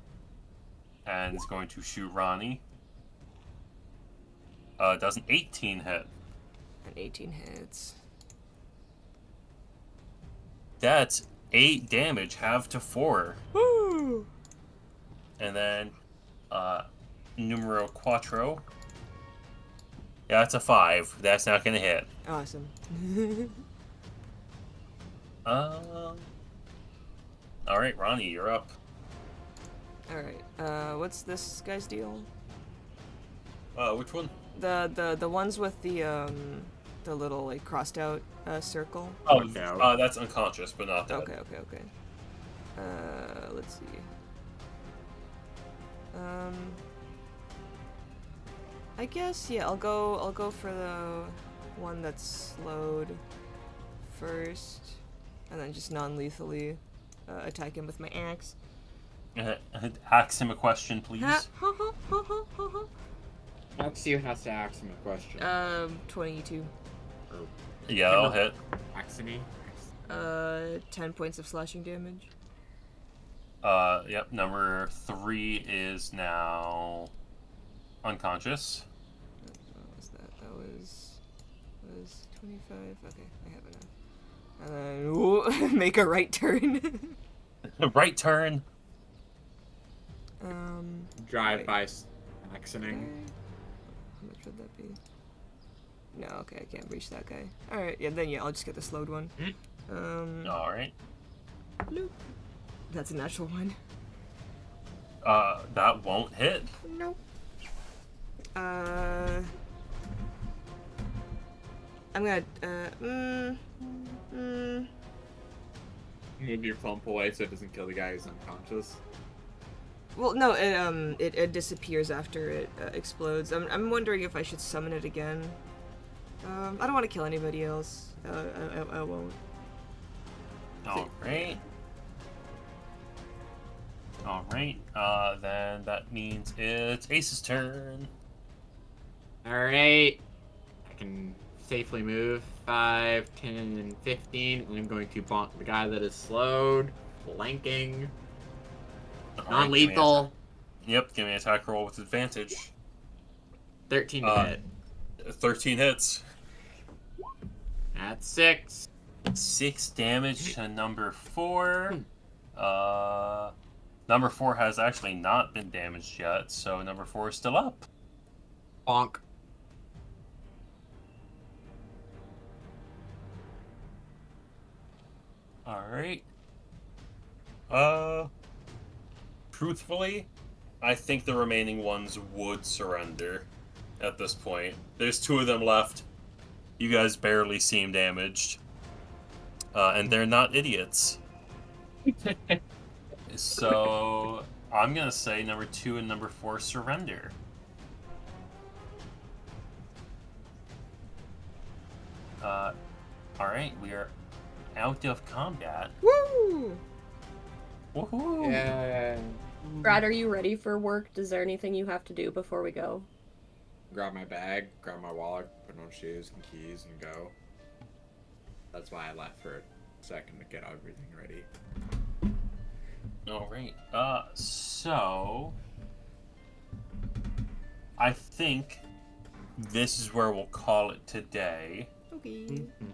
and is going to shoot Ronnie. Does an 18 hit. An 18 hits. That's 8 damage, half to 4. Woo! And then, numero cuatro. Yeah, that's a 5. That's not gonna hit. Awesome. Alright, Ronnie, you're up. Alright, what's this guy's deal? Which one? The ones with the little, like, crossed out, circle. Oh, No. that's unconscious, but not dead. Okay. Let's see. I guess, yeah, I'll go for the one that's slowed first, and then just non-lethally attack him with my axe. Ask him a question, please. Axio has to ask him a question. 22. Yeah, I'll hit. Axony? 10 points of slashing damage. Yep, number 3 is now unconscious. What was that? That was 25. Okay, I have enough. And then ooh, make a right turn. Right turn. Drive wait. by actioning. How much would that be? No, okay, I can't reach that guy. Alright, yeah, then yeah, I'll just get the slowed one. Alright. Bloop. That's a natural one. That won't hit. Nope. I'm gonna, Move your clump away so it doesn't kill the guy who's unconscious. well, no, it disappears after it explodes. I'm wondering if I should summon it again. I don't want to kill anybody else. I won't. Alright. Alright, then that means it's Ace's turn. Alright. I can safely move 5, 10, and 15. And I'm going to bonk the guy that is slowed. Flanking. Alright, Non-lethal. Yep, give me an attack roll with advantage. 13 to hit. 13 hits. That's 6. 6 damage to number 4. Number 4 has actually not been damaged yet, so number 4 is still up. Bonk. Alright. Truthfully, I think the remaining ones would surrender at this point. There's 2 of them left. You guys barely seem damaged. And they're not idiots. So, I'm gonna say number 2 and number 4 surrender. Alright, we are out of combat. Woo! Woohoo! Yeah. Brad, are you ready for work? Is there anything you have to do before we go? Grab my bag, grab my wallet, put on shoes and keys, and go. That's why I left for a second to get everything ready. Alright, so... I think this is where we'll call it today. Okay. Mm-hmm.